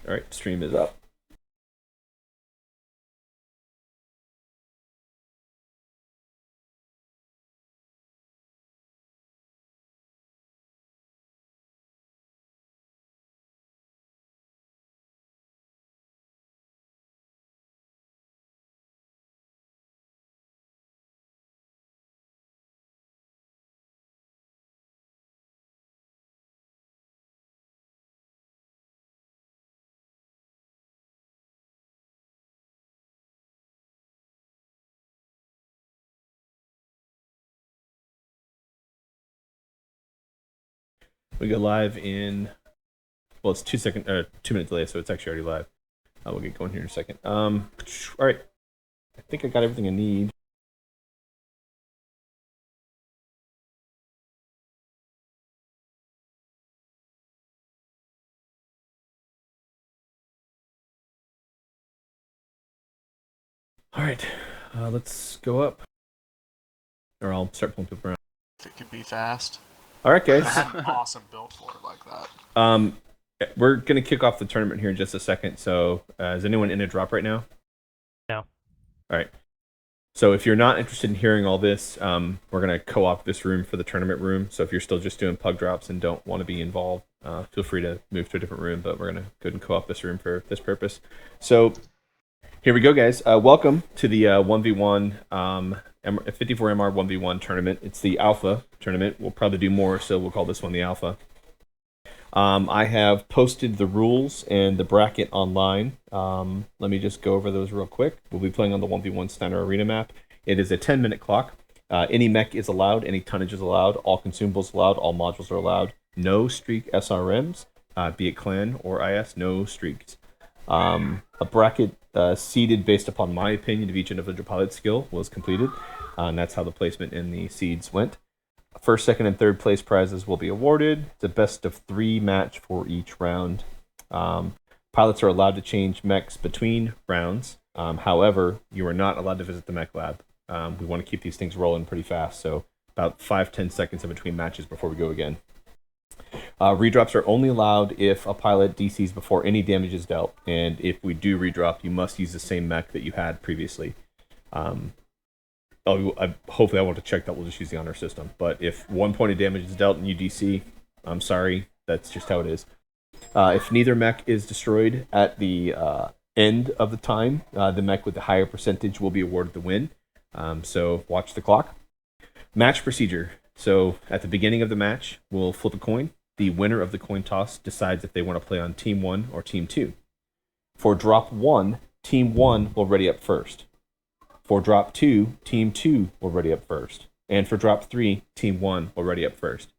All right, stream is up. We go live in, well, it's 2 minute delay, so it's actually already live. We'll get going here in a second. All right, I think I got everything I need. All right, let's go up, or I'll start pulling people around. If it could be fast. All right, guys. I have an awesome build for it like that. We're gonna kick off the tournament here in just a second. So, is anyone in a drop right now? No. All right. So if you're not interested in hearing all this, we're gonna co-op this room for the tournament room. So if you're still just doing pug drops and don't want to be involved, feel free to move to a different room. But we're gonna go ahead and co-op this room for this purpose. So here we go, guys. Welcome to the 1v1 54MR 1v1 tournament. It's the Alpha tournament. We'll probably do more, so we'll call this one the Alpha. I have posted the rules and the bracket online. Let me just go over those real quick. We'll be playing on the 1v1 Steiner Arena map. It is a 10-minute clock. Any mech is allowed, any tonnage is allowed, all consumables allowed, all modules are allowed. No streak SRMs, be it clan or IS, no streaks. A bracket seeded based upon my opinion of each individual pilot skill was completed, and that's how the placement in the seeds went. First, second, and third place prizes will be awarded. It's a best of 3 match for each round. Pilots are allowed to change mechs between rounds. However, you are not allowed to visit the mech lab. We want to keep these things rolling pretty fast, so about 5-10 seconds in between matches before we go again. Redrops are only allowed if a pilot DCs before any damage is dealt, and if we do redrop, you must use the same mech that you had previously. Hopefully I want to check that. We'll just use the honor system. But if 1 point of damage is dealt and you DC, I'm sorry. That's just how it is. If neither mech is destroyed at the end of the time, the mech with the higher percentage will be awarded the win. So watch the clock. Match procedure. So at the beginning of the match, we'll flip a coin. The winner of the coin toss decides if they want to play on Team 1 or Team 2. For drop 1, Team 1 will ready up first. For drop 2, Team 2 will ready up first. And for drop 3, Team 1 will ready up first.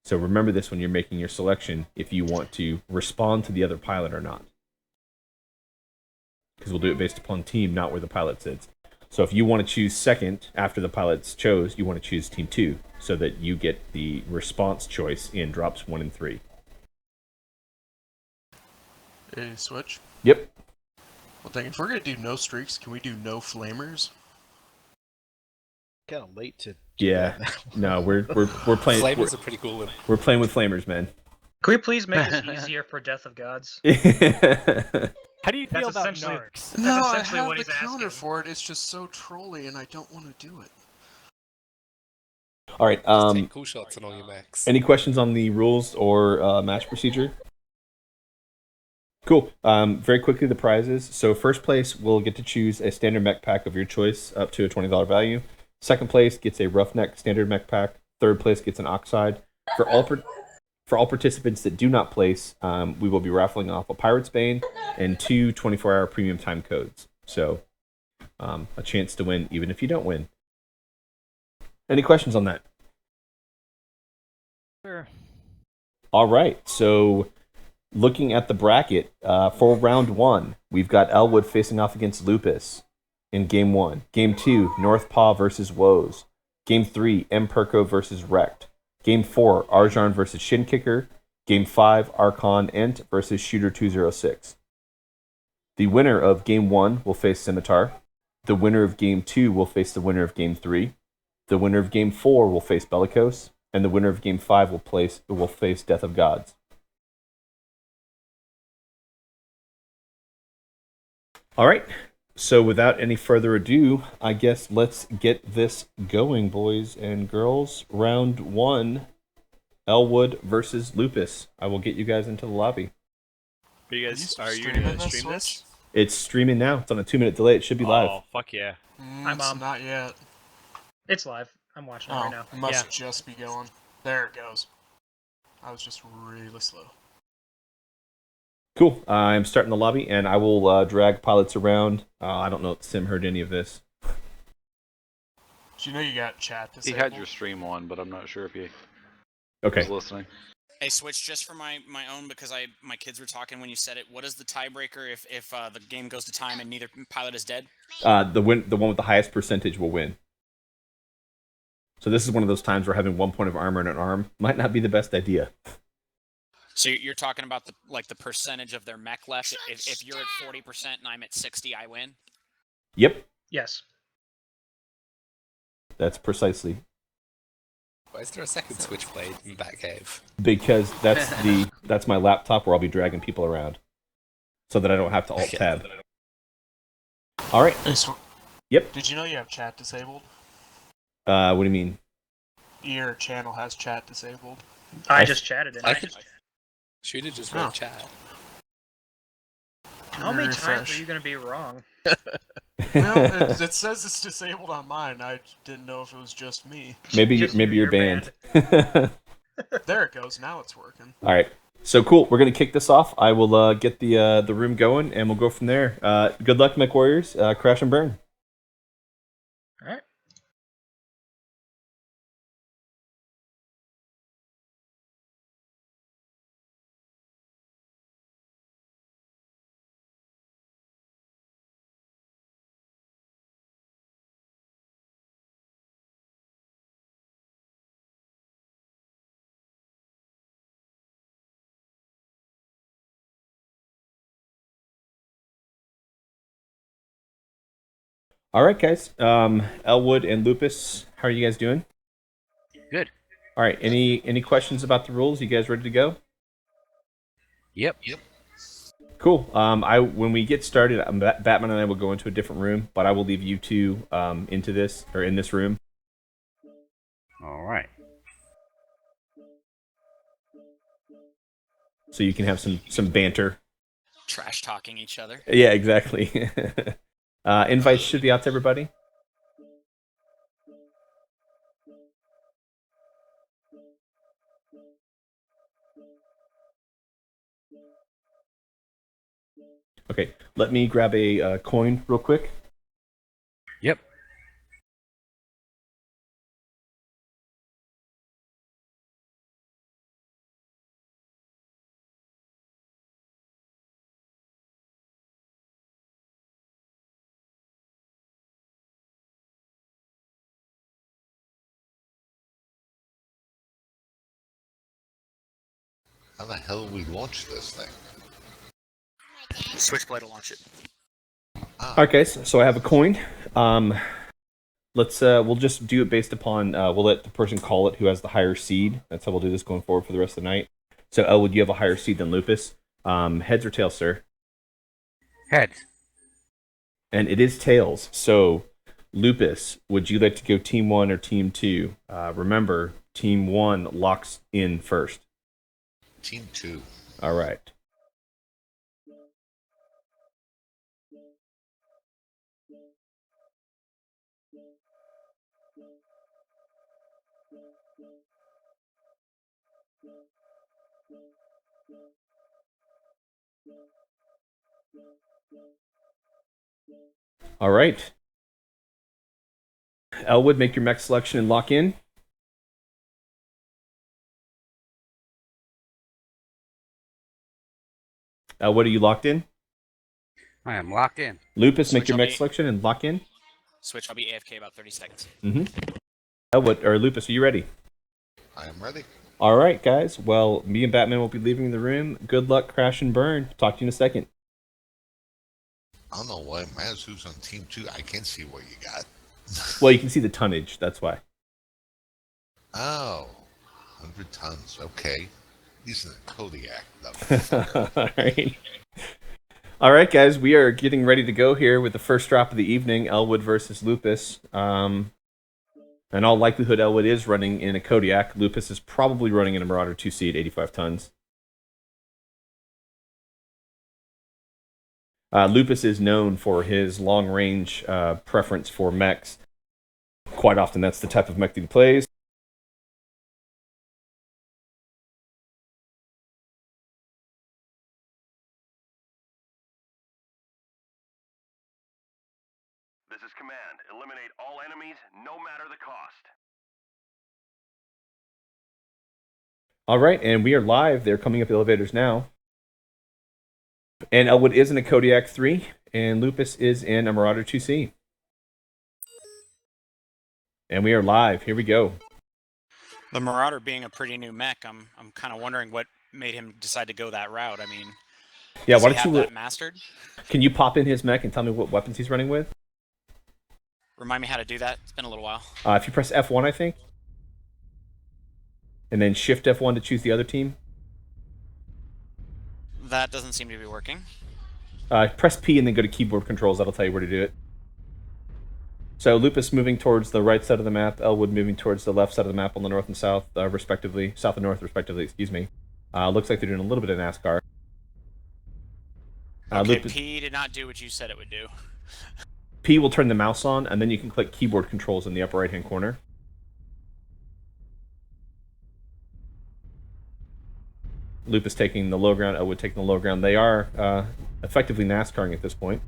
So remember this when you're making your selection, if you want to respond to the other pilot or not. Because we'll do it based upon team, not where the pilot sits. So if you want to choose second after the pilots chose, you want to choose Team 2, so that you get the response choice in drops 1 and 3. A switch? Yep. Well, dang, if we're going to do no streaks, can we do no flamers? Kind of late to. Yeah. No, we're playing. Flamers are pretty cool. We're playing with flamers, man. Can we please make this easier for Death of Gods? How do you feel That's about essentially- narcs? No, I essentially have what the he's counter asking. for it. It's just so trolly, and I don't want to do it. All right. Just take cool shots on all your mechs. Any questions on the rules or match procedure? Cool. Very quickly, the prizes. So first place will get to choose a standard mech pack of your choice up to a $20 value. Second place gets a roughneck standard mech pack. Third place gets an oxide. For all participants that do not place, we will be raffling off a Pirate's Bane and 2 24-hour premium time codes. So a chance to win even if you don't win. Any questions on that? Sure. All right. So looking at the bracket, for round 1, we've got Elwood facing off against Lupus in Game 1. Game 2, North Paw versus Woes. Game 3, M. Perko versus Wrecked. Game 4, Arjarn versus Shinkicker. Game 5, Archon Ent versus Shooter 206. The winner of Game 1 will face Scimitar. The winner of Game 2 will face the winner of Game 3. The winner of Game 4 will face Bellicose. And the winner of Game 5 will face Death of Gods. All right. So without any further ado, I guess let's get this going, boys and girls. Round 1, Elwood versus Lupus. I will get you guys into the lobby. Are you streaming gonna this stream Switch? this? It's streaming now. It's on a 2-minute delay. It should be live. Oh, fuck yeah. I'm It's not yet. It's live. I'm watching it Oh, right now. it must just be going. There it goes. I was just really slow. Cool. I'm starting the lobby, and I will drag pilots around. I don't know if Sim heard any of this. Do you know you got chat He disabled? had your stream on, but I'm not sure if he Okay. was listening. Hey, Switch, just for my own, because my kids were talking when you said it. What is the tiebreaker if the game goes to time and neither pilot is dead? The one with the highest percentage will win. So this is one of those times where having 1 point of armor in an arm might not be the best idea. So you're talking about the percentage of their mech left. If you're at 40% and I'm at 60, I win. Yep, Yes. that's precisely. Why is there a second switchblade in Batcave? Because that's my laptop where I'll be dragging people around, so that I don't have to alt tab. All right. Hey, Yep. Did you know you have chat disabled? What do you mean? Your channel has chat disabled. I just chatted it. I could... Should have just read chat. How many times Refresh. are you going to be wrong? Well, it says it's disabled on mine. I didn't know if it was just me. Maybe Just you're you're banned. There it goes. Now it's working. All right. So cool. We're gonna kick this off. I will get the room going, and we'll go from there. Good luck, Mech Warriors. Crash and burn. All right. All right, guys. Elwood and Lupus, how are you guys doing? Good. All right. Any questions about the rules? You guys ready to go? Yep. Cool. When we get started, Batman and I will go into a different room, but I will leave you two in this room. All right. So you can have some banter. Trash talking each other. Yeah, exactly. Invites should be out to everybody. Okay, let me grab a coin real quick. Yep. How the hell do we launch this thing? Switchblade will launch it. All right, guys. So I have a coin. We'll just do it based upon. We'll let the person call it who has the higher seed. That's how we'll do this going forward for the rest of the night. So Elwood, you have a higher seed than Lupus. Heads or tails, sir? Heads. And it is tails. So Lupus, would you like to go team 1 or team 2? Remember, team 1 locks in first. Team 2. All right. All right. Elwood, make your mech selection and lock in. Elwood, are you locked in? I am locked in. Lupus, make Switch your on mech me. selection and lock in. Switch, I'll be AFK about 30 seconds. Elwood, or Lupus, are you ready? I am ready. All right, guys. Well, me and Batman will be leaving the room. Good luck, crash and burn. Talk to you in a second. I don't know why it matters who's on Team 2. I can't see what you got. Well, you can see the tonnage. That's why. Oh, 100 tons. Okay. He's in a Kodiak, though. All right. All right, guys, we are getting ready to go here with the first drop of the evening, Elwood versus Lupus. In all likelihood, Elwood is running in a Kodiak. Lupus is probably running in a Marauder 2C at 85 tons. Lupus is known for his long-range preference for mechs. Quite often, that's the type of mech that he plays. This is Command. Eliminate all enemies, no matter the cost. All right, and we are live. They're coming up the elevators now. And Elwood is in a Kodiak 3, and Lupus is in a Marauder 2C. And we are live. Here we go. The Marauder being a pretty new mech, I'm kind of wondering what made him decide to go that route. I mean, Yeah, does why he don't have you that mastered? Can you pop in his mech and tell me what weapons he's running with? Remind me how to do that. It's been a little while. If you press F1, I think, and then Shift F1 to choose the other team. That doesn't seem to be working. Press P and then go to keyboard controls. That'll tell you where to do it. So Lupus moving towards the right side of the map, Elwood moving towards the left side of the map on the north and south, respectively. South and north, respectively, excuse me. Looks like they're doing a little bit of NASCAR. Okay, P did not do what you said it would do. P will turn the mouse on, and then you can click keyboard controls in the upper right-hand corner. Lupus taking the low ground, Elwood taking the low ground. They are effectively NASCARing at this point,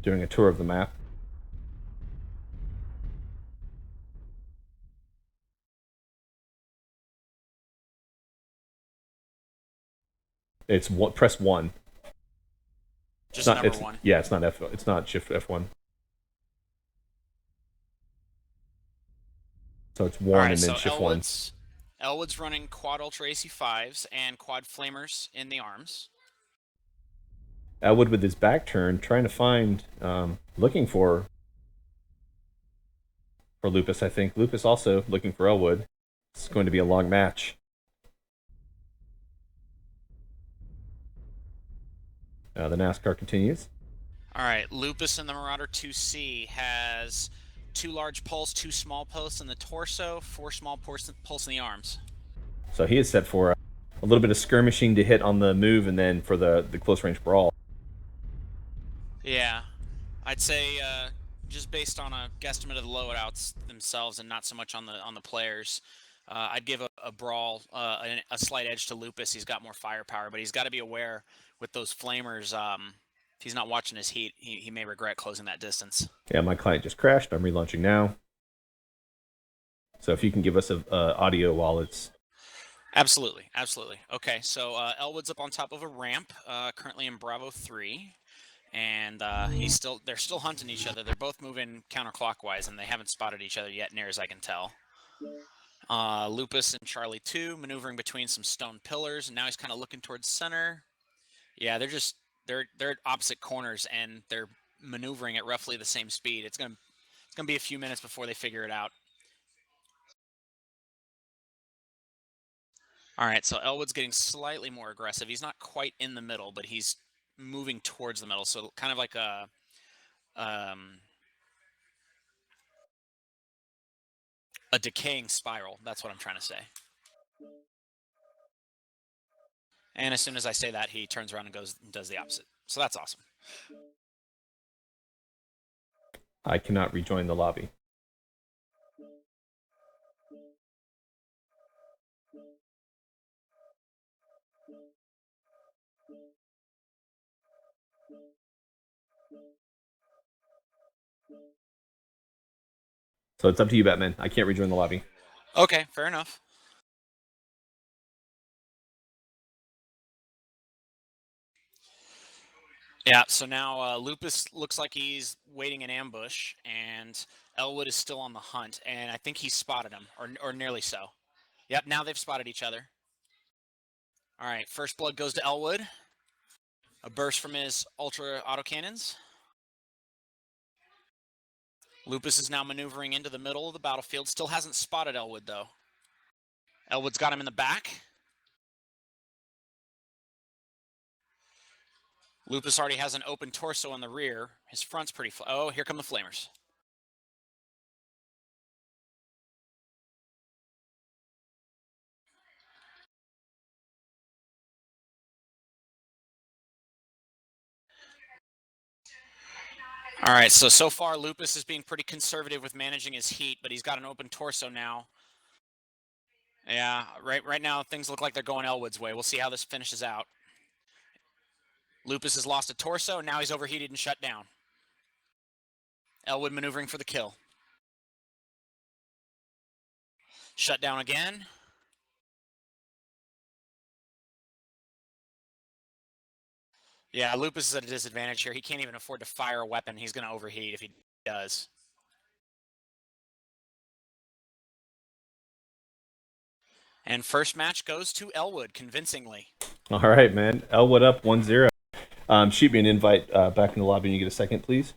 doing a tour of the map. It's press 1. Just number 1. Yeah, it's not F. It's not Shift F1. So it's 1 and then Shift 1. Elwood's running Quad Ultra AC5s and Quad Flamers in the arms. Elwood with his back turned, trying to find, looking for Lupus, I think. Lupus also looking for Elwood. It's going to be a long match. The NASCAR continues. All right, Lupus in the Marauder 2C has 2 large pulse, 2 small pulse in the torso, 4 small pulse in the arms. So he is set for a little bit of skirmishing to hit on the move, and then for the close range brawl. Yeah, I'd say just based on a guesstimate of the loadouts themselves, and not so much on the players, I'd give a brawl a slight edge to Lupus. He's got more firepower, but he's got to be aware with those flamers. If he's not watching his heat, he may regret closing that distance. Yeah, my client just crashed. I'm relaunching now. So if you can give us a audio while it's... Absolutely. Okay, so Elwood's up on top of a ramp, currently in Bravo 3, and they're still hunting each other. They're both moving counterclockwise, and they haven't spotted each other yet, near as I can tell. Lupus and Charlie 2 maneuvering between some stone pillars, and now he's kind of looking towards center. Yeah, they're at opposite corners, and they're maneuvering at roughly the same speed. It's gonna be a few minutes before they figure it out. All right, so Elwood's getting slightly more aggressive. He's not quite in the middle, but he's moving towards the middle, so kind of like a decaying spiral. That's what I'm trying to say. And as soon as I say that, he turns around and does the opposite. So that's awesome. I cannot rejoin the lobby. So it's up to you, Batman. I can't rejoin the lobby. Okay, fair enough. Yeah, so now Lupus looks like he's waiting in ambush, and Elwood is still on the hunt, and I think he's spotted him, or nearly so. Yep, now they've spotted each other. All right, first blood goes to Elwood. A burst from his ultra autocannons. Lupus is now maneuvering into the middle of the battlefield. Still hasn't spotted Elwood, though. Elwood's got him in the back. Lupus already has an open torso in the rear. His front's pretty. Oh, here come the flamers. All right, so far Lupus is being pretty conservative with managing his heat, but he's got an open torso now. Yeah, right now things look like they're going Elwood's way. We'll see how this finishes out. Lupus has lost a torso, now he's overheated and shut down. Elwood maneuvering for the kill. Shut down again. Yeah, Lupus is at a disadvantage here. He can't even afford to fire a weapon. He's going to overheat if he does. And first match goes to Elwood, convincingly. All right, man. Elwood up 1-0. Shoot me an invite back in the lobby when you get a second, please.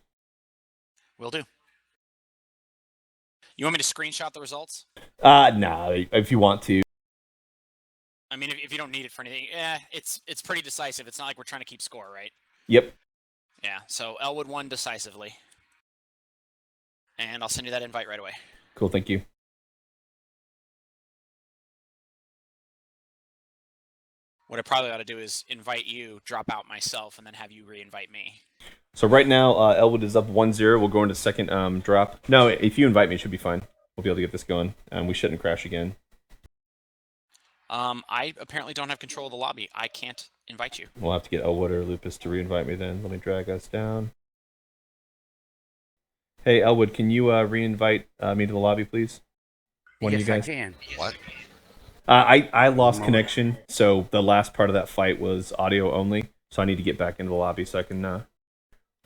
Will do. You want me to screenshot the results? Nah, if you want to. I mean, if you don't need it for anything, it's pretty decisive. It's not like we're trying to keep score, right? Yep. Yeah, so Elwood won decisively. And I'll send you that invite right away. Cool, thank you. What I probably ought to do is invite you, drop out myself, and then have you re-invite me. So right now, Elwood is up 1-0. We'll go into second drop. No, if you invite me, it should be fine. We'll be able to get this going. We shouldn't crash again. I apparently don't have control of the lobby. I can't invite you. We'll have to get Elwood or Lupus to re-invite me then. Let me drag us down. Hey, Elwood, can you re-invite me to the lobby, please? One yes, of you guys. I can. What? I lost connection, so the last part of that fight was audio only. So I need to get back into the lobby so I can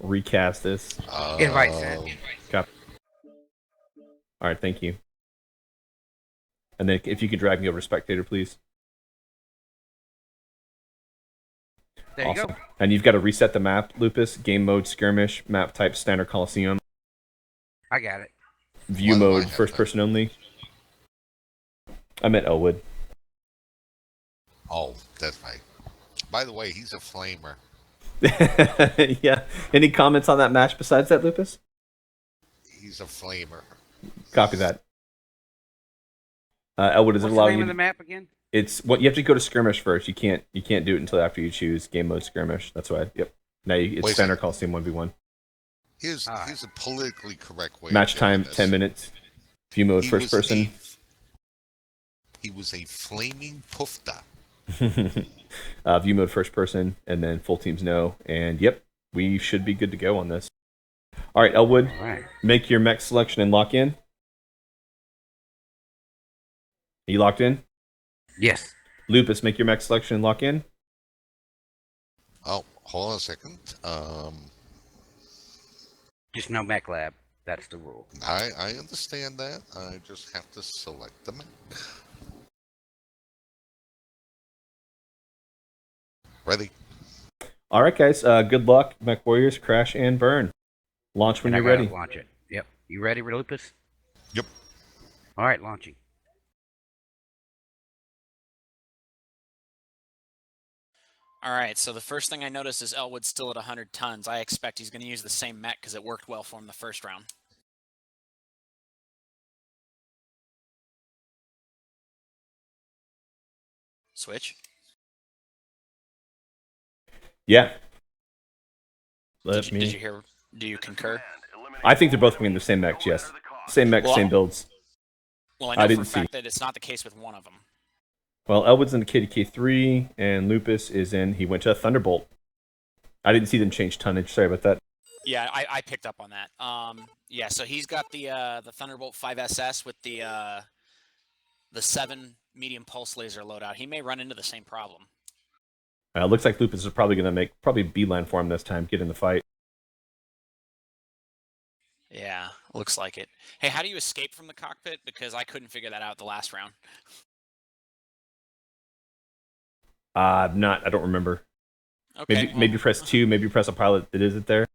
recast this. Invite sent. Copy. All right, thank you. And then if you could drag me over to spectator, please. There Awesome. you go. And you've got to reset the map, Lupus. Game mode, skirmish, map type, standard Coliseum. I got it. View Why do I mode, have first that? person only. I meant Elwood. Oh, that's right. By the way, he's a flamer. Yeah. Any comments on that match besides that, Lupus? He's a flamer. Copy that. Elwood, does it What's allow the name you? of the map again? It's what you have to go to skirmish first. You can't do it until after you choose game mode skirmish. That's why. Yep. Now it's Wait a standard second. Coliseum 1v1. Here's All right. here's a politically correct way. Match of doing time this. 10 minutes. View mode He first was person. He was a flaming poofda. View mode first person, and then full teams no. And yep, we should be good to go on this. All right, Elwood, All right. make your mech selection and lock in. Are you locked in? Yes. Lupus, make your mech selection and lock in. Oh, hold on a second. Just no mech lab. That's the rule. I understand that. I just have to select the mech. Ready? All right, guys. Good luck, Mech Warriors. Crash and burn. Launch when And you're I gotta ready. Launch it. Yep. You ready, Lupus? Yep. All right, launching. All right, so the first thing I notice is Elwood's still at 100 tons. I expect he's going to use the same mech because it worked well for him the first round. Switch. Yeah. Did you hear? Do you concur? I think they're both going to the same mechs, yes. Same mechs, Well, same builds. Well, I I know for a didn't see. fact that it's not the case with one of them. Well, Elwood's in the KDK3, and Lupus is in. He went to a Thunderbolt. I didn't see them change tonnage. Sorry about that. Yeah, I picked up on that. Yeah, so he's got the Thunderbolt 5SS with the 7 medium pulse laser loadout. He may run into the same problem. Looks like Lupus is probably going to make beeline for him this time. Get in the fight. Yeah, looks like it. Hey, how do you escape from the cockpit? Because I couldn't figure that out the last round. I don't remember. Okay. Maybe press 2. Maybe press a pilot that isn't there.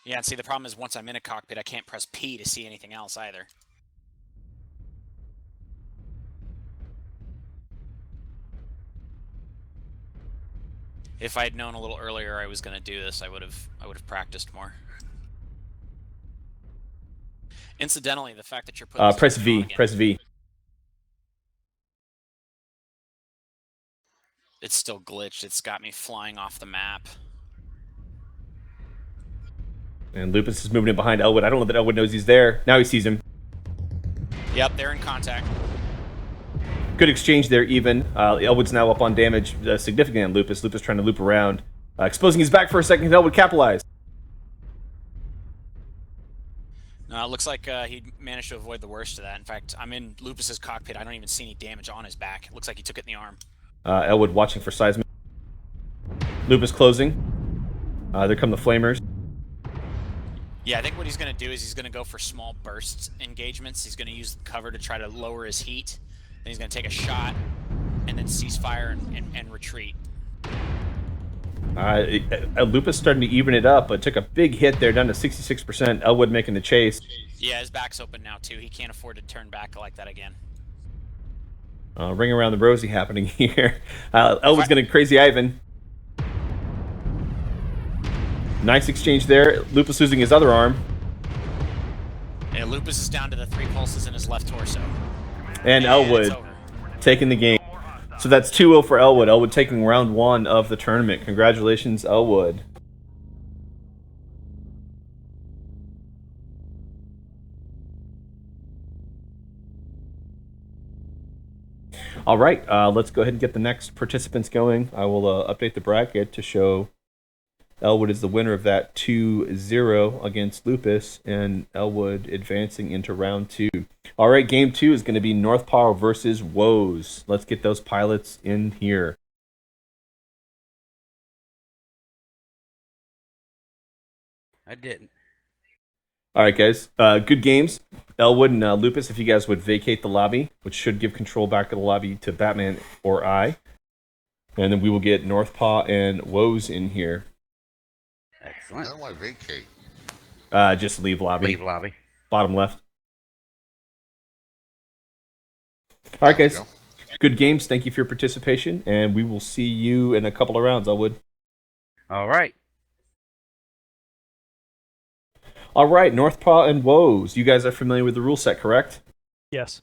Yeah, and see, the problem is once I'm in a cockpit, I can't press P to see anything else either. If I had known a little earlier I was going to do this, I would have practiced more. Incidentally, the fact that you're putting Press stuff V. on again, Press V. it's still glitched. It's got me flying off the map. And Lupus is moving in behind Elwood. I don't know that Elwood knows he's there. Now he sees him. Yep, they're in contact. Good exchange there, even. Elwood's now up on damage significantly on Lupus. Lupus trying to loop around. Exposing his back for a second. Elwood capitalized. No, it looks like he managed to avoid the worst of that. In fact, I'm in Lupus's cockpit. I don't even see any damage on his back. It looks like he took it in the arm. Elwood watching for seismic. Lupus closing. There come the flamers. Yeah, I think what he's going to do is he's going to go for small burst engagements. He's going to use the cover to try to lower his heat. Then he's going to take a shot and then cease fire and retreat. Lupus starting to even it up, but took a big hit there, down to 66%. Elwood making the chase. Yeah, his back's open now, too. He can't afford to turn back like that again. Ring around the rosy happening here. Elwood's going to crazy Ivan. Nice exchange there. Lupus losing his other arm. Yeah, Lupus is down to the 3 pulses in his left torso. And Elwood it's over. taking the game. So that's 2-0 for Elwood. Elwood taking round 1 of the tournament. Congratulations, Elwood. All right, let's go ahead and get the next participants going. I will update the bracket to show Elwood is the winner of that 2-0 against Lupus, and Elwood advancing into round 2. All right, game 2 is going to be Northpaw versus Woes. Let's get those pilots in here. I didn't. All right, guys. Good games. Elwood and Lupus, if you guys would vacate the lobby, which should give control back of the lobby to Batman or I. And then we will get Northpaw and Woes in here. Excellent. How do I vacate? Just leave lobby. Leave lobby. Bottom left. All right, There we guys. go. Good games. Thank you for your participation, and we will see you in a couple of rounds, Elwood. All right. All right, Northpaw and Woes. You guys are familiar with the rule set, correct? Yes.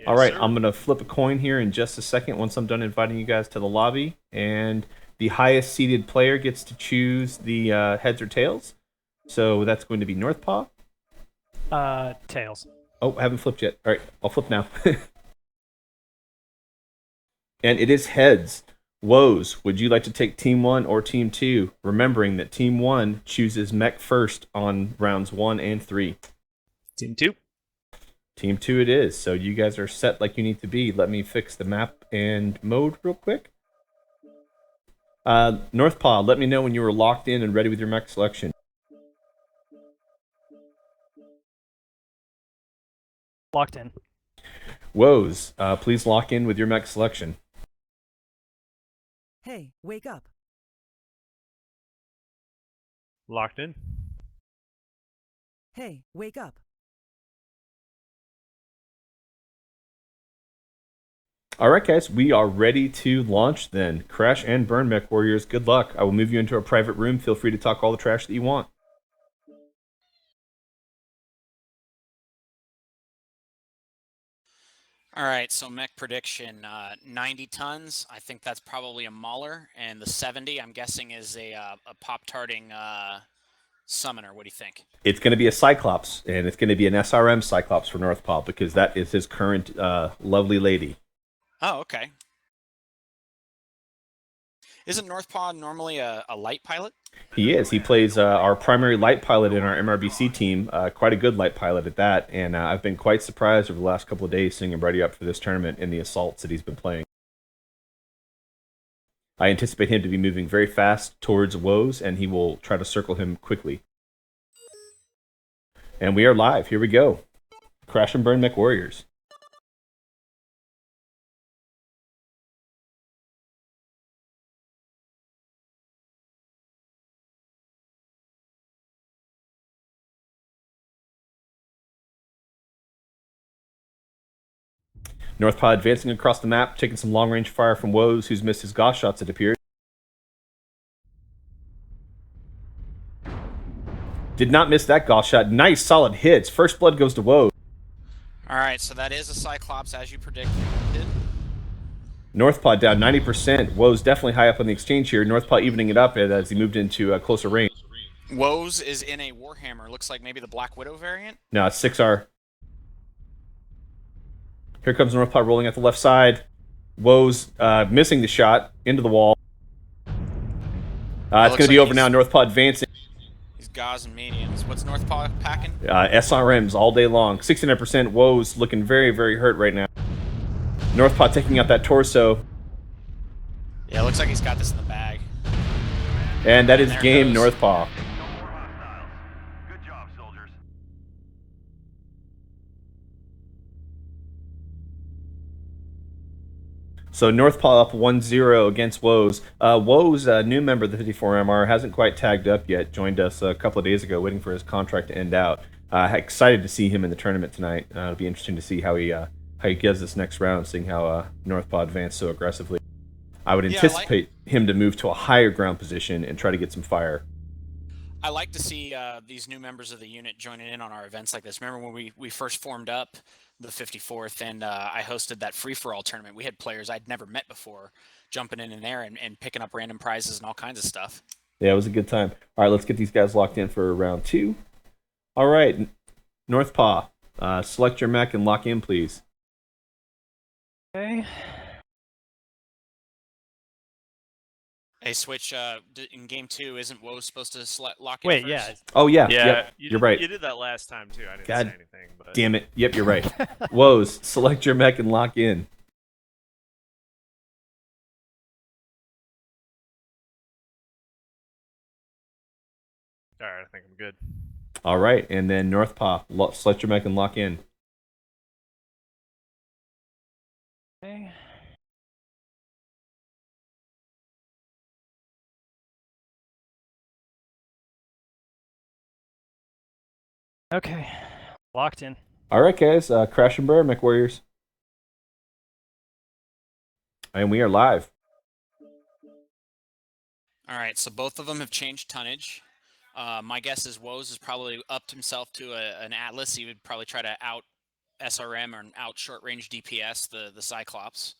All right, I'm going to flip a coin here in just a second once I'm done inviting you guys to the lobby, and the highest seeded player gets to choose the heads or tails. So that's going to be Northpaw. Tails. Oh, I haven't flipped yet. All right, I'll flip now. And it is heads. Woes, would you like to take Team 1 or Team 2? Remembering that Team 1 chooses mech first on rounds 1 and 3. Team 2. Team 2 it is. So you guys are set like you need to be. Let me fix the map and mode real quick. Northpaw, let me know when you are locked in and ready with your mech selection. Locked in. Woes, please lock in with your mech selection. Hey, wake up. Locked in. Hey, wake up. All right, guys, we are ready to launch then. Crash and burn, mech warriors. Good luck. I will move you into a private room. Feel free to talk all the trash that you want. All right, so mech prediction, 90 tons. I think that's probably a Mauler, and the 70, I'm guessing, is a pop-tarting summoner. What do you think? It's going to be a Cyclops, and it's going to be an SRM Cyclops for Northpaw because that is his current lovely lady. Oh, okay. Isn't Northpaw normally a light pilot? He is. He plays our primary light pilot in our MRBC team. Quite a good light pilot at that. And I've been quite surprised over the last couple of days seeing him ready up for this tournament in the assaults that he's been playing. I anticipate him to be moving very fast towards Woes, and he will try to circle him quickly. And we are live. Here we go. Crash and burn mech warriors. Northpaw advancing across the map, taking some long-range fire from Woes, who's missed his Gauss shots, it appears. Did not miss that golf shot. Nice, solid hits. First blood goes to Woe. All right, so that is a Cyclops, as you predicted. Northpaw down 90%. Woe's definitely high up on the exchange here. Northpaw evening it up as he moved into closer range. Woes is in a Warhammer. Looks like maybe the Black Widow variant. No, it's 6R. Here comes Northpaw rolling at the left side. Woe's missing the shot into the wall. It's going to be over now. Northpaw advancing. He's gauze and mediums. What's Northpaw packing? SRMs all day long. 69%. Woe's looking very, very hurt right now. Northpaw taking out that torso. Yeah, it looks like he's got this in the bag. And that is there game goes. Northpaw. No more hostiles. Good job, soldiers. So Northpaw up 1-0 against Woes. Woes, a new member of the 54MR, hasn't quite tagged up yet. Joined us a couple of days ago, waiting for his contract to end out. Excited to see him in the tournament tonight. It'll be interesting to see how he gives this next round, seeing how Northpaw advanced so aggressively. I would anticipate him to move to a higher ground position and try to get some fire. I like to see these new members of the unit joining in on our events like this. Remember when we first formed up the 54th and I hosted that free-for-all tournament? We had players I'd never met before jumping in there and picking up random prizes and all kinds of stuff. Yeah, it was a good time. All right, let's get these guys locked in for round 2. All right, Northpaw, select your mech and lock in, please. Okay. Hey, Switch, in game 2, isn't Woe supposed to lock in Wait, first? yeah. Oh, yeah. Yeah, Yep, you're right. You did that last time too. I didn't God say anything, but Damn it. Yep, you're right. Woes, select your mech and lock in. all right, I think I'm good. All right, and then Northpaw, select your mech and lock in. Okay. Okay. Locked in. All right, guys, crash and burn, mech warriors. And we are live. All right, so both of them have changed tonnage. My guess is Woes has probably upped himself to an Atlas. He would probably try to out SRM or out short range DPS, the Cyclops.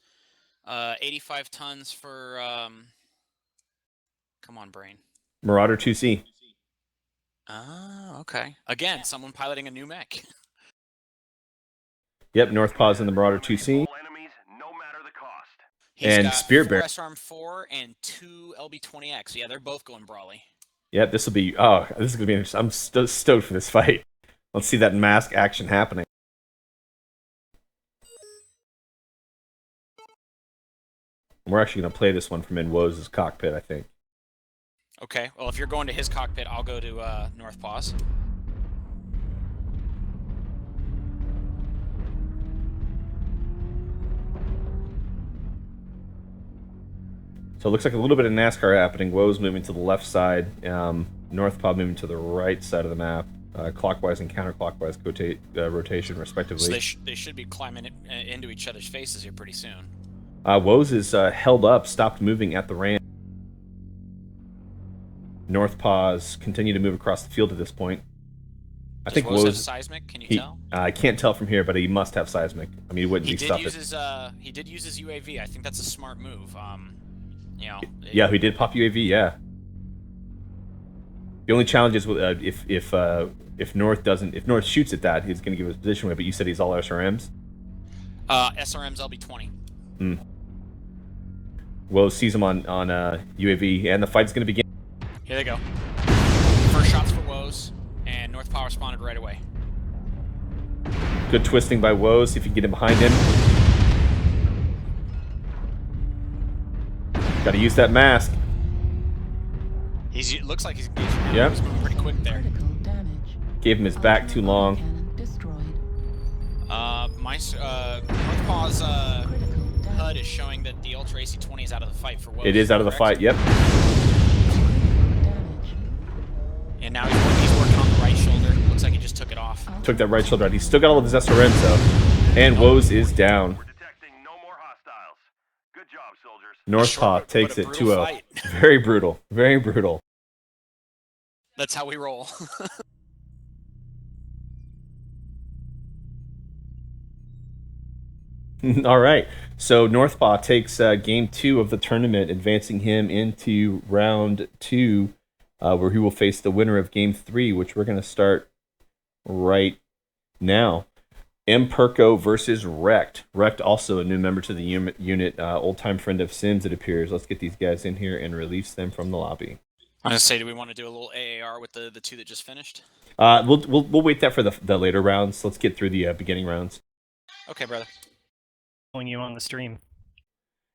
85 tons for, come on, brain. Marauder 2C. Oh, okay. Again, someone piloting a new mech. Yep, Northpaw's in the Marauder 2C. All enemies, no matter the cost. He's And got Spirit 4 Bear. SRM 4 and 2 LB-20X. Yeah, they're both going brawly. Yep, this will be... this is going to be interesting. I'm stoked for this fight. Let's see that mask action happening. We're actually going to play this one from in Woes' cockpit, I think. Okay, well, if you're going to his cockpit, I'll go to Northpaw's. So it looks like a little bit of NASCAR happening. Woes moving to the left side. Northpaw moving to the right side of the map. Clockwise and counterclockwise rotation, respectively. So they should be climbing into each other's faces here pretty soon. Woes is held up, stopped moving at the ramp. Northpaws continue to move across the field at this point. I think Woes have Woes... seismic? Can you tell? I can't tell from here, but he must have seismic. I mean, he wouldn't He be did stuffed. use his he did use his UAV. I think that's a smart move. You know. Yeah, he did pop UAV. Yeah. The only challenge is if North shoots at that, he's going to give his position away. But you said he's all SRMs. SRM's LB-20. Woes sees him on UAV, and the fight's going to begin. Here they go. First shots for Woes, and Northpaw responded right away. Good twisting by Woes. See if you can get him behind him. Got to use that mask. It looks like he's engaged now. Yeah. He was moving pretty quick there. Gave him his back too long. Northpaw's HUD is showing that the Ultra AC-20 is out of the fight for Woes. It is out of the correct? fight. Yep. And now he's working on the right shoulder. Looks like he just took it off. Took that right shoulder out. He's still got all of his SRMs though. And Woes is down. We're detecting no more hostiles. Good job, soldiers. Northpaw Short, takes what a it brutal 2-0. fight. Very brutal. Very brutal. That's how we roll. All right. So Northpaw takes game 2 of the tournament, advancing him into round 2, where he will face the winner of game 3, which we're going to start right now. M. Perko versus Wrecked. Wrecked, also a new member to the unit, old-time friend of Sims, it appears. Let's get these guys in here and release them from the lobby. I'm gonna say, do we want to do a little AAR with the two that just finished? We'll wait that for the later rounds. Let's get through the beginning rounds. Okay, brother. Pulling you on the stream.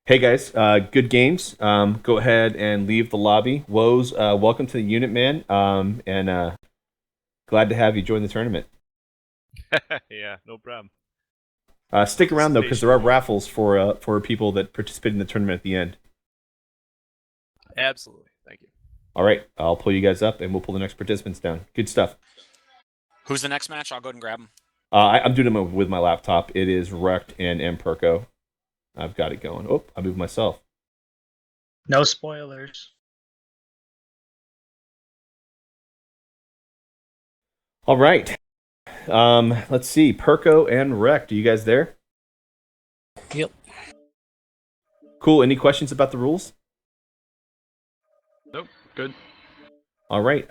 Hey guys, good games. Go ahead and leave the lobby. Woes, welcome to the unit, man. And glad to have you join the tournament. Yeah, no problem. Stick around though, because there are raffles for people that participate in the tournament at the end. Absolutely. Thank you. All right, I'll pull you guys up, and we'll pull the next participants down. Good stuff. Who's the next match? I'll go ahead and grab him. I'm doing them with my laptop. It is Wrecked and M. Perko. I've got it going. Oh, I moved myself. No spoilers. All right. Let's see. Perko and Wrecked. Are you guys there? Yep. Cool. Any questions about the rules? Nope. Good. All right.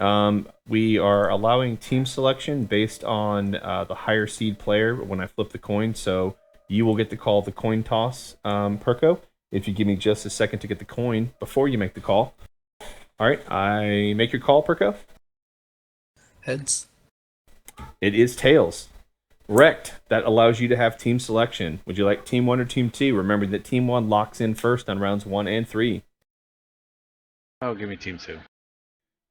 We are allowing team selection based on the higher seed player when I flip the coin. So you will get to call the coin toss, Perko. If you give me just a second to get the coin before you make the call. All right. I make your call, Perko. Heads. It is tails. Wrecked. That allows you to have team selection. Would you like team 1 or team 2? Remember that team 1 locks in first on rounds 1 and 3. Oh, give me team 2.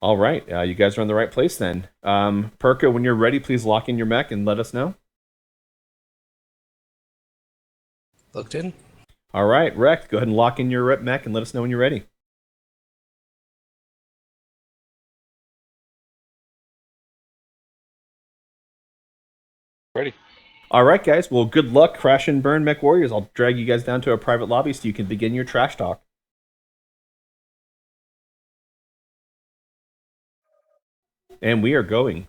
All right. You guys are in the right place then. Perko, when you're ready, please lock in your mech and let us know. Looked in. All right. Wrecked. Go ahead and lock in your mech and let us know when you're ready. Ready. All right, guys. Well, good luck, Crash and Burn Mech Warriors. I'll drag you guys down to a private lobby so you can begin your trash talk. And we are going.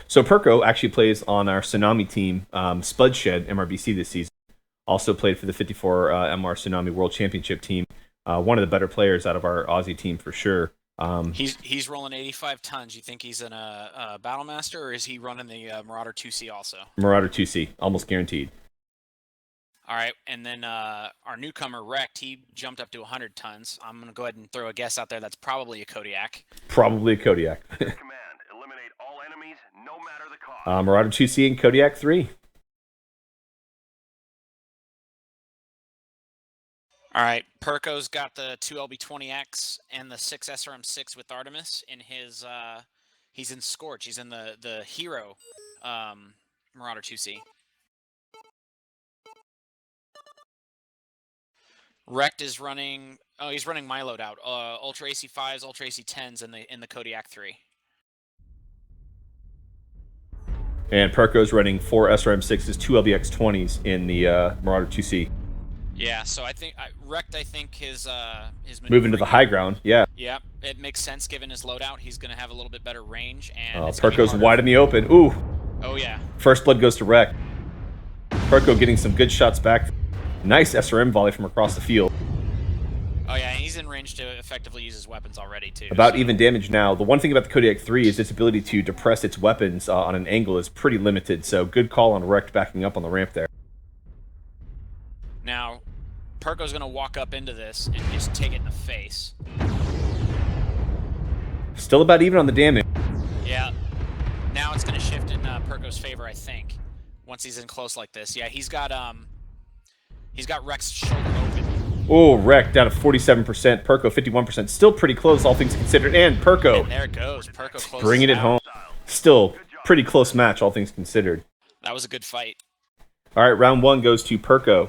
So Perko actually plays on our Tsunami team, Spudshed MRBC this season. Also played for the 54 MR Tsunami World Championship team. One of the better players out of our Aussie team for sure. He's rolling 85 tons. You think he's in a Battle Master, or is he running the Marauder 2C also? Marauder 2C, almost guaranteed. All right, and then our newcomer, Wrecked, he jumped up to 100 tons. I'm going to go ahead and throw a guess out there. That's probably a Kodiak. Probably a Kodiak. Command, eliminate all enemies, no matter the cost. Marauder 2C and Kodiak 3. All right, Perko's got the 2 LB20X and the 6 SRM6 with Artemis in his. He's in Scorch. He's in the Hero Marauder 2C. Wrecked is running. Oh, he's running my loadout. Ultra AC5s, Ultra AC10s in the Kodiak 3. And Perko's running 4 SRM6s, 2 LBX20s in the Marauder 2C. Yeah, so I think Wrecked. I think his moving to the high ground. Yeah. Yeah, it makes sense given his loadout. He's going to have a little bit better range, and Perko's wide in the open. Ooh. Oh yeah. First blood goes to Wrecked. Perko getting some good shots back. Nice SRM volley from across the field. Oh yeah, and he's in range to effectively use his weapons already too. About even damage now. The one thing about the Kodiak 3 is its ability to depress its weapons on an angle is pretty limited. So good call on Wrecked backing up on the ramp there. Now, Perko's going to walk up into this and just take it in the face. Still about even on the damage. Yeah. Now it's going to shift in Perko's favor, I think. Once he's in close like this. Yeah, he's got Wreck's shoulder open. Oh, Wrecked down to 47%. Perko 51%. Still pretty close, all things considered. And Perko. And there it goes. Perko closes bringing it home. Still pretty close match, all things considered. That was a good fight. All right, round 1 goes to Perko.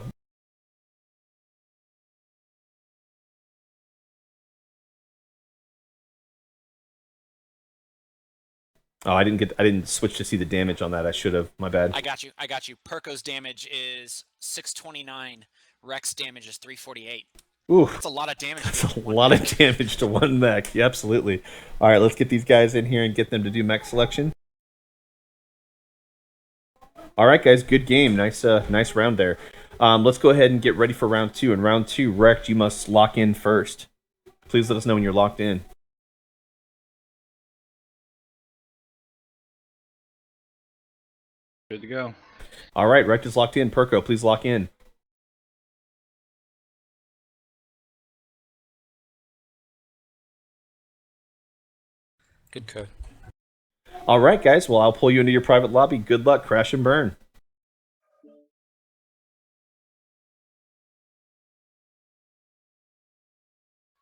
Oh, I didn't switch to see the damage on that. I should have. My bad. I got you. Perko's damage is 629. Wreck's damage is 348. Ooh, That's a lot of damage. that's a lot of damage to one mech. Yeah, absolutely. All right, let's get these guys in here and get them to do mech selection. All right, guys, good game. Nice round there. Let's go ahead and get ready for round 2. In round 2, Wrecked, you must lock in first. Please let us know when you're locked in. Good to go. All right, Wrecked is locked in. Perko, please lock in. Good code. All right, guys. Well, I'll pull you into your private lobby. Good luck. Crash and burn.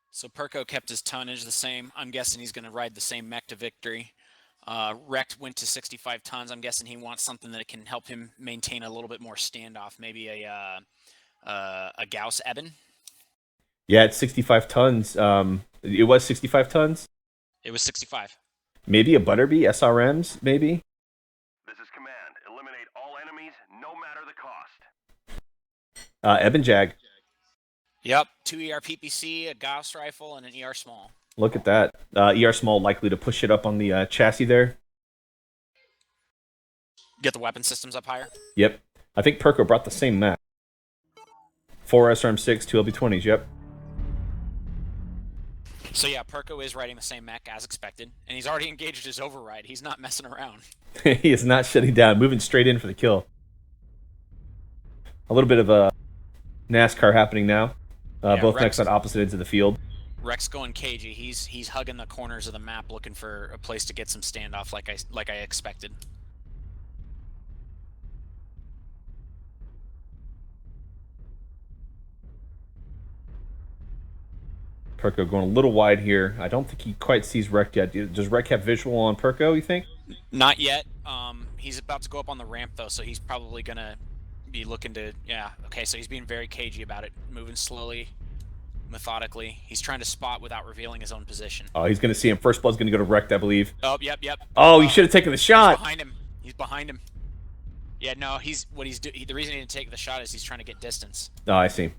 So Perko kept his tonnage the same. I'm guessing he's going to ride the same mech to victory. Wrecked went to 65 tons. I'm guessing he wants something that can help him maintain a little bit more standoff. Maybe a Gauss Eben. Yeah, it's 65 tons. It was 65 tons. It was 65. Maybe a Butterby, SRMs, maybe? This is command. Eliminate all enemies, no matter the cost. Eben Jag. Yep, 2 ER PPC, a Gauss rifle, and an ER small. Look at that. ER small likely to push it up on the chassis there. Get the weapon systems up higher. Yep. I think Perko brought the same map. 4 SRM6, 2 LB20s, yep. So yeah, Perko is riding the same mech as expected, and he's already engaged his override. He's not messing around. He is not shutting down, moving straight in for the kill. A little bit of a NASCAR happening now. Both mechs on opposite ends of the field. Rex going cagey. He's hugging the corners of the map, looking for a place to get some standoff, like I expected. Perko going a little wide here. I don't think he quite sees Wreck yet. Does Wreck have visual on Perko, you think? Not yet. He's about to go up on the ramp, though, so he's probably going to be looking to... Yeah, okay, so he's being very cagey about it. Moving slowly, methodically. He's trying to spot without revealing his own position. Oh, he's going to see him. First blood's going to go to Wrecked, I believe. Oh, yep. Oh, he should have taken the shot. He's behind him. Yeah, no, the reason he didn't take the shot is he's trying to get distance. Oh, I see.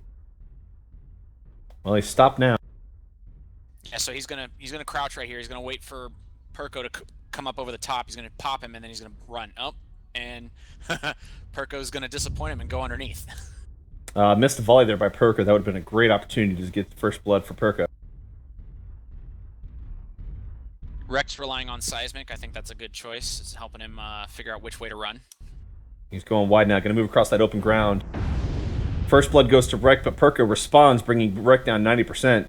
Well, he's stopped now. Yeah, so he's gonna crouch right here. He's gonna wait for Perko to come up over the top. He's gonna pop him, and then he's gonna run up, and Perko's gonna disappoint him and go underneath. Missed the volley there by Perko. That would have been a great opportunity to get the first blood for Perko. Rex relying on seismic. I think that's a good choice. It's helping him figure out which way to run. He's going wide now. Going to move across that open ground. First blood goes to Wreck, but Perko responds, bringing Wreck down 90%.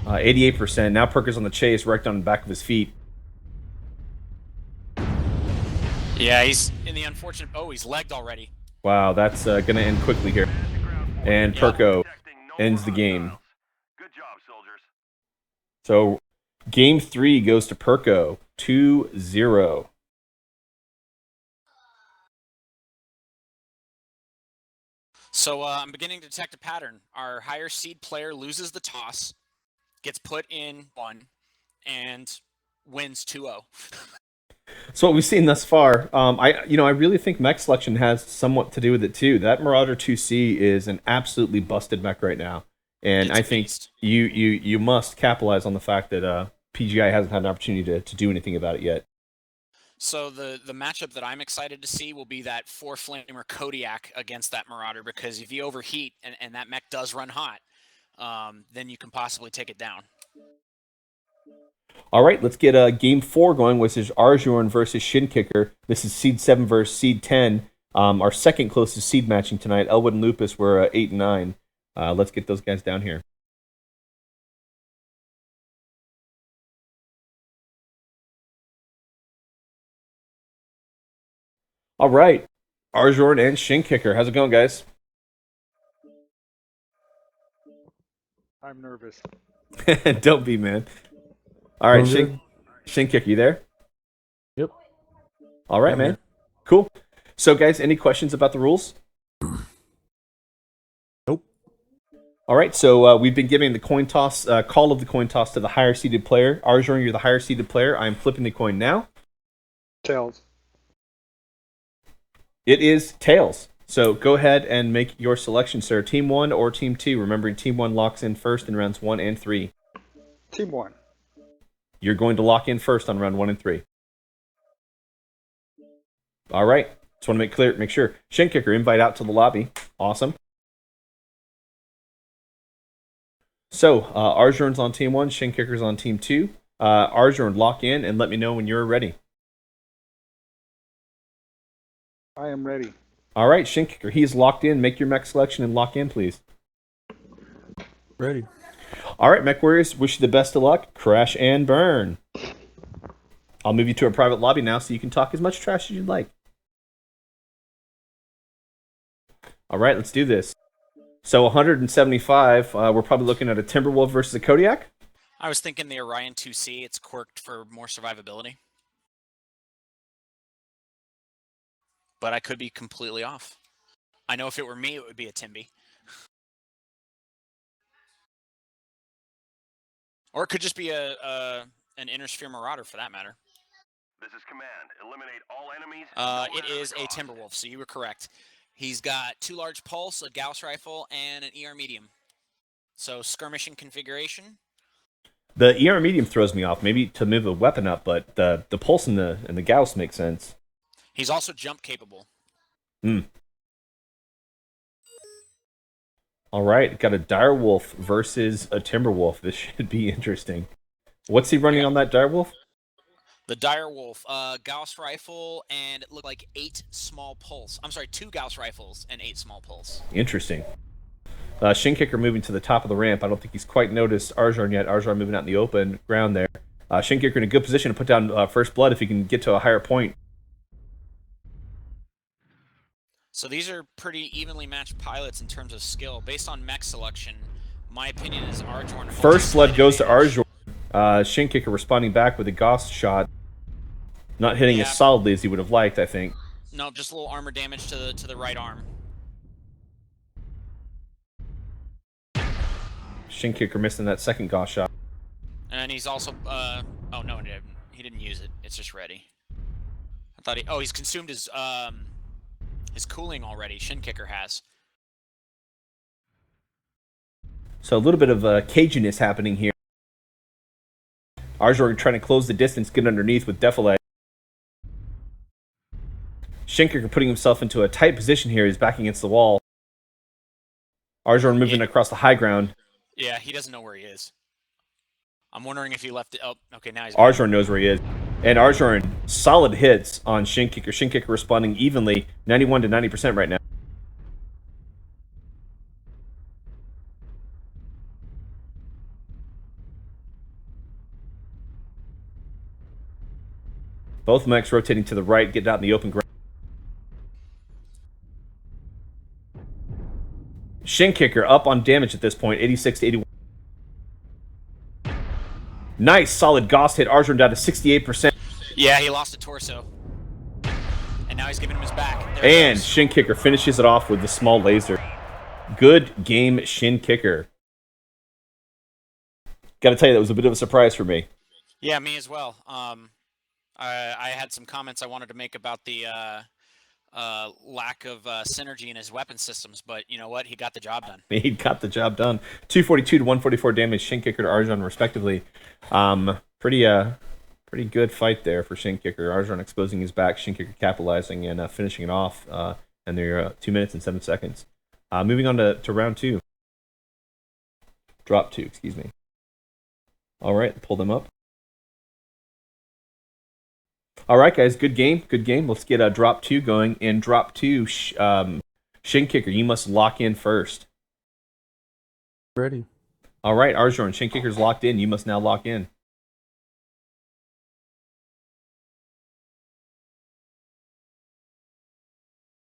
88%. Now Perko's on the chase, Wrecked on the back of his feet. Yeah, he's in the unfortunate... Oh, he's legged already. Wow, that's going to end quickly here. And Perko ends the game. Good job, soldiers. So, game 3 goes to Perko. 2-0. So I'm beginning to detect a pattern. Our higher seed player loses the toss, gets put in 1, and wins 2-0. So what we've seen thus far, I really think mech selection has somewhat to do with it too. That Marauder 2C is an absolutely busted mech right now, and I think you must capitalize on the fact that PGI hasn't had an opportunity to do anything about it yet. So the matchup that I'm excited to see will be that 4-flamer Kodiak against that Marauder, because if you overheat and that mech does run hot, then you can possibly take it down. All right, let's get game 4 going, which is Arjorn versus Shinkicker. This is Seed 7 versus Seed 10. Our second closest seed matching tonight. Elwood and Lupus were 8 and 9. Let's get those guys down here. All right, Arjorn and Shinkicker. How's it going, guys? I'm nervous. Don't be, man. All right, Shinkicker, you there? Yep. All right, man. Cool. So, guys, any questions about the rules? Nope. All right, so we've been giving the coin toss, call of the coin toss to the higher seeded player. Arjorn, you're the higher seeded player. I'm flipping the coin now. Tails. It is tails. So go ahead and make your selection, sir. Team 1 or Team 2. Remembering Team 1 locks in first in rounds 1 and 3. Team 1. You're going to lock in first on round 1 and 3. All right. Just want to make sure. Shin Kicker, invite out to the lobby. Awesome. So, Arjorn's on Team 1, Shin Kicker's on Team 2. Arjorn, lock in and let me know when you're ready. I am ready. All right, Shin Kicker, he's locked in. Make your mech selection and lock in, please. Ready. All right, Mech Warriors, wish you the best of luck. Crash and burn. I'll move you to a private lobby now so you can talk as much trash as you'd like. All right, let's do this. So 175, we're probably looking at a Timberwolf versus a Kodiak. I was thinking the Orion 2C. It's quirked for more survivability. But I could be completely off. I know if it were me, it would be a Timby. Or it could just be an Inner Sphere Marauder, for that matter. This is command. Eliminate all enemies. It is a Timberwolf, so you were correct. He's got 2 large pulse, a Gauss rifle, and an ER medium. So skirmishing configuration. The ER medium throws me off, maybe to move a weapon up, but the pulse and the Gauss make sense. He's also jump capable. All right, got a Direwolf versus a Timberwolf. This should be interesting. What's he running on that Direwolf? The Direwolf, Gauss rifle, and it looked like 8 small pulse. I'm sorry, 2 Gauss rifles and 8 small pulse. Interesting. Shin Kicker moving to the top of the ramp. I don't think he's quite noticed Arjorn yet. Arjorn moving out in the open ground there. Shin Kicker in a good position to put down first blood if he can get to a higher point. So these are pretty evenly matched pilots in terms of skill. Based on mech selection, my opinion is Arjorn. First blood goes to Arjorn. Shin Kicker responding back with a Gauss shot. Not hitting as solidly as he would have liked, I think. No, just a little armor damage to the right arm. Shin Kicker missing that second Gauss shot. And he's also, oh no, he didn't use it. It's just ready. I thought he's consumed his cooling already. Shin Kicker has. So a little bit of caginess happening here. Arjorn trying to close the distance, get underneath with Defilade. Shin Kicker putting himself into a tight position here. He's back against the wall. Arjorn moving across the high ground. Yeah, he doesn't know where he is. I'm wondering if he left it. Oh, okay, now he's... Arjorn knows where he is. And Arjorn, solid hits on Shin Kicker. Shin Kicker responding evenly, 91 to 90% right now. Both mechs rotating to the right, getting out in the open ground. Shin Kicker up on damage at this point, 86 to 81. Nice, solid Gauss hit. Arjorn down to 68%. Yeah, he lost a torso. And now he's giving him his back. And Shin Kicker finishes it off with the small laser. Good game, Shin Kicker. Gotta tell you, that was a bit of a surprise for me. Yeah, me as well. I had some comments I wanted to make about the lack of synergy in his weapon systems, but you know what? He got the job done. He got the job done. 242 to 144 damage, Shin Kicker to Arjorn, respectively. Pretty good fight there for Shin Kicker. Arjorn exposing his back, Shin Kicker capitalizing and finishing it off. And they're 2 minutes and 7 seconds. Moving on to round 2. Drop 2, excuse me. All right, pull them up. All right, guys, good game, good game. Let's get drop 2 going. In drop 2, Shin Kicker, you must lock in first. Ready. All right, Arjorn, Shin Kicker's locked in. You must now lock in.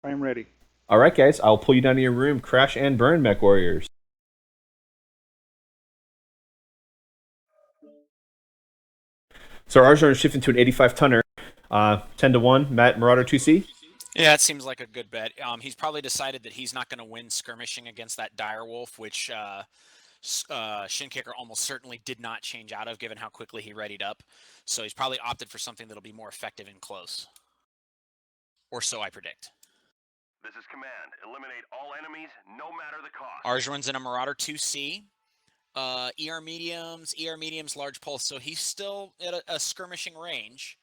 I am ready. All right, guys, I'll pull you down to your room. Crash and burn, Mech Warriors. So Arjorn shifting to an 85-tonner. 10 to 1, Matt Marauder 2C. Yeah, it seems like a good bet. He's probably decided that he's not going to win skirmishing against that Direwolf, which Shin Kicker almost certainly did not change out of, given how quickly he readied up. So he's probably opted for something that'll be more effective in close. Or so I predict. This is command. Eliminate all enemies, no matter the cost. Arjuan's in a Marauder 2C. ER mediums, large pulse. So he's still at a skirmishing range.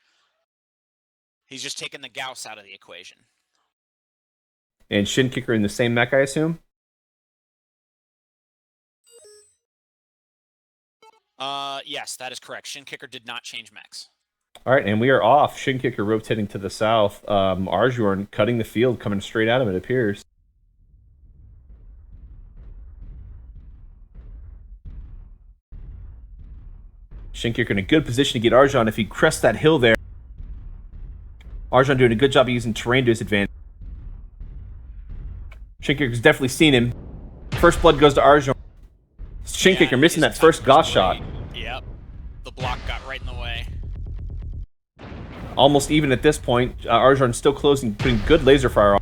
He's just taking the Gauss out of the equation. And Shin Kicker in the same mech, I assume? Yes, that is correct. Shin Kicker did not change mechs. All right, and we are off. Shin Kicker rotating to the south. Arjuan cutting the field, coming straight at him, it appears. Shin Kicker in a good position to get Arjuan if he crests that hill there. Arjuan doing a good job of using terrain to his advantage. Shin Kicker's definitely seen him. First blood goes to Arjuan. Shin Kicker missing that first Gauss shot. Yep. The block got right in the way. Almost even at this point. Arjuan still closing, putting good laser fire on.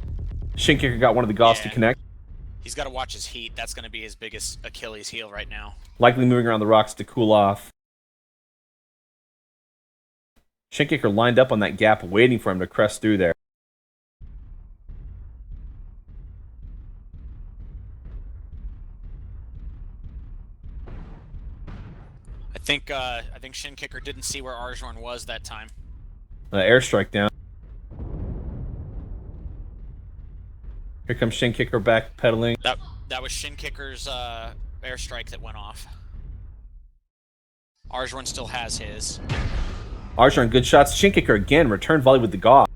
Shin Kicker got one of the Gauss to connect. He's got to watch his heat. That's going to be his biggest Achilles heel right now. Likely moving around the rocks to cool off. Shin Kicker lined up on that gap, waiting for him to crest through there. I think Shin Kicker didn't see where Arjuan was that time. Airstrike down. Here comes Shin Kicker back pedaling. That was Shin Kicker's airstrike that went off. Arjuan still has his. Arjuan, good shots. Shin Kicker again, return volley with the Gauss.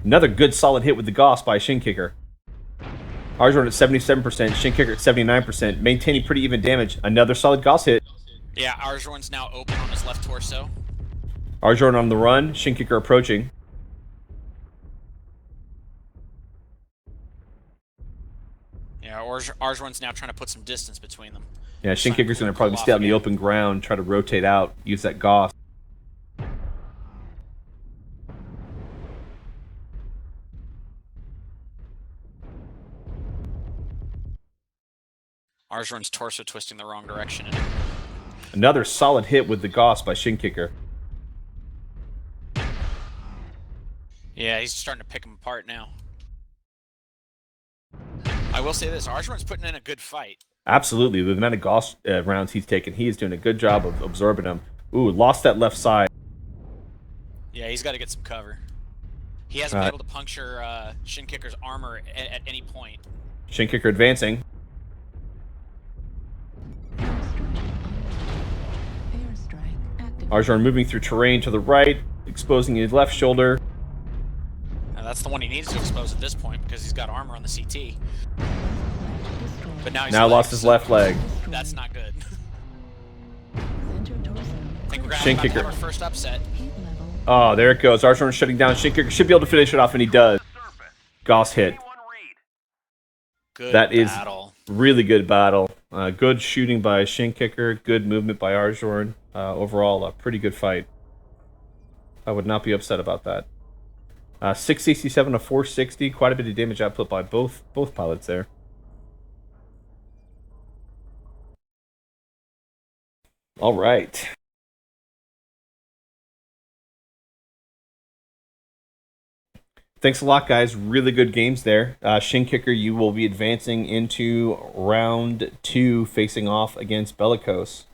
Another good solid hit with the Gauss by Shin Kicker. Arjuan at 77%, Shin Kicker at 79%, maintaining pretty even damage. Another solid Gauss hit. Yeah, Arjuan's now open on his left torso. Arjuan on the run, Shin Kicker approaching. Yeah, Arjuan's now trying to put some distance between them. Yeah, Shin Kicker's going to probably stay out in the open ground, try to rotate out, use that Gauss. Arjuan's torso twisting the wrong direction. Another solid hit with the Gauss by Shin Kicker. Yeah, he's starting to pick him apart now. I will say this, Arjuan's putting in a good fight. Absolutely, with the amount of Gauss rounds he's taken, he is doing a good job of absorbing them. Ooh, lost that left side. Yeah, he's got to get some cover. He hasn't been able to puncture Shin Kicker's armor at any point. Shin Kicker advancing. Arjuan moving through terrain to the right, exposing his left shoulder. Now that's the one he needs to expose at this point because he's got armor on the CT. But now he's lost his left leg. That's not good. I think we're gonna Shin have Kicker. our first upset. Oh, there it goes. Arjuan shutting down Shin Kicker. Should be able to finish it off, and he does. Gauss hit. Good That is battle. really good battle. Good shooting by Shin Kicker. Good movement by Arjuan. Overall, a pretty good fight. I would not be upset about that. 667 to 460. Quite a bit of damage output by both pilots there. All right. Thanks a lot, guys. Really good games there. Shin Kicker, you will be advancing into round 2, facing off against Bellicose.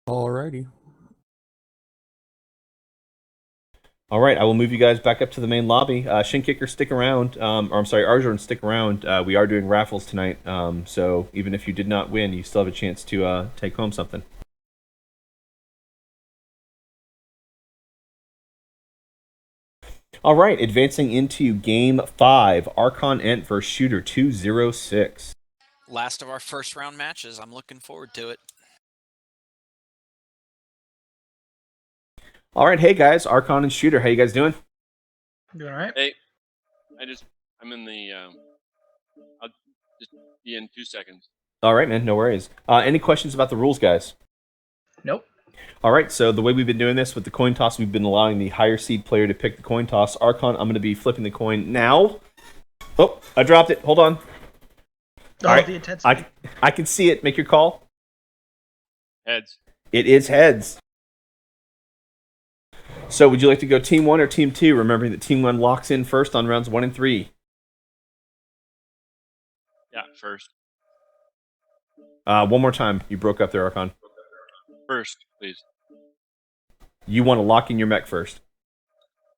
Alrighty. All right, I will move you guys back up to the main lobby. Shin Kicker, stick around. Arjuan, stick around. We are doing raffles tonight, so even if you did not win, you still have a chance to take home something. All right, advancing into Game 5, Archon Ent versus Shooter 206. Last of our first round matches. I'm looking forward to it. All right, hey guys, Archon and Shooter, how you guys doing? Doing alright? Hey, I'm in the, I'll just be in 2 seconds. All right, man, no worries. Any questions about the rules, guys? Nope. All right, so the way we've been doing this with the coin toss, we've been allowing the higher seed player to pick the coin toss. Archon, I'm going to be flipping the coin now. Oh, I dropped it. Hold on. All right. The intensity. I can see it. Make your call. Heads. It is heads. So would you like to go Team 1 or Team 2? Remembering that Team 1 locks in first on rounds 1 and 3. Yeah, first. One more time. You broke up there, Archon. First, please. You want to lock in your mech first?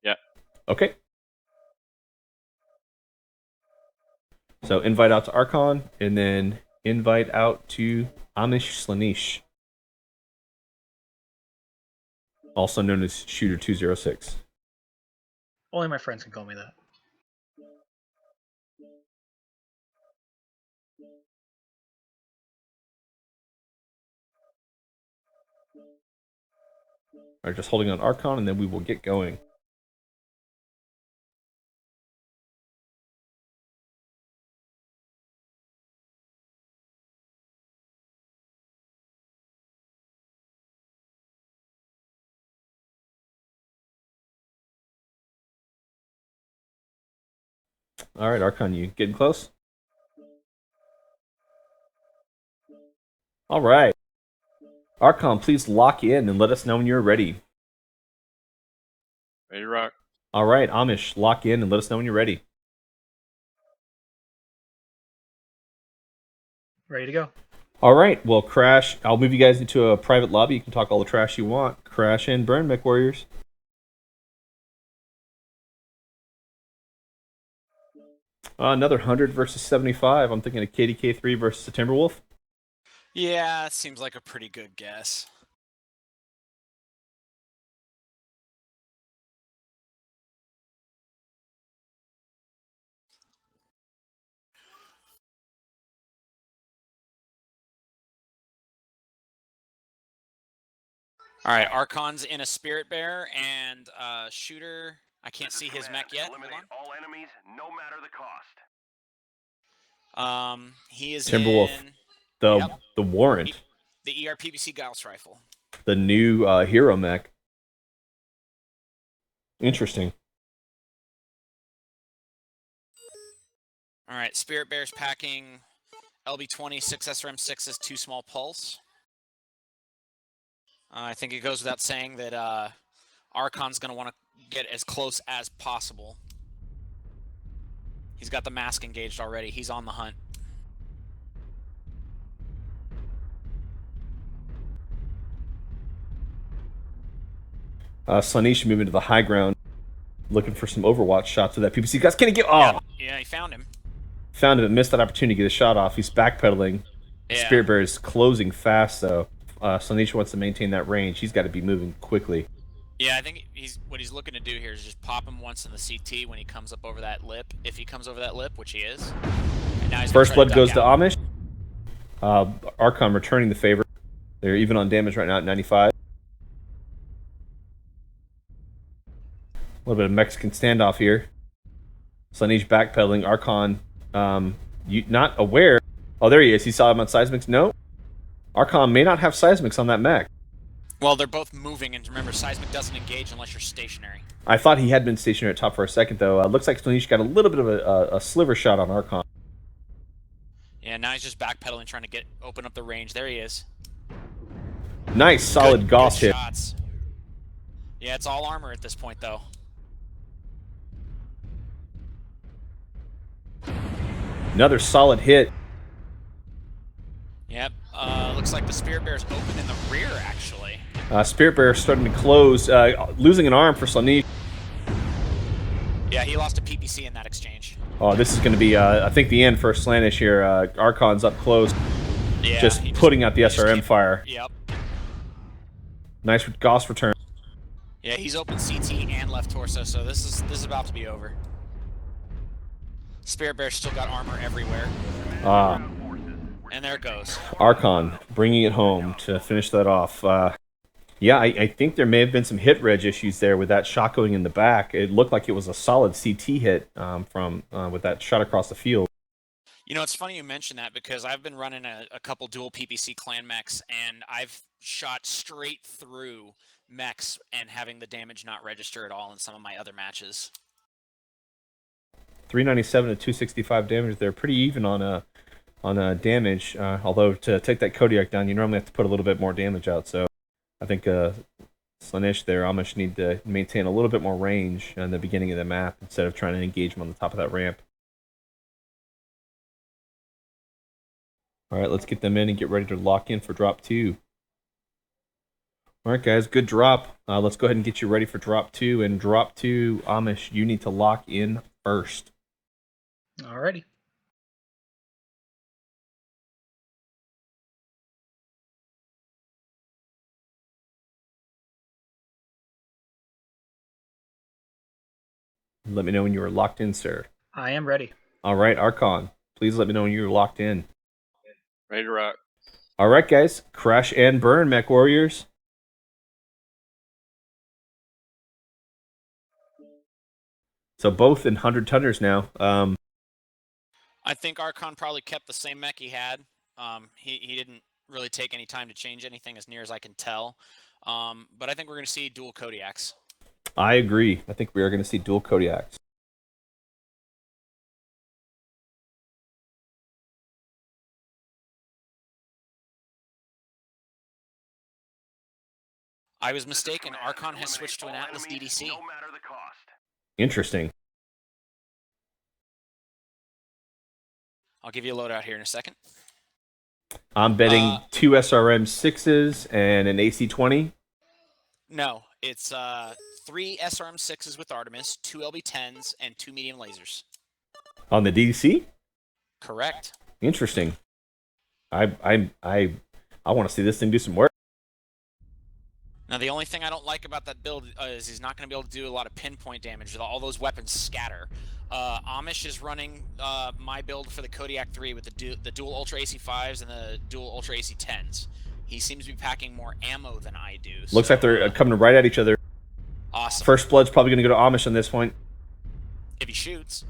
Yeah. Okay. So invite out to Archon, and then invite out to Amish Slaanesh, also known as Shooter 206. Only my friends can call me that. All right, just holding on Archon, and then we will get going. All right, Archon, you getting close? All right. Archon, please lock in and let us know when you're ready. Ready to rock. All right, Amish, lock in and let us know when you're ready. Ready to go. All right, well, Crash, I'll move you guys into a private lobby. You can talk all the trash you want. Crash and burn, Mech Warriors. Another 100 versus 75. I'm thinking of KDK3 versus the Timberwolf. Yeah, it seems like a pretty good guess. All right, Archon's in a Spirit Bear, and Shooter, I can't see his mech yet. Eliminate all enemies, no matter the cost. He is Timberwolf, in the Warrant, the ERPBC Gauss rifle. the new hero mech. Interesting. All right, Spirit Bear's packing LB-20, 6 SRM-6s, 2 small pulse. I think it goes without saying that Archon's going to want to get as close as possible. He's got the mask engaged already. He's on the hunt. Slaanesh moving to the high ground, looking for some Overwatch shots of that PPC. Guys, can he get? Oh, yeah, he found him. Found him and missed that opportunity to get a shot off. He's backpedaling. Yeah. Spirit Bear is closing fast, though. Slaanesh wants to maintain that range. He's got to be moving quickly. Yeah, I think what he's looking to do here is just pop him once in the CT when he comes up over that lip. If he comes over that lip, which he is. And now he's First blood goes to out. Amish. Archon returning the favor. They're even on damage right now at 95. A little bit of Mexican standoff here. Slaanesh backpedaling. Archon, not aware. Oh, there he is. He saw him on seismics. No. Archon may not have seismics on that mech. Well, they're both moving, and remember, seismic doesn't engage unless you're stationary. I thought he had been stationary at top for a second, though. Looks like Slaanesh got a little bit of a sliver shot on Archon. Yeah, now he's just backpedaling, trying to open up the range. There he is. Nice, solid Gauss hit. Shots. Yeah, it's all armor at this point, though. Another solid hit. Yep. Looks like the Spirit Bear's open in the rear, actually. Spirit Bear starting to close, losing an arm for Slaanesh. Yeah, he lost a PPC in that exchange. Oh, this is going to be, I think, the end for Slaanesh here. Archon's up close, Yeah, just putting out the SRM fire. Yep. Nice Gauss return. Yeah, he's open CT and left torso, so this is about to be over. Spirit Bear's still got armor everywhere. And there it goes. Archon bringing it home to finish that off. Yeah, I think there may have been some hit reg issues there with that shot going in the back. It looked like it was a solid CT hit with that shot across the field. You know, it's funny you mention that because I've been running a couple dual PPC clan mechs, and I've shot straight through mechs and having the damage not register at all in some of my other matches. 397 to 265 damage. They're pretty even on damage. Although to take that Kodiak down, you normally have to put a little bit more damage out. So I think Slaanesh there, Amish need to maintain a little bit more range in the beginning of the map instead of trying to engage them on the top of that ramp. Alright, let's get them in and get ready to lock in for drop 2. Alright guys, good drop. Let's go ahead and get you ready for drop 2. And drop 2, Amish, you need to lock in first. Alrighty. Let me know when you are locked in, sir. I am ready. Alright, Archon, please let me know when you're locked in. Ready to rock. Alright guys, crash and burn, Mech Warriors. So both in 100 tonners now. I think Archon probably kept the same mech he had. He didn't really take any time to change anything as near as I can tell. But I think we're going to see dual Kodiaks. I agree. I think we are going to see dual Kodiaks. I was mistaken. Archon has switched to an Atlas DDC. No matter the cost. Interesting. I'll give you a loadout here in a second. I'm betting 2 SRM 6s and an AC-20. No, it's 3 SRM 6s with Artemis, 2 LB 10s, and 2 medium lasers. On the DDC? Correct. Interesting. I want to see this thing do some work. Now, the only thing I don't like about that build is he's not going to be able to do a lot of pinpoint damage. All those weapons scatter. Amish is running my build for the Kodiak 3 with the dual Ultra AC-5s and the dual Ultra AC-10s. He seems to be packing more ammo than I do. Looks like they're coming right at each other. Awesome. First Blood's probably going to go to Amish on this point. If he shoots.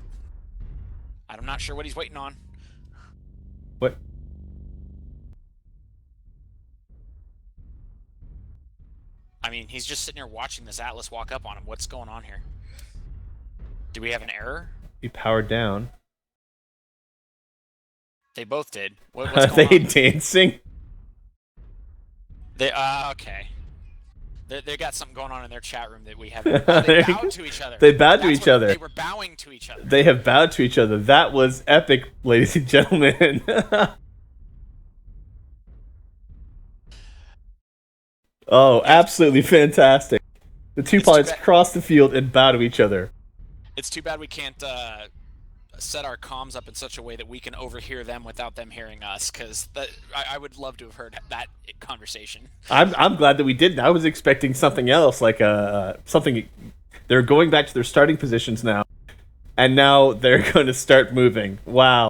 I'm not sure what he's waiting on. What? I mean, he's just sitting here watching this Atlas walk up on him. What's going on here? Do we have an error? He powered down. They both did. What's Are going they on? dancing? They okay. They got something going on in their chat room that we haven't. Oh, they bowed to each other. They bowed to each other. They were bowing to each other. They have bowed to each other. That was epic, ladies and gentlemen. Oh, absolutely fantastic. The two pilots cross the field and bow to each other. It's too bad we can't set our comms up in such a way that we can overhear them without them hearing us, because I would love to have heard that conversation. I'm glad that we didn't. I was expecting something else, like something. They're going back to their starting positions now, and now they're going to start moving. Wow.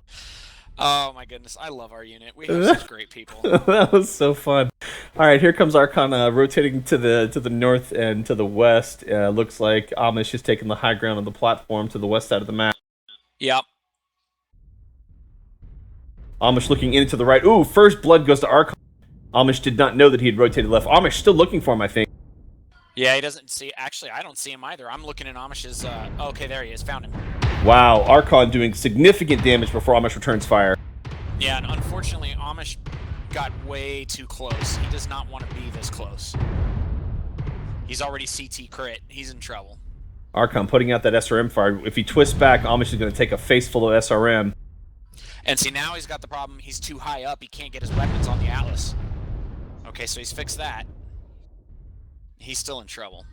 Oh my goodness, I love our unit. We have such great people. That was so fun. All right, here comes Archon rotating to the north and to the west. Looks like Amish is taking the high ground on the platform to the west side of the map. Yep. Amish looking into the right. Ooh, first blood goes to Archon. Amish did not know that he had rotated left. Amish still looking for him, I think. Yeah, he doesn't see. Actually, I don't see him either. I'm looking at Amish's. Okay, there he is. Found him. Wow, Archon doing significant damage before Amish returns fire. Yeah, and unfortunately, Amish got way too close. He does not want to be this close. He's already CT crit. He's in trouble. Archon putting out that SRM fire. If he twists back, Amish is going to take a face full of SRM. And see, now he's got the problem. He's too high up. He can't get his weapons on the Atlas. Okay, so he's fixed that. He's still in trouble.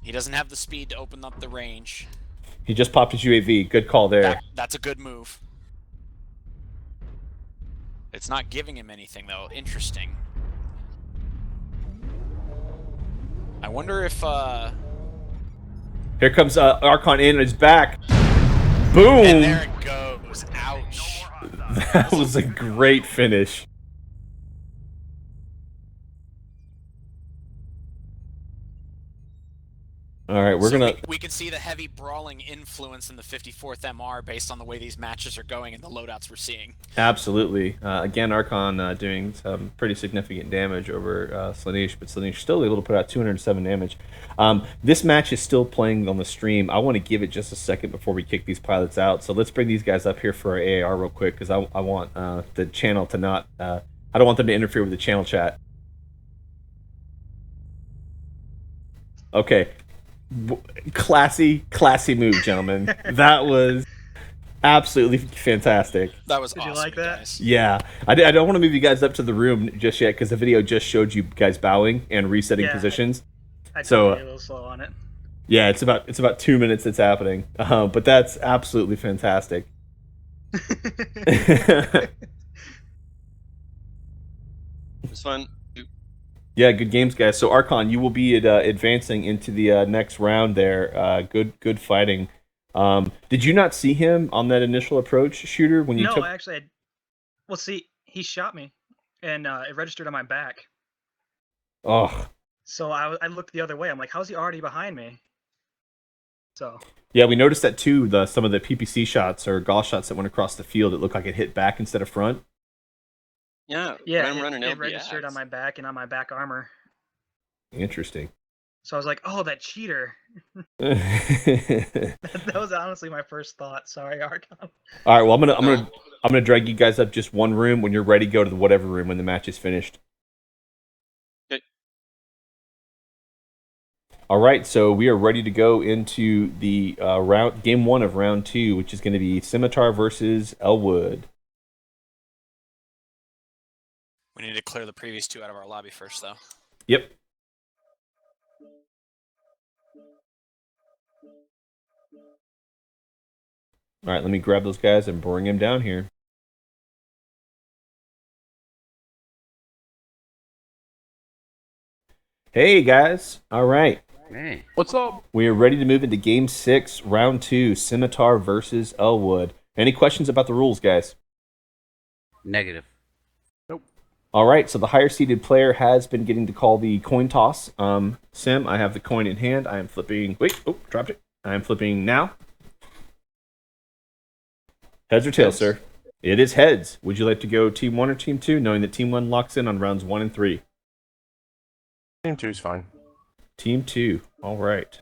He doesn't have the speed to open up the range. He just popped his UAV. Good call there. That's a good move. It's not giving him anything, though. Interesting. I wonder if, Here comes Archon in on his back. Boom! And there it goes. Ouch. That was a great finish. All right, we're gonna. We can see the heavy brawling influence in the 54th MR based on the way these matches are going and the loadouts we're seeing. Absolutely. Again, Archon doing some pretty significant damage over Slaanesh, but Slaanesh still able to put out 207 damage. This match is still playing on the stream. I want to give it just a second before we kick these pilots out. So let's bring these guys up here for our AAR real quick, because I want the channel to not. I don't want them to interfere with the channel chat. Okay. Classy move, gentlemen. That was absolutely fantastic. That was Did you awesome, like that? guys. Yeah. I don't want to move you guys up to the room just yet because the video just showed you guys bowing and resetting Yeah. positions. I So, a little slow on it. Yeah, it's about 2 minutes it's happening. But that's absolutely fantastic. It's fun. Yeah, good games, guys. So Archon, you will be advancing into the next round there. Good fighting. Did you not see him on that initial approach shooter when you No, took? actually, well, see, he shot me, and it registered on my back. Oh, So I looked the other way. I'm like, how's he already behind me? So yeah, we noticed that too. Some of the PPC shots or golf shots that went across the field, it looked like it hit back instead of front. Yeah, yeah, when I'm running it LBS. registered on my back and on my back armor. Interesting. So I was like, oh, that cheater. All That was honestly my first thought. Sorry, Archon. right, well, I'm gonna drag you guys up just one room. When you're ready, go to the whatever room when the match is finished. Okay. All right, so we are ready to go into the game 1 of round 2, which is going to be Scimitar versus Elwood. We need to clear the previous 2 out of our lobby first, though. Yep. All right, let me grab those guys and bring them down here. Hey, guys. All right. Hey. What's up? We are ready to move into Game 6, Round 2, Scimitar versus Elwood. Any questions about the rules, guys? Negative. All right, so the higher-seeded player has been getting to call the coin toss. Sim, I have the coin in hand. I am flipping... Wait, oh, dropped it. I am flipping now. Heads or tails, sir? It is heads. Would you like to go Team 1 or Team 2, knowing that Team 1 locks in on rounds 1 and 3? Team 2 is fine. Team 2. All right.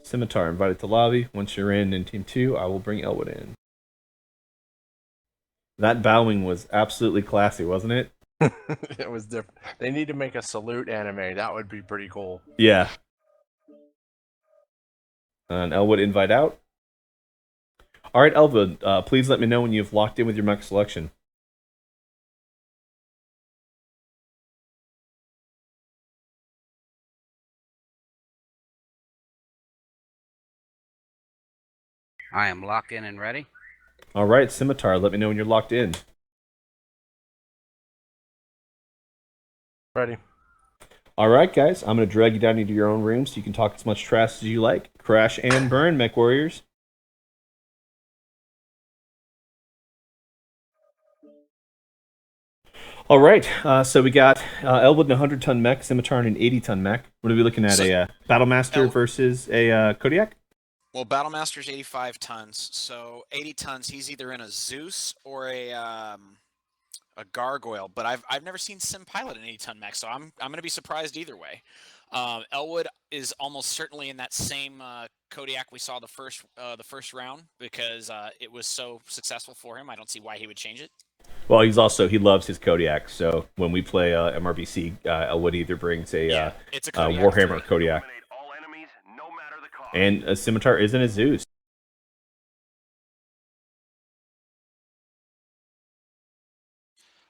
Scimitar invited to lobby. Once you're in Team 2, I will bring Elwood in. That bowing was absolutely classy, wasn't it? It was different. They need to make a salute anime. That would be pretty cool. Yeah. And Elwood invite out. All right, Elwood, please let me know when you've locked in with your mech selection. I am locked in and ready. All right, Scimitar, let me know when you're locked in. Ready. All right, guys, I'm going to drag you down into your own room so you can talk as much trash as you like. Crash and burn, Mech Warriors. All right, so we got Elwood in a 100-ton mech, Scimitar in an 80-ton mech. What are we looking at? A Battlemaster versus a Kodiak? Well, Battlemaster's 85 tons, so 80 tons. He's either in a Zeus or a Gargoyle. But I've never seen Sim pilot an 80-ton mech, so I'm going to be surprised either way. Elwood is almost certainly in that same Kodiak we saw the first round because it was so successful for him. I don't see why he would change it. Well, he loves his Kodiak, so when we play MRBC, Elwood either brings it's a Kodiak Warhammer 3. Kodiak. All enemies, no matter the cost. And a Scimitar isn't a Zeus.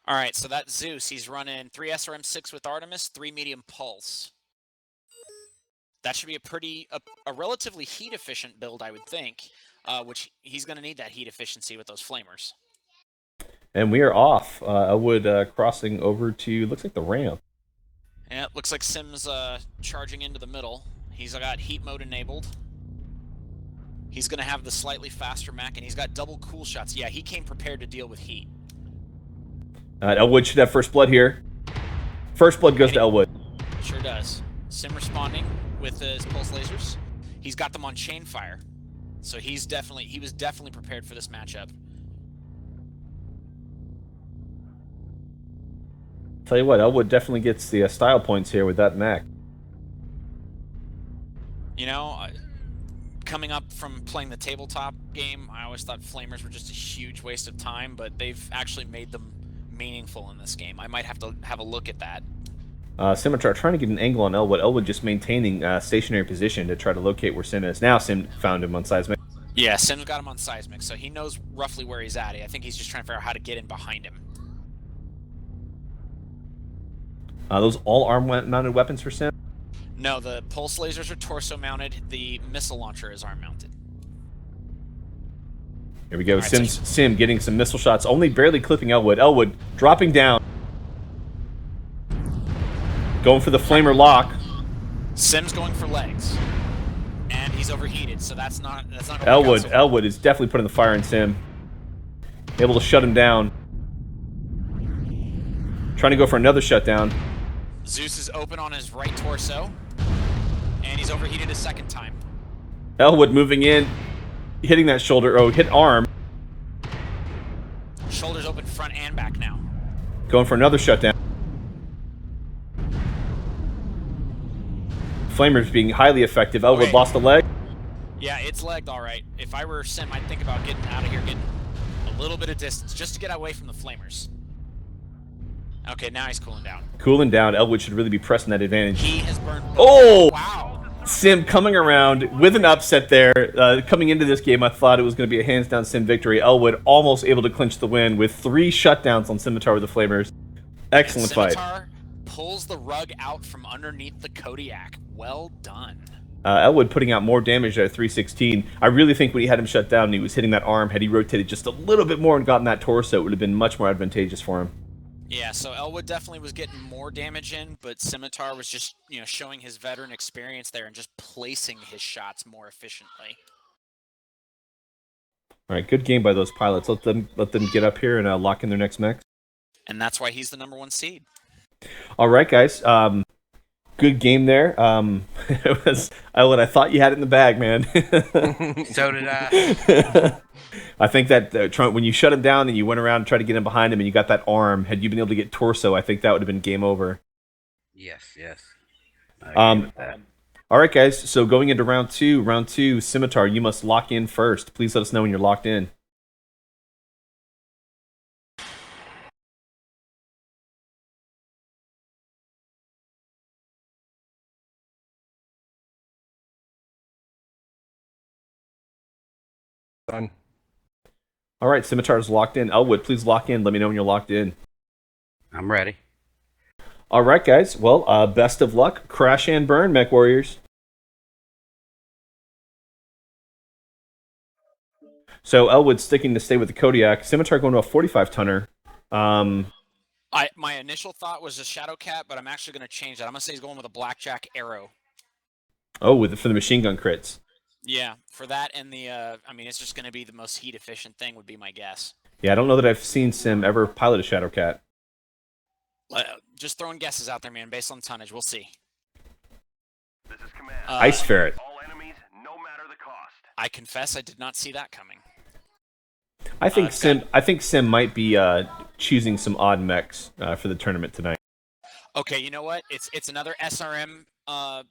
All right, so that Zeus, he's running 3 SRM6 with Artemis, 3 medium pulse. That should be a relatively heat efficient build, I would think, which he's going to need that heat efficiency with those flamers. And we are off. Elwood crossing over to, looks like the ramp. Yeah, it looks like Sim's charging into the middle. He's got heat mode enabled. He's going to have the slightly faster mech, and he's got double cool shots. Yeah, he came prepared to deal with heat. Elwood should have first blood here. First blood goes to Elwood. Sure does. Sim responding with his pulse lasers. He's got them on chain fire. So he was definitely prepared for this matchup. Tell you what, Elwood definitely gets the style points here with that mech. You know, coming up from playing the tabletop game, I always thought flamers were just a huge waste of time, but they've actually made them meaningful in this game. I might have to have a look at that. Scimitar trying to get an angle on Elwood. Elwood just maintaining stationary position to try to locate where Sim is. Now Sim found him on seismic. Yeah, Sim's got him on seismic, so he knows roughly where he's at. I think he's just trying to figure out how to get in behind him. Those all arm-mounted weapons for Sim? No, the pulse lasers are torso mounted. The missile launcher is arm mounted. Here we go. Right, Sim getting some missile shots, only barely clipping Elwood. Elwood dropping down. Going for the flamer lock. Sim's going for legs. And he's overheated, so that's not gonna work out Elwood so well. Elwood is definitely putting the fire in Sim. Able to shut him down. Trying to go for another shutdown. Zeus is open on his right torso. And he's overheated a second time. Elwood moving in, hitting that shoulder. Oh, hit arm. Shoulders open front and back now. Going for another shutdown. Flamers being highly effective. Elwood Okay. lost a leg. Yeah, it's legged all right. If I were Sim, I'd think about getting out of here, getting a little bit of distance, just to get away from the flamers. Okay, now he's cooling down. Cooling down. Elwood should really be pressing that advantage. He has burned. Oh! Wow. Sim coming around with an upset there. Coming into this game, I thought it was going to be a hands-down Sim victory. Elwood almost able to clinch the win with 3 shutdowns on Scimitar with the Flamers. Excellent fight. Scimitar pulls the rug out from underneath the Kodiak. Well done. Elwood putting out more damage at 316. I really think when he had him shut down and he was hitting that arm, had he rotated just a little bit more and gotten that torso, it would have been much more advantageous for him. Yeah, so Elwood definitely was getting more damage in, but Scimitar was just, showing his veteran experience there and just placing his shots more efficiently. All right, good game by those pilots. Let them get up here and lock in their next mech. And that's why he's the #1 seed. All right, guys. Good game there. It was Elwood. I thought you had it in the bag, man. So did I. I think that when you shut him down and you went around and tried to get him behind him and you got that arm, had you been able to get torso, I think that would have been game over. Yes. All right, guys. So going into round two, Scimitar, you must lock in first. Please let us know when you're locked in. Done. All right, Scimitar's locked in. Elwood, please lock in. Let me know when you're locked in. I'm ready. All right, guys. Well, best of luck. Crash and burn, Mech Warriors. So Elwood sticking to stay with the Kodiak. Scimitar going to a 45-tonner. My initial thought was a Shadow Cat, but I'm actually going to change that. I'm going to say he's going with a Blackjack Arrow. Oh, for the machine gun crits. Yeah, for that and the, it's just going to be the most heat-efficient thing would be my guess. Yeah, I don't know that I've seen Sim ever pilot a Shadow Cat. Just throwing guesses out there, man, based on tonnage. We'll see. This is command. Ice Ferret. All enemies, no matter the cost. I confess I did not see that coming. I think Sim might be choosing some odd mechs for the tournament tonight. Okay, you know what? It's another SRM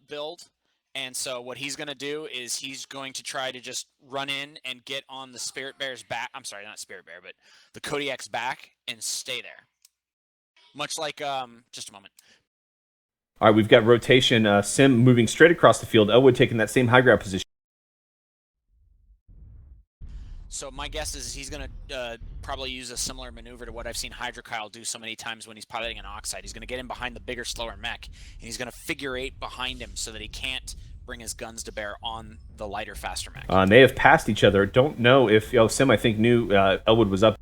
build. And so what he's going to do is he's going to try to just run in and get on the Spirit Bear's back. I'm sorry, not Spirit Bear, but the Kodiak's back and stay there. Much like, just a moment. All right, we've got rotation. Sim moving straight across the field. Elwood taking that same high ground position. So my guess is he's going to probably use a similar maneuver to what I've seen Hydrokyle do so many times when he's piloting an Oxide. He's going to get in behind the bigger, slower mech, and he's going to figure 8 behind him so that he can't bring his guns to bear on the lighter, faster mech. They have passed each other. Don't know if Sim, I think, knew Elwood was up.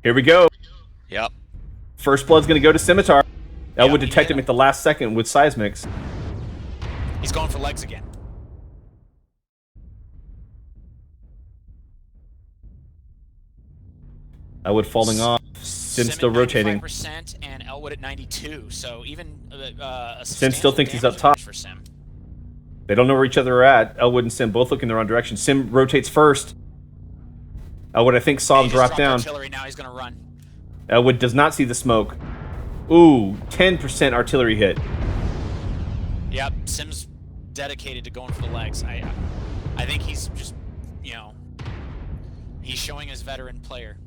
Here we go. Yep. First blood's going to go to Scimitar. Elwood detected him at the last second with seismics. He's going for legs again. Elwood falling off. Sim still rotating. 95% and Elwood at 92. So even Sim still thinks he's up top. For Sim. They don't know where each other are at. Elwood and Sim both looking in the wrong direction. Sim rotates first. Elwood, I think, saw him drop down. Artillery, now he's going to run. Elwood does not see the smoke. Ooh, 10% artillery hit. Yep, Sim's dedicated to going for the legs. I think he's just, he's showing his veteran player.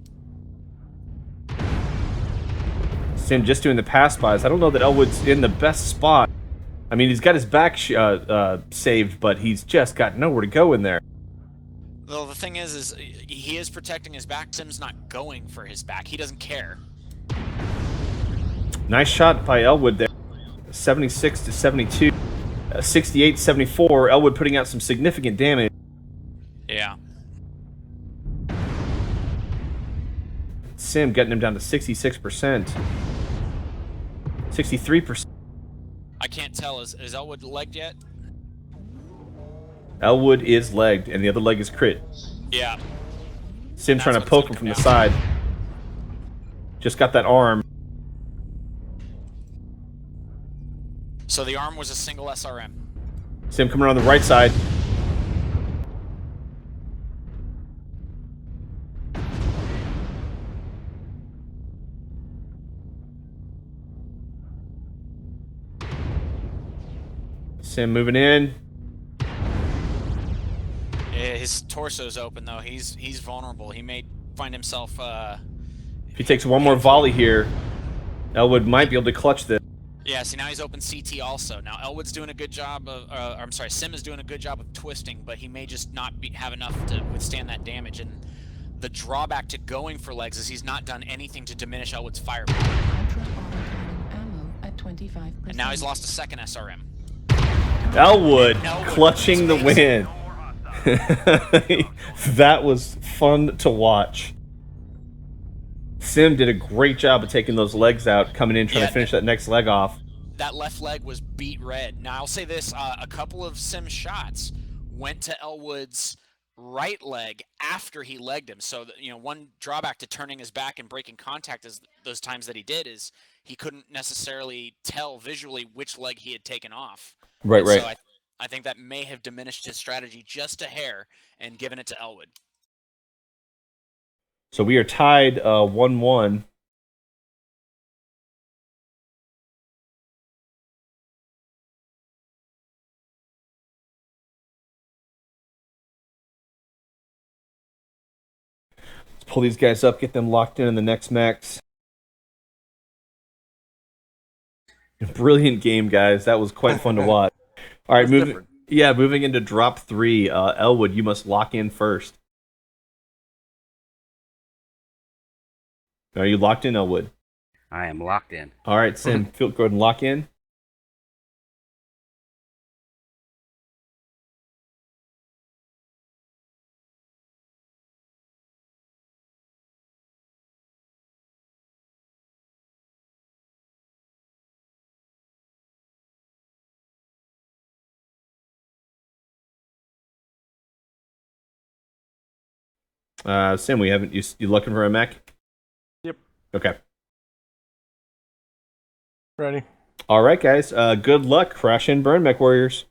Sim just doing the pass buys. I don't know that Elwood's in the best spot. I mean, he's got his back saved, but he's just got nowhere to go in there. Well, the thing is he is protecting his back. Sim's not going for his back. He doesn't care. Nice shot by Elwood there. 76 to 72. 68 74. Elwood putting out some significant damage. Yeah. Sim getting him down to 66%. 63%. I can't tell. Is Elwood legged yet? Elwood is legged, and the other leg is crit. Yeah. Sim trying to poke him from the side. Just got that arm. So the arm was a single SRM. Sim coming around the right side. Sim moving in. Yeah, his torso's open though. He's vulnerable. He may find himself. If he takes one more volley here, Elwood might be able to clutch this. Yeah, see now he's open CT also. Now Elwood's doing a good job of, I'm sorry, Sim is doing a good job of twisting, but he may just not have enough to withstand that damage. And the drawback to going for legs is he's not done anything to diminish Elwood's firepower. And now he's lost a second SRM. Elwood clutching the win. That was fun to watch. Sim did a great job of taking those legs out, coming in, trying to finish that next leg off. That left leg was beat red. Now, I'll say this, a couple of Sim's shots went to Elwood's right leg after he legged him. So, one drawback to turning his back and breaking contact is those times that he did is he couldn't necessarily tell visually which leg he had taken off. Right. So I think that may have diminished his strategy just a hair and given it to Elwood. So we are tied 1-1. Let's pull these guys up, get them locked in the next max. Brilliant game, guys. That was quite fun to watch. All right, moving into drop 3. Elwood, you must lock in first. Are you locked in, Elwood? I am locked in. All right, Sim, go ahead and lock in. Sim, we haven't. You looking for a mech? Yep. Okay. Ready. All right, guys. Good luck. Crash and burn, Mech Warriors.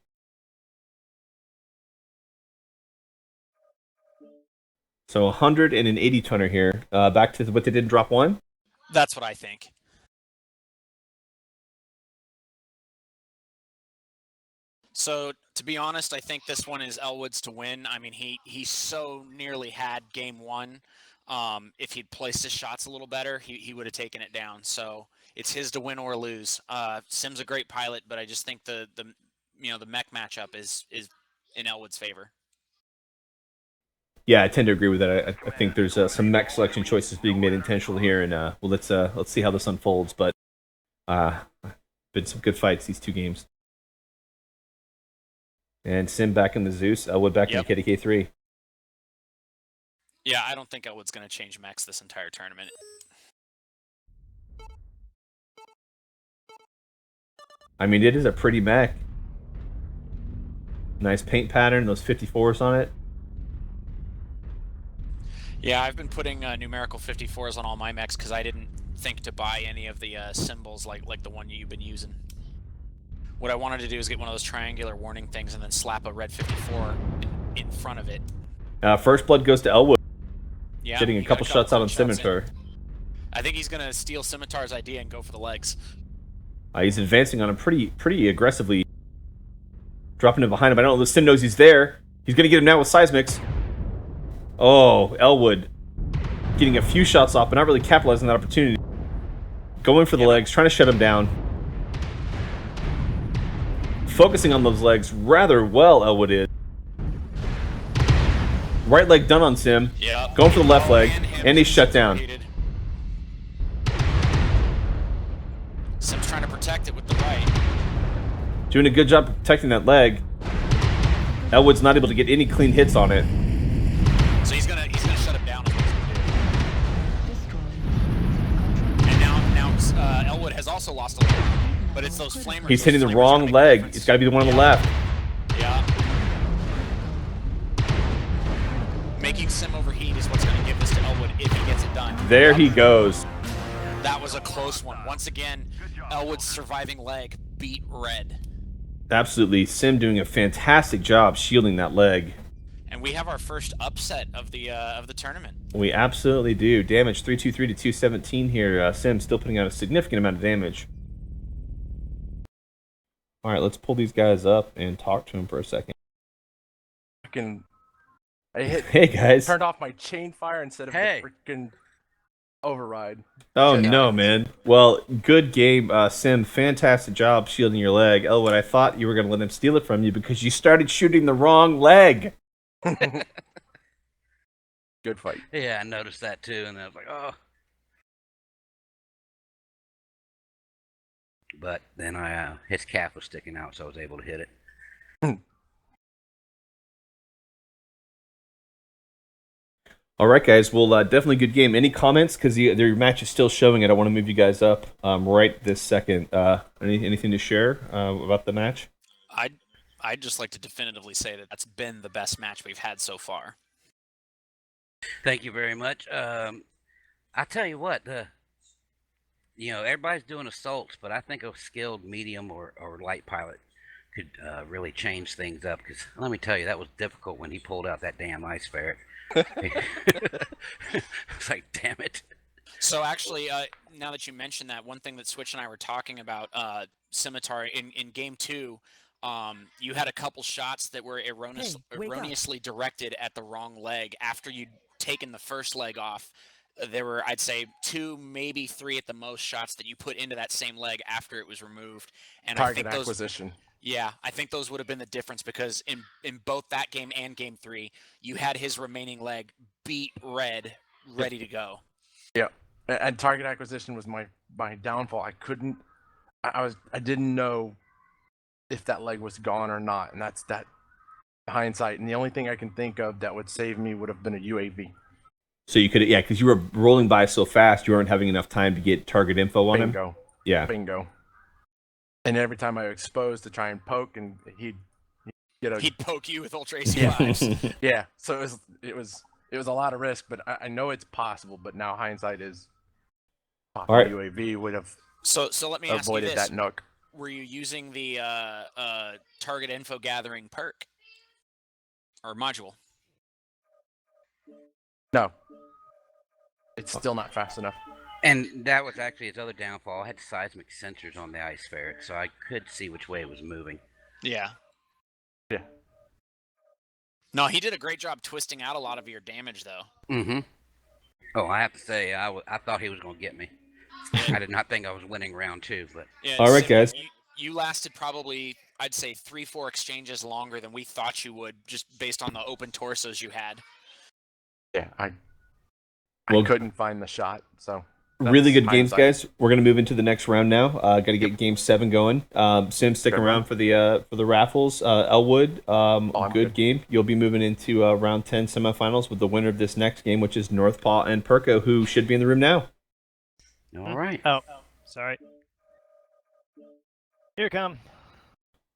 So 100 and an 80 tonner here. Back to what they did in drop 1. That's what I think. So, to be honest, I think this one is Elwood's to win. I mean, he so nearly had game 1. If he'd placed his shots a little better, he would have taken it down. So it's his to win or lose. Sim's a great pilot, but I just think the mech matchup is in Elwood's favor. Yeah, I tend to agree with that. I think there's some mech selection choices being made intentionally here, and let's see how this unfolds. But been some good fights these 2 games. And Sim back in the Zeus, Elwood back in the KDK3. Yeah, I don't think Elwood's going to change mechs this entire tournament. I mean, it is a pretty mech. Nice paint pattern, those 54s on it. Yeah, I've been putting numerical 54s on all my mechs because I didn't think to buy any of the symbols like the one you've been using. What I wanted to do is get one of those triangular warning things and then slap a red 54 in front of it. First blood goes to Elwood. Yeah, getting a couple shots out on Scimitar. I think he's going to steal Scimitar's idea and go for the legs. He's advancing on him pretty aggressively. Dropping him behind him. I don't know if the Sim knows he's there. He's going to get him now with Seismics. Oh, Elwood getting a few shots off, but not really capitalizing on that opportunity. going for the legs, trying to shut him down. Focusing on those legs rather well, Elwood is. Right leg done on Sim. Yep. Going for the left leg, and he's shut down. Sim's trying to protect it with the right. Doing a good job protecting that leg. Elwood's not able to get any clean hits on it. So he's gonna shut him down. And now Elwood has also lost a leg, but it's those flamers. He's hitting the wrong leg. It's got to be the one on the left. Yeah. Making Sim overheat is what's going to give this to Elwood if he gets it done. There he goes. That was a close one. Once again, Elwood's surviving leg beat Red. Absolutely. Sim doing a fantastic job shielding that leg. And we have our first upset of the tournament. We absolutely do. Damage 323 to 217 here. Sim still putting out a significant amount of damage. All right, let's pull these guys up and talk to them for a second. I hit. Hey guys. Turned off my chain fire instead of the freaking override. Oh no, man. Well, good game, Sim. Fantastic job shielding your leg. Elwood, I thought you were going to let him steal it from you because you started shooting the wrong leg. Good fight. Yeah, I noticed that too, and I was like, oh. But then his calf was sticking out, so I was able to hit it. All right, guys. Well, definitely good game. Any comments? Because their match is still showing it. I want to move you guys up right this second. Anything to share about the match? I'd just like to definitively say that that's been the best match we've had so far. Thank you very much. I tell you what, everybody's doing assaults, but I think a skilled medium or light pilot could really change things up. Because let me tell you, that was difficult when he pulled out that damn ice ferret. It's like, damn it. So actually, now that you mentioned that, one thing that Switch and I were talking about, Scimitar, in Game 2, you had a couple shots that were erroneously directed at the wrong leg after you'd taken the first leg off. There were, I'd say, 2, maybe 3 at the most shots that you put into that same leg after it was removed. And Target I think acquisition. Yeah, I think those would have been the difference because in both that game and Game 3, you had his remaining leg beat Red, ready to go. Yeah, and target acquisition was my downfall. I didn't know if that leg was gone or not, and that's that hindsight. And the only thing I can think of that would save me would have been a UAV. So you could, yeah, because you were rolling by so fast, you weren't having enough time to get target info on him. Bingo. Yeah. Bingo. And every time I was exposed to try and poke, and he'd poke you with Ultra AC5s. Yeah. So it was a lot of risk, but I know it's possible. But now hindsight is, all right. UAV would have so let me ask you avoided this. that nook. Were you using the target info gathering perk or module? No. It's still not fast enough. And that was actually his other downfall. I had seismic sensors on the ice ferret, so I could see which way it was moving. Yeah. Yeah. No, he did a great job twisting out a lot of your damage, though. Mm-hmm. Oh, I have to say, I thought he was going to get me. I did not think I was winning round 2, but... Yeah, all right, guys. You lasted probably, I'd say, 3-4 exchanges longer than we thought you would, just based on the open torsos you had. Yeah, I couldn't find the shot, so... Really good games, guys. We're gonna move into the next round now. Got to get Game 7 going. Sim, sticking around for the raffles. Elwood, good game. You'll be moving into round 10 semifinals with the winner of this next game, which is Northpaw and Perko, who should be in the room now. All right. Oh, sorry. Here come.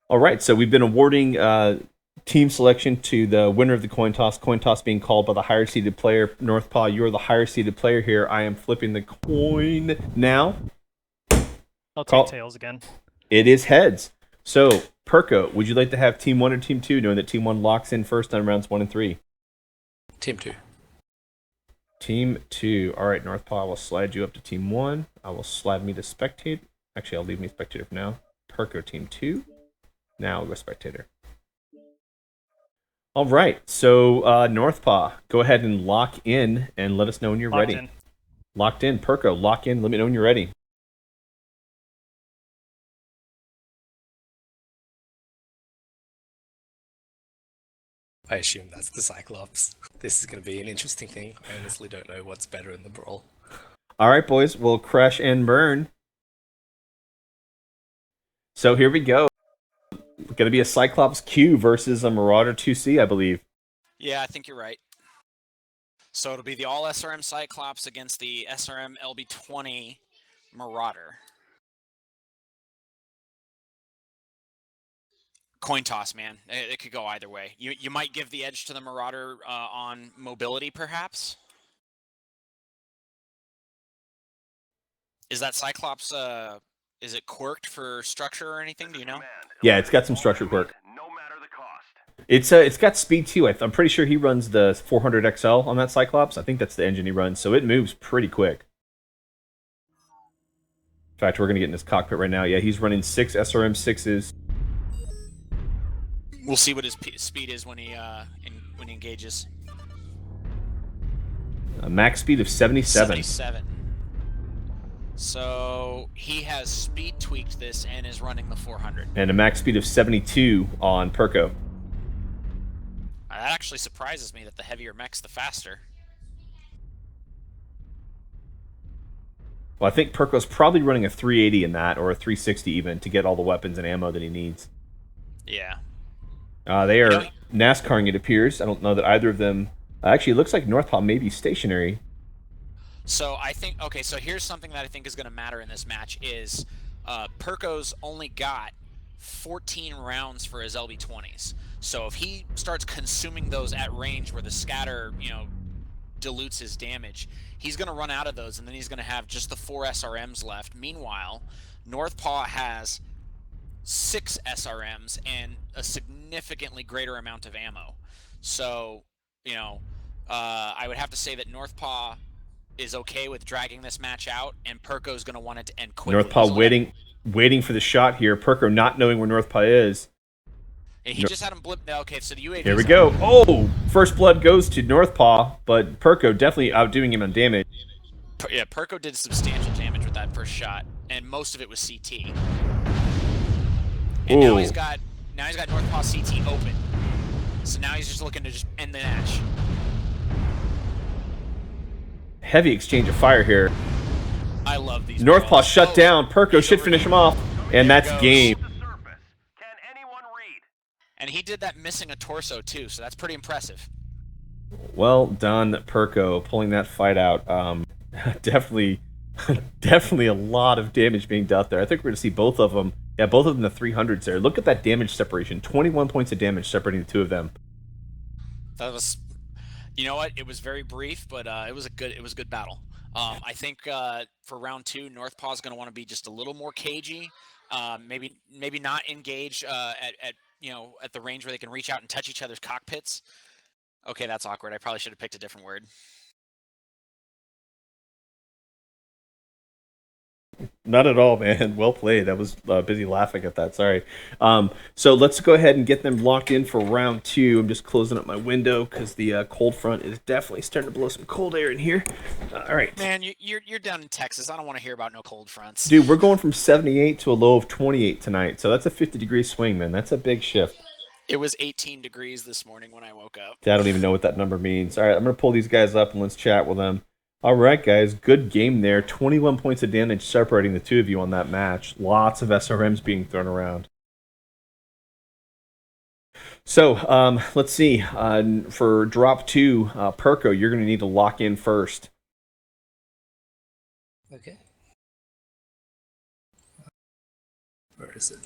All right, so we've been awarding team selection to the winner of the coin toss being called by the higher seeded player. Northpaw, you're the higher seeded player here. I am flipping the coin now. I'll take tails again. It is heads. So, Perko, would you like to have Team 1 or Team 2, knowing that Team 1 locks in first on rounds 1 and 3? Team 2. Team 2. All right, Northpaw, I will slide you up to Team 1. I will slide me to spectator. Actually, I'll leave me spectator for now. Perko, Team 2. Now I'll go spectator. All right, so Northpaw, go ahead and lock in and let us know when you're ready. In. Locked in. Perko, lock in. Let me know when you're ready. I assume that's the Cyclops. This is going to be an interesting thing. I honestly don't know what's better in the brawl. All right, boys, we'll crash and burn. So here we go. Going to be a Cyclops Q versus a Marauder 2C, I believe. Yeah, I think you're right. So it'll be the all SRM Cyclops against the SRM LB20 Marauder. Coin toss, man. It could go either way. You might give the edge to the Marauder on mobility, perhaps. Is that Cyclops, is it quirked for structure or anything? Do you know? Yeah, it's got some structure quirk. It's got speed too. I'm pretty sure he runs the 400 XL on that Cyclops. I think that's the engine he runs, so it moves pretty quick. In fact, we're gonna get in his cockpit right now. Yeah, he's running 6 SRM 6s. We'll see what his speed is when he engages. A max speed of 77. 77. So he has speed tweaked this and is running the 400. And a max speed of 72 on Perko. That actually surprises me that the heavier mech's the faster. Well, I think Perko's probably running a 380 in that, or a 360 even, to get all the weapons and ammo that he needs. Yeah. They are NASCARing, it appears. I don't know that either of them... Actually, it looks like Northpaw may be stationary. So I think... Okay, so here's something that I think is going to matter in this match is Perko's only got 14 rounds for his LB20s. So if he starts consuming those at range where the scatter, dilutes his damage, he's going to run out of those, and then he's going to have just the 4 SRMs left. Meanwhile, Northpaw has 6 SRMs and a significantly greater amount of ammo. So, I would have to say that Northpaw is okay with dragging this match out, and Perko's going to want it to end quickly. Northpaw waiting for the shot here. Perko not knowing where Northpaw is. And he just had him blip. Okay, so the UAV. Here we go. Oh, first blood goes to Northpaw, but Perko definitely outdoing him on damage. Yeah, Perko did substantial damage with that first shot, and most of it was CT. And now he's got Northpaw CT open. So now he's just looking to just end the match. Heavy exchange of fire here. I love these. Northpaw shut down. Perko should finish him off, and that's game. And he did that missing a torso too, so that's pretty impressive. Well done, Perko, pulling that fight out. Definitely a lot of damage being dealt there. I think we're going to see both of them. Yeah, both of them the 300s there. Look at that damage separation. 21 points of damage separating the two of them. That was, you know what? It was very brief, but it was a good battle. I think for round 2, Northpaw is going to want to be just a little more cagey. Maybe not engage at the range where they can reach out and touch each other's cockpits. Okay, that's awkward. I probably should have picked a different word. Not at all, man. Well played. I was busy laughing at that. Sorry. So let's go ahead and get them locked in for round 2. I'm just closing up my window because the cold front is definitely starting to blow some cold air in here. All right. Man, you're down in Texas. I don't want to hear about no cold fronts. Dude, we're going from 78 to a low of 28 tonight. So that's a 50-degree swing, man. That's a big shift. It was 18 degrees this morning when I woke up. I don't even know what that number means. All right, I'm going to pull these guys up and let's chat with them. All right, guys, good game there. 21 points of damage separating the two of you on that match. Lots of SRMs being thrown around. So, let's see. For drop 2, Perko, you're going to need to lock in first. Okay. Where is it?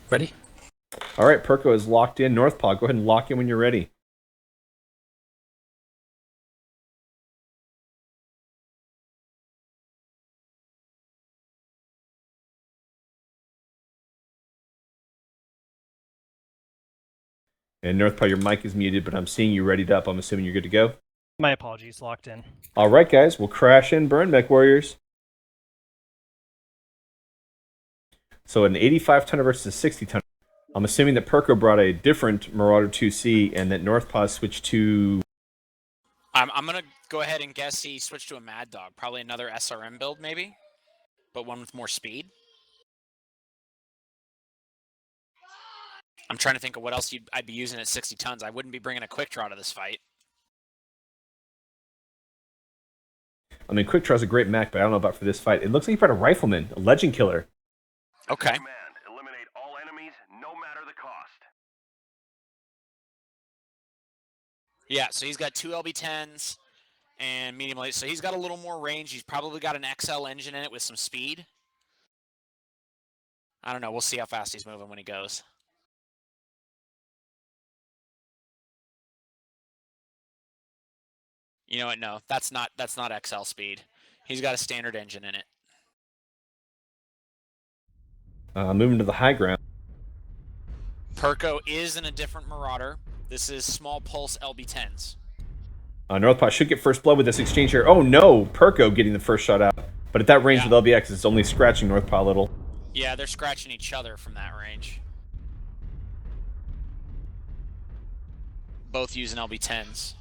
Ready? All right, Perko is locked in. Northpaw, go ahead and lock in when you're ready. And Northpaw, your mic is muted, but I'm seeing you readied up. I'm assuming you're good to go. My apologies, locked in. All right, guys, we'll crash and burn, Mech Warriors. So an 85-tonner versus a 60-tonner. I'm assuming that Perko brought a different Marauder 2C and that Northpaw switched to... I'm going to go ahead and guess he switched to a Mad Dog. Probably another SRM build, maybe? But one with more speed? I'm trying to think of what else I'd be using at 60 tons. I wouldn't be bringing a quick draw to this fight. I mean, Quick Draw's a great mech, but I don't know about for this fight. It looks like you brought a Rifleman, a Legend Killer. Okay. Command, eliminate all enemies, no matter the cost. Yeah, so he's got 2 LB10s and medium light. So he's got a little more range. He's probably got an XL engine in it with some speed. I don't know. We'll see how fast he's moving when he goes. You know what? No, that's not XL speed. He's got a standard engine in it. Moving to the high ground. Perko is in a different Marauder. This is small pulse LB10s. Northpaw should get first blood with this exchange here. Oh no, Perko getting the first shot out. But at that range with LBX, it's only scratching Northpaw a little. Yeah, they're scratching each other from that range. Both using LB10s.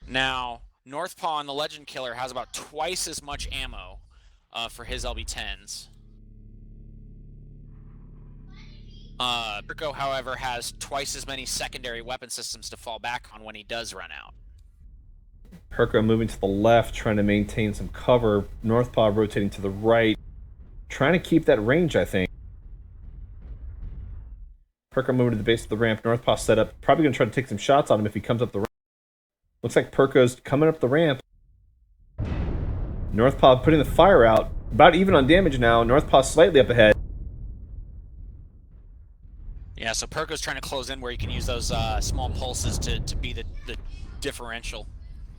Now, Northpaw on the Legend Killer has about twice as much ammo for his LB10s. Perko, however, has twice as many secondary weapon systems to fall back on when he does run out. Perko moving to the left, trying to maintain some cover. Northpaw rotating to the right, trying to keep that range, I think. Perko moving to the base of the ramp. Northpaw set up, probably going to try to take some shots on him if he comes up the ramp. Looks like Perko's coming up the ramp. Northpaw putting the fire out. About even on damage now. Northpaw slightly up ahead. Yeah, so Perko's trying to close in where you can use those small pulses to be the differential.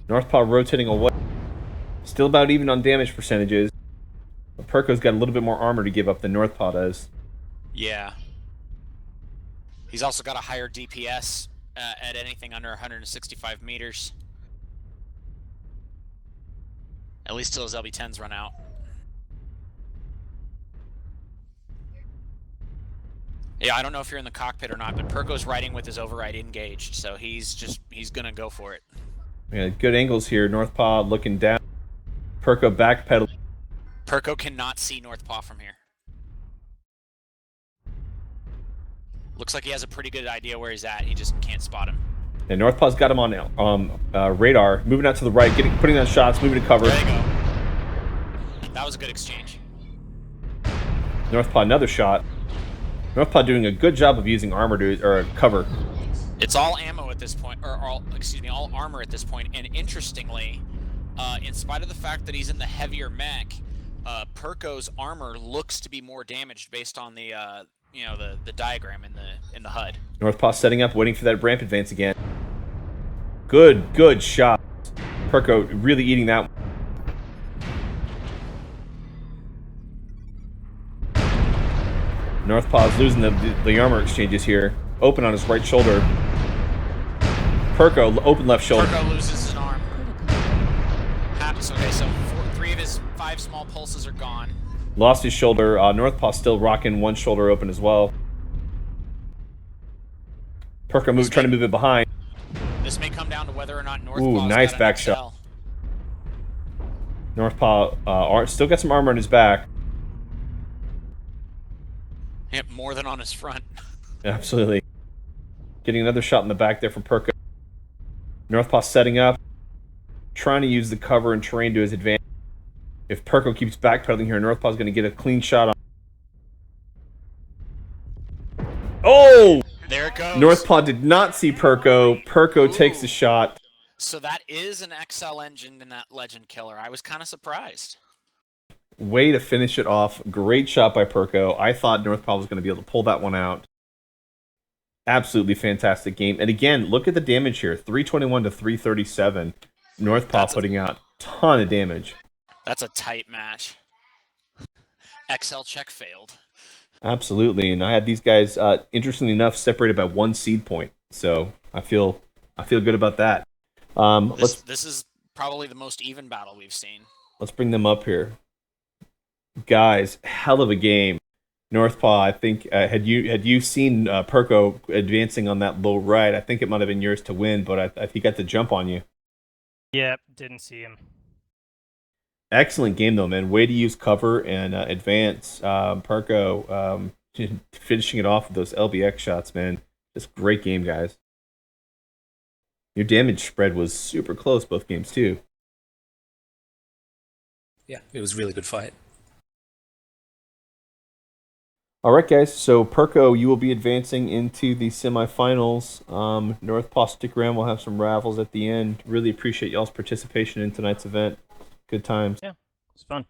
Northpaw rotating away. Still about even on damage percentages. But Perko's got a little bit more armor to give up than Northpaw does. Yeah. He's also got a higher DPS at anything under 165 meters. At least till his LB10s run out. Yeah, I don't know if you're in the cockpit or not, but Perko's riding with his override engaged, so he's gonna go for it. Yeah, good angles here. Northpaw looking down. Perko backpedaling. Perko cannot see Northpaw from here. Looks like he has a pretty good idea where he's at. He just can't spot him. And Northpaw's got him on radar. Moving out to the right, putting on shots, moving to cover. There you go. That was a good exchange. Northpaw another shot. Northpaw doing a good job of using armor or cover. It's all ammo at this point, or all armor at this point. And interestingly, in spite of the fact that he's in the heavier mech, Perko's armor looks to be more damaged based on the the diagram in the HUD. Northpaw setting up, waiting for that ramp advance again. Good shot. Perko really eating that one. Northpaw's losing the armor exchanges here. Open on his right shoulder. Perko, open left shoulder. Perko loses an arm. Okay, so 3 of his 5 small pulses are gone. Lost his shoulder. Northpaw still rocking one shoulder open as well. Perko trying to move it behind. This may come down to whether or not Northpaw's nice got back an shot. Northpaw still got some armor on his back. Yep, more than on his front. Absolutely. Getting another shot in the back there from Perko. Northpaw setting up. Trying to use the cover and terrain to his advantage. If Perko keeps backpedaling here, Northpaw's going to get a clean shot on. Oh! There it goes. Northpaw did not see Perko. Perko takes the shot. So that is an XL engine in that Legend Killer. I was kind of surprised. Way to finish it off. Great shot by Perko. I thought Northpaw was going to be able to pull that one out. Absolutely fantastic game. And again, look at the damage here. 321 to 337. Northpaw putting out a ton of damage. That's a tight match. XL check failed. Absolutely. And I had these guys, interestingly enough, separated by 1 seed point. So I feel good about that. This is probably the most even battle we've seen. Let's bring them up here. Guys, hell of a game. Northpaw, I think, had you seen Perko advancing on that low right, I think it might have been yours to win, but he got the jump on you. Yep, didn't see him. Excellent game though, man. Way to use cover and advance. Perko finishing it off with those LBX shots, man. Just great game, guys. Your damage spread was super close both games too. Yeah, it was a really good fight. All right, guys. So Perko, you will be advancing into the semifinals. North Paw stick around. We'll have some raffles at the end. Really appreciate y'all's participation in tonight's event. Good times. Yeah, it's fun.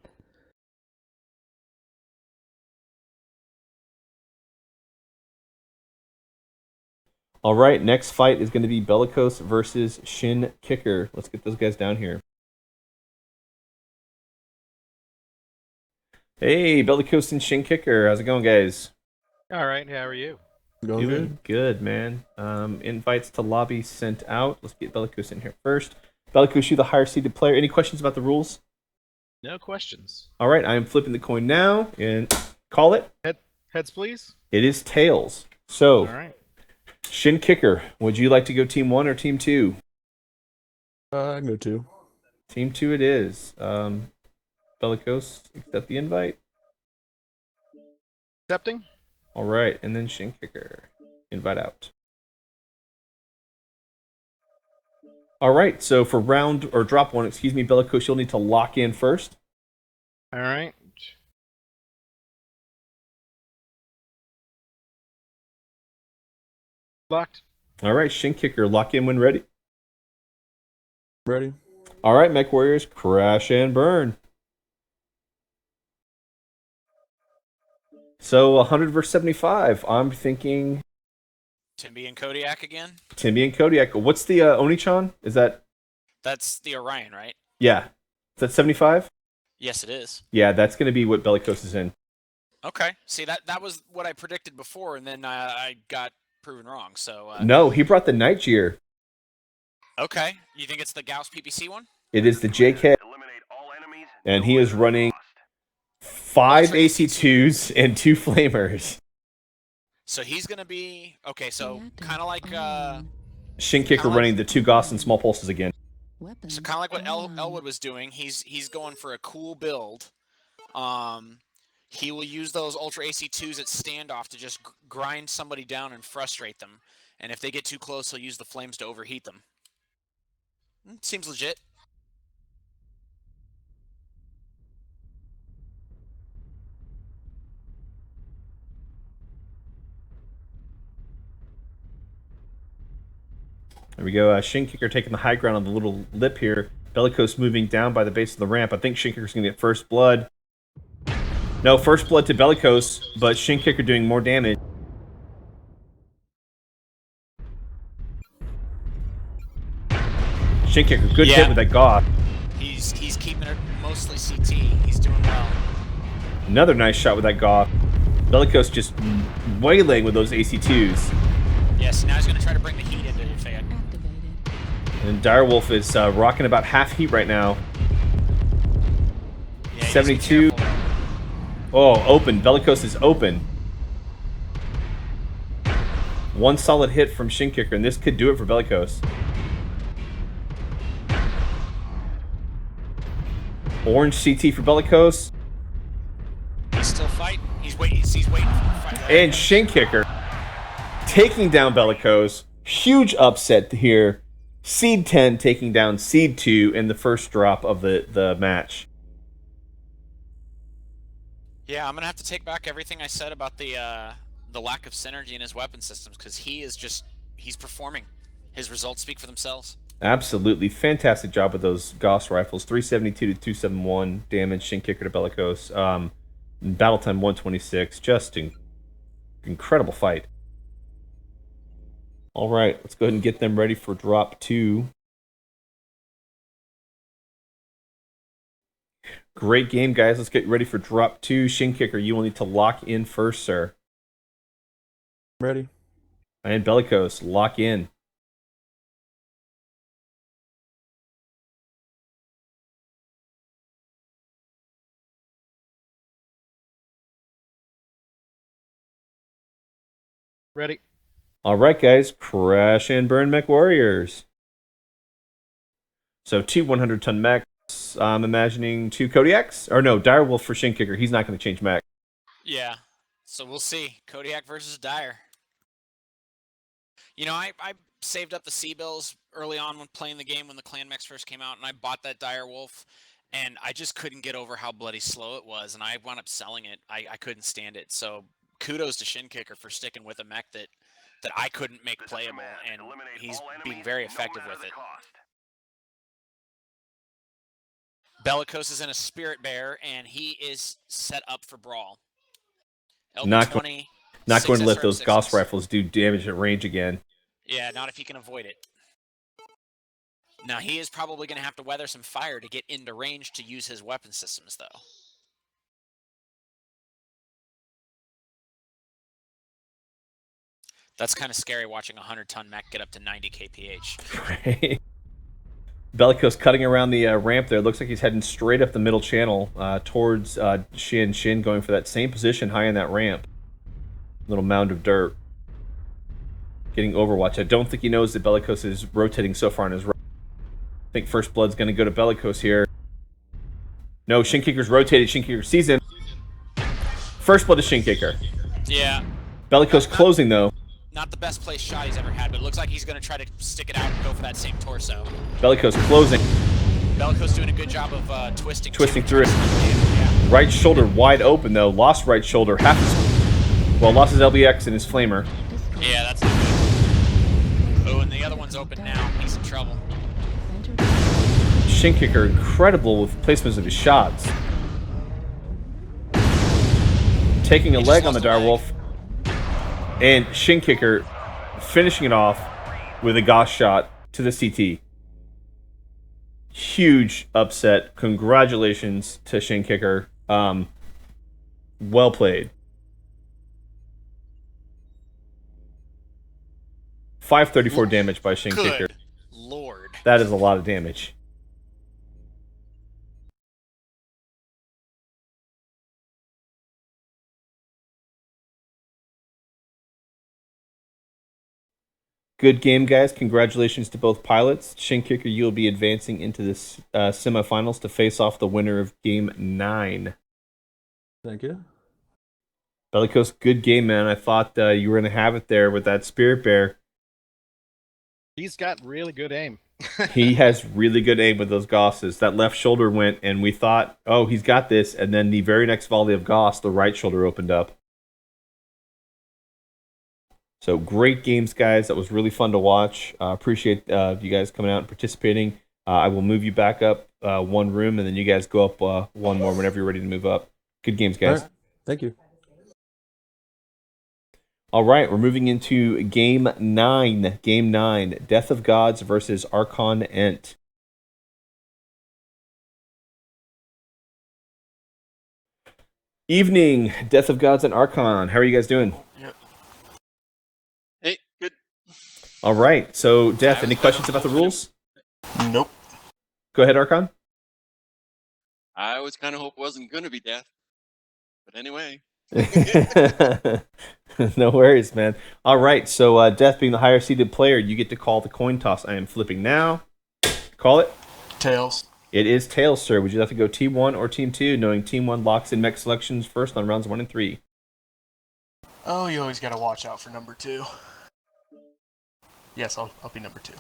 All right, next fight is going to be Bellicose versus Shin Kicker. Let's get those guys down here. Hey, Bellicose and Shin Kicker. How's it going, guys? All right, how are you? Doing good, man. Invites to lobby sent out. Let's get Bellicose in here first. Bellicose, you the higher seeded player. Any questions about the rules? No questions. All right, I am flipping the coin now and call it. Heads, please. It is tails. So, All right. Shin Kicker, would you like to go team 1 or team 2? I can go 2. Team 2 it is. Bellicose, accept the invite. Accepting. All right, and then Shin Kicker, invite out. All right, so for round or drop 1, excuse me, Bellicose, you'll need to lock in first. All right. Locked. All right, Shin Kicker, lock in when ready. Ready. All right, Mech Warriors, crash and burn. So 100 versus 75. I'm thinking Timby and Kodiak again. Timby and Kodiak. What's the Onichan? Is that? That's the Orion, right? Yeah. Is that 75? Yes, it is. Yeah, that's going to be what Bellicose is in. Okay. See, that was what I predicted before, and then I got proven wrong. So. No, he brought the Night Gear. Okay. You think it's the Gauss PPC one? It is the JK. And he is running 5 AC2s and 2 Flamers. So he's gonna be okay. So kind of like Shin Kicker running the 2 Gauss and small pulses again. so kind of like what Elwood was doing. He's going for a cool build. He will use those Ultra AC2s at standoff to just grind somebody down and frustrate them. And if they get too close, he'll use the flames to overheat them. Seems legit. There we go. Shin Kicker taking the high ground on the little lip here. Bellicose moving down by the base of the ramp. I think Shin Kicker's going to get first blood. No, first blood to Bellicose, but Shin Kicker doing more damage. Shin Kicker, good hit with that Goth. He's keeping it mostly CT. He's doing well. Another nice shot with that Goth. Bellicose just waylaying with those AC2s. Yes, now he's going to try to bring the heat into Fayette. And Direwolf is rocking about half heat right now. Yeah, 72. Oh, open. Bellicose is open. One solid hit from Shin Kicker, and this could do it for Bellicose. Orange CT for Bellicose. He's still fighting. He's waiting. He's waiting for the fight. And Shin Kicker taking down Bellicose. Huge upset here. Seed 10 taking down Seed 2 in the first drop of the match. Yeah, I'm gonna have to take back everything I said about the lack of synergy in his weapon systems because he's performing. His results speak for themselves. Absolutely fantastic job with those Gauss rifles. 372 to 271 damage. Shin Kicker to Bellicose. Battle time 126. Just incredible fight. All right, let's go ahead and get them ready for drop 2. Great game, guys. Let's get ready for drop 2. Shin Kicker, you will need to lock in first, sir. Ready. And Bellicose, lock in. Ready. All right, guys. Crash and burn, Mech Warriors. So 2 100-ton mechs. I'm imagining 2 Kodiaks. Or no, Direwolf for Shin Kicker. He's not going to change mech. Yeah. So we'll see. Kodiak versus Dire. You know, I saved up the C-bills early on when playing the game when the clan mechs first came out, and I bought that Dire Wolf, and I just couldn't get over how bloody slow it was, and I wound up selling it. I couldn't stand it. So kudos to Shin Kicker for sticking with a mech that I couldn't make playable, and he's being very effective with it. Bellicose is in a Spirit Bear, and he is set up for Brawl. Not LB20, going to let those 6 Gauss rifles do damage at range again. Yeah, not if he can avoid it. Now, he is probably going to have to weather some fire to get into range to use his weapon systems, though. That's kind of scary watching a 100-ton mech get up to 90 kph. Right. Bellicose cutting around the ramp there. Looks like he's heading straight up the middle channel towards Shin. Shin going for that same position high in that ramp. Little mound of dirt. Getting Overwatch. I don't think he knows that Bellicose is rotating so far on his right. I think First Blood's going to go to Bellicose here. No, Shin Kicker's rotated. Shin Kicker sees him. First Blood to Shin Kicker. Yeah. Bellicose closing, though. Not the best place shot he's ever had, but it looks like he's going to try to stick it out and go for that same torso. Bellicose closing. Bellicose doing a good job of twisting through it. Right shoulder wide open, though. Lost right shoulder. Lost his LBX and his Flamer. Yeah, that's not good. Oh, and the other one's open now. He's in trouble. Shin Kicker incredible with placements of his shots. Taking a leg on the Direwolf. And Shin Kicker finishing it off with a Gauss shot to the CT. Huge upset. Congratulations to Shin Kicker. Well played. 534 damage by Shin Kicker. Good Lord. That is a lot of damage. Good game, guys. Congratulations to both pilots. Shin Kicker, you will be advancing into the semifinals to face off the winner of Game 9. Thank you. Bellicose, good game, man. I thought you were going to have it there with that Spirit Bear. He's got really good aim. He has really good aim with those Gausses. That left shoulder went, and we thought, oh, he's got this. And then the very next volley of Gauss, the right shoulder opened up. So great games, guys. That was really fun to watch. Appreciate you guys coming out and participating. I will move you back up one room, and then you guys go up one more whenever you're ready to move up. Good games, guys. Right. Thank you. All right, we're moving into Game 9. Game 9, Death of Gods versus Archon Ent. Evening, Death of Gods and Archon. How are you guys doing? Yep. Hey, good. All right, so Death, any questions about the rules? Nope. Go ahead, Archon. I was kind of hope it wasn't going to be death. But anyway. No worries, man. All right, so Death being the higher seeded player, you get to call the coin toss. I am flipping now. Call it. Tails. It is tails, sir. Would you like to go Team 1 or Team 2, knowing Team 1 locks in mech selections first on rounds 1 and 3? Oh, you always gotta watch out for number 2. Yes, I'll be number 2.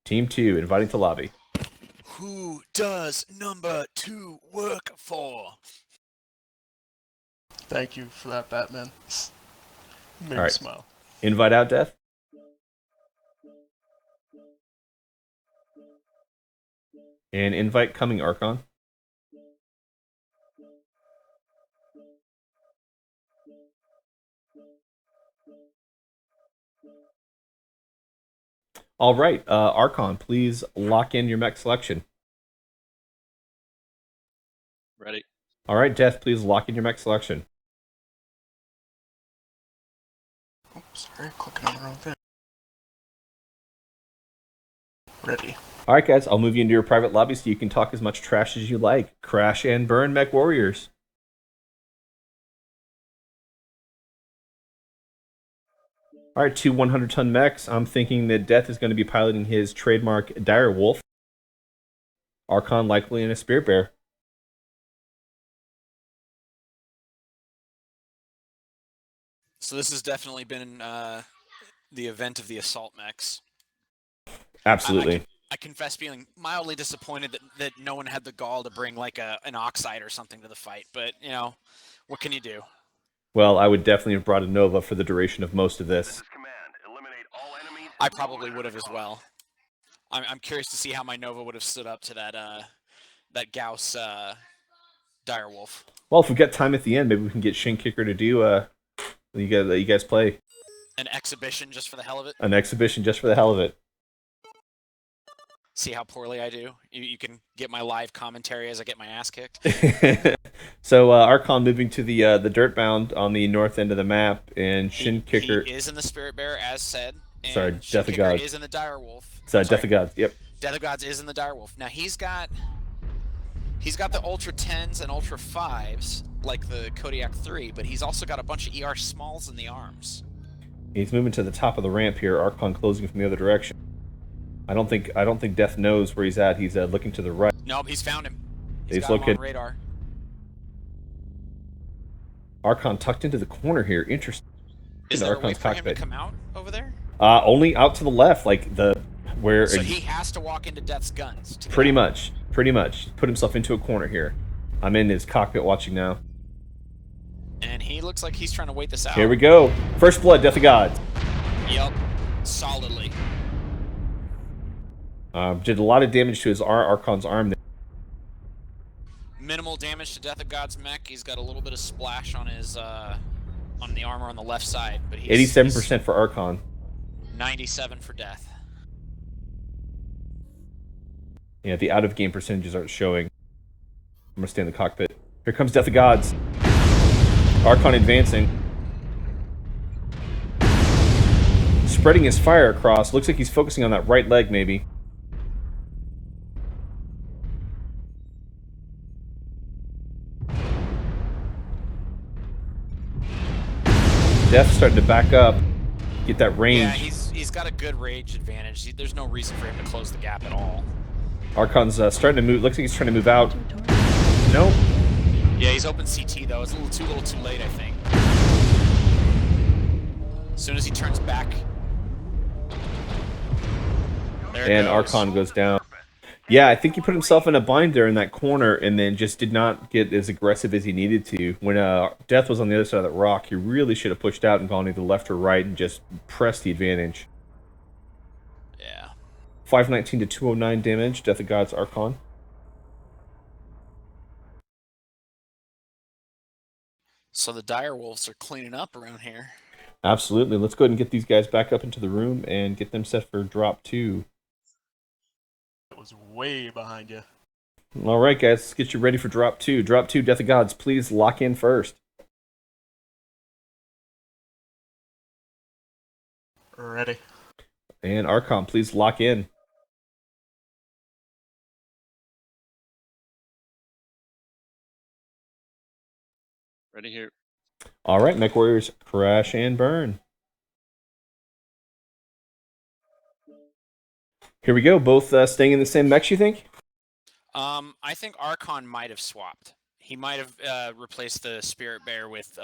Team 2, inviting to lobby. Who does number 2 work for? Thank you for that, Batman. Made All me right. smile. Invite out, Death. And invite coming, Archon. All right, Archon, please lock in your mech selection. Ready. All right, Death, please lock in your mech selection. Oops, sorry, clicking on the wrong thing. Ready. All right, guys, I'll move you into your private lobby so you can talk as much trash as you like. Crash and burn, Mech Warriors. All right, 2 100-ton mechs. I'm thinking that Death is going to be piloting his trademark Dire Wolf. Archon likely in a Spirit Bear. So this has definitely been the event of the assault mechs. Absolutely. I confess being mildly disappointed that no one had the gall to bring like an Oxide or something to the fight, but you know, what can you do? Well, I would definitely have brought a Nova for the duration of most of this. I probably would have as well. I'm curious to see how my Nova would have stood up to that Gauss Direwolf. Well, if we've got time at the end, maybe we can get Shin Kicker to do you guys play An exhibition just for the hell of it. an exhibition just for the hell of it. See how poorly I do. You can get my live commentary as I get my ass kicked. So Archon moving to the Dirtbound on the north end of the map, and Shin Kicker. He is in the Spirit Bear, as said. And Sorry, Shin Death of Kicker Gods. is in the Direwolf. Sorry, Death of Gods. Yep. Death of Gods is in the Direwolf. Now he's got the Ultra 10s and Ultra 5s like the Kodiak 3, but he's also got a bunch of ER smalls in the arms. He's moving to the top of the ramp here. Archon closing from the other direction. I don't think Death knows where he's at. He's looking to the right. Nope, he's found him. He's got him looking. on radar. Archon tucked into the corner here. Interesting. Is there a way for him to come out over there? Only out to the left, like where. So he has to walk into Death's guns. Pretty much. Put himself into a corner here. I'm in his cockpit watching now. And he looks like he's trying to wait this out. Here we go. First blood, Death of Gods. Yep, solidly. Did a lot of damage to his Archon's arm there. Minimal damage to Death of God's mech. He's got a little bit of splash on his on the armor on the left side, but he's 87% for Archon. 97 for Death. Yeah, the out of game percentages aren't showing. I'm gonna stay in the cockpit. Here comes Death of Gods. Archon advancing. Spreading his fire across. Looks like he's focusing on that right leg, maybe. Death's starting to back up. Get that range. Yeah, he's got a good range advantage. There's no reason for him to close the gap at all. Archon's starting to move. Looks like he's trying to move out. Nope. Yeah, he's open CT though. It's a little too late, I think. As soon as he turns back. There it And goes. Archon goes down. Yeah, I think he put himself in a bind there in that corner and then just did not get as aggressive as he needed to. When Death was on the other side of that rock, he really should have pushed out and gone either left or right and just pressed the advantage. Yeah. 519 to 209 damage, Death of Gods Archon. So the Direwolves are cleaning up around here. Absolutely. Let's go ahead and get these guys back up into the room and get them set for drop 2. It was way behind you. All right, guys, let's get you ready for drop 2. Drop 2, Death of Gods, please lock in first. Ready. And Archon, please lock in. Ready here. All right, Mech Warriors, crash and burn. Here we go. Both staying in the same mechs, you think? I think Archon might have swapped. He might have replaced the Spirit Bear with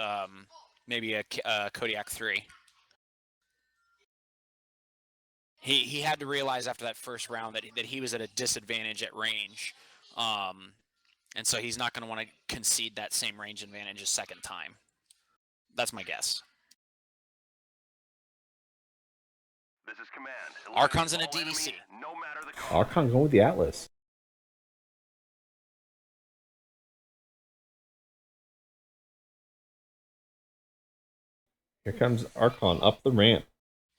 maybe a Kodiak 3. He had to realize after that first round that he was at a disadvantage at range. And so he's not going to want to concede that same range advantage a second time. That's my guess. This is command. Archon's in a DDC. No matter the cost. Archon going with the Atlas. Here comes Archon up the ramp.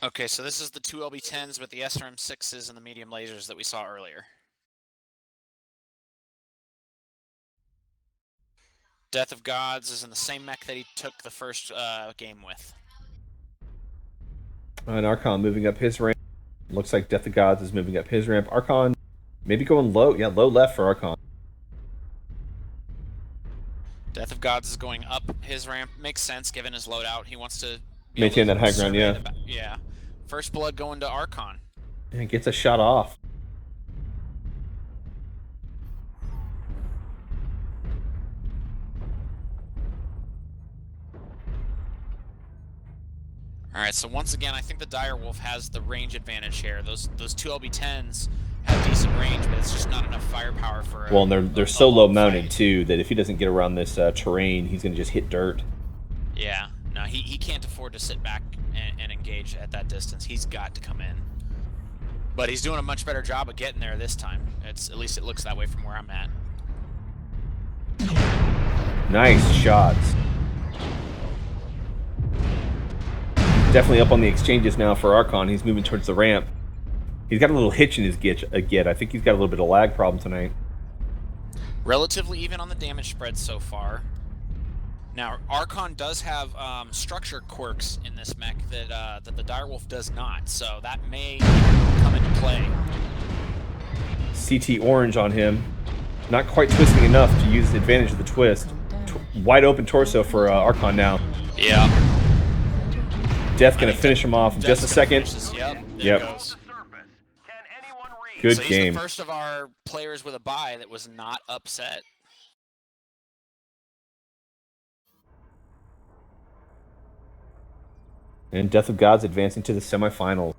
Okay, so this is the 2 LB-10s with the SRM-6s and the medium lasers that we saw earlier. Death of Gods is in the same mech that he took the first game with. And Archon moving up his ramp. Looks like Death of Gods is moving up his ramp. Archon maybe going low. Yeah, low left for Archon. Death of Gods is going up his ramp. Makes sense given his loadout. He wants to be able Maintain to that high ground, survey yeah. the yeah. First blood going to Archon. And it gets a shot off. All right, so once again, I think the Direwolf has the range advantage here. Those two LB10s have decent range, but it's just not enough firepower for. Well, and they're so low mounted too that if he doesn't get around this terrain, he's gonna just hit dirt. Yeah, no, he can't afford to sit back and engage at that distance. He's got to come in. But he's doing a much better job of getting there this time. At least it looks that way from where I'm at. Nice shots. Definitely up on the exchanges now for Archon. He's moving towards the ramp. He's got a little hitch in his get. I think he's got a little bit of lag problem tonight. Relatively even on the damage spread so far. Now, Archon does have structure quirks in this mech that the Direwolf does not, so that may come into play. CT orange on him. Not quite twisting enough to use the advantage of the twist. Wide open torso for Archon now. Yeah. Death gonna finish him off in just a second. Yep. Goes. Good so he's game. the first of our players with a bye that was not upset. And Death of Gods advancing to the semifinals.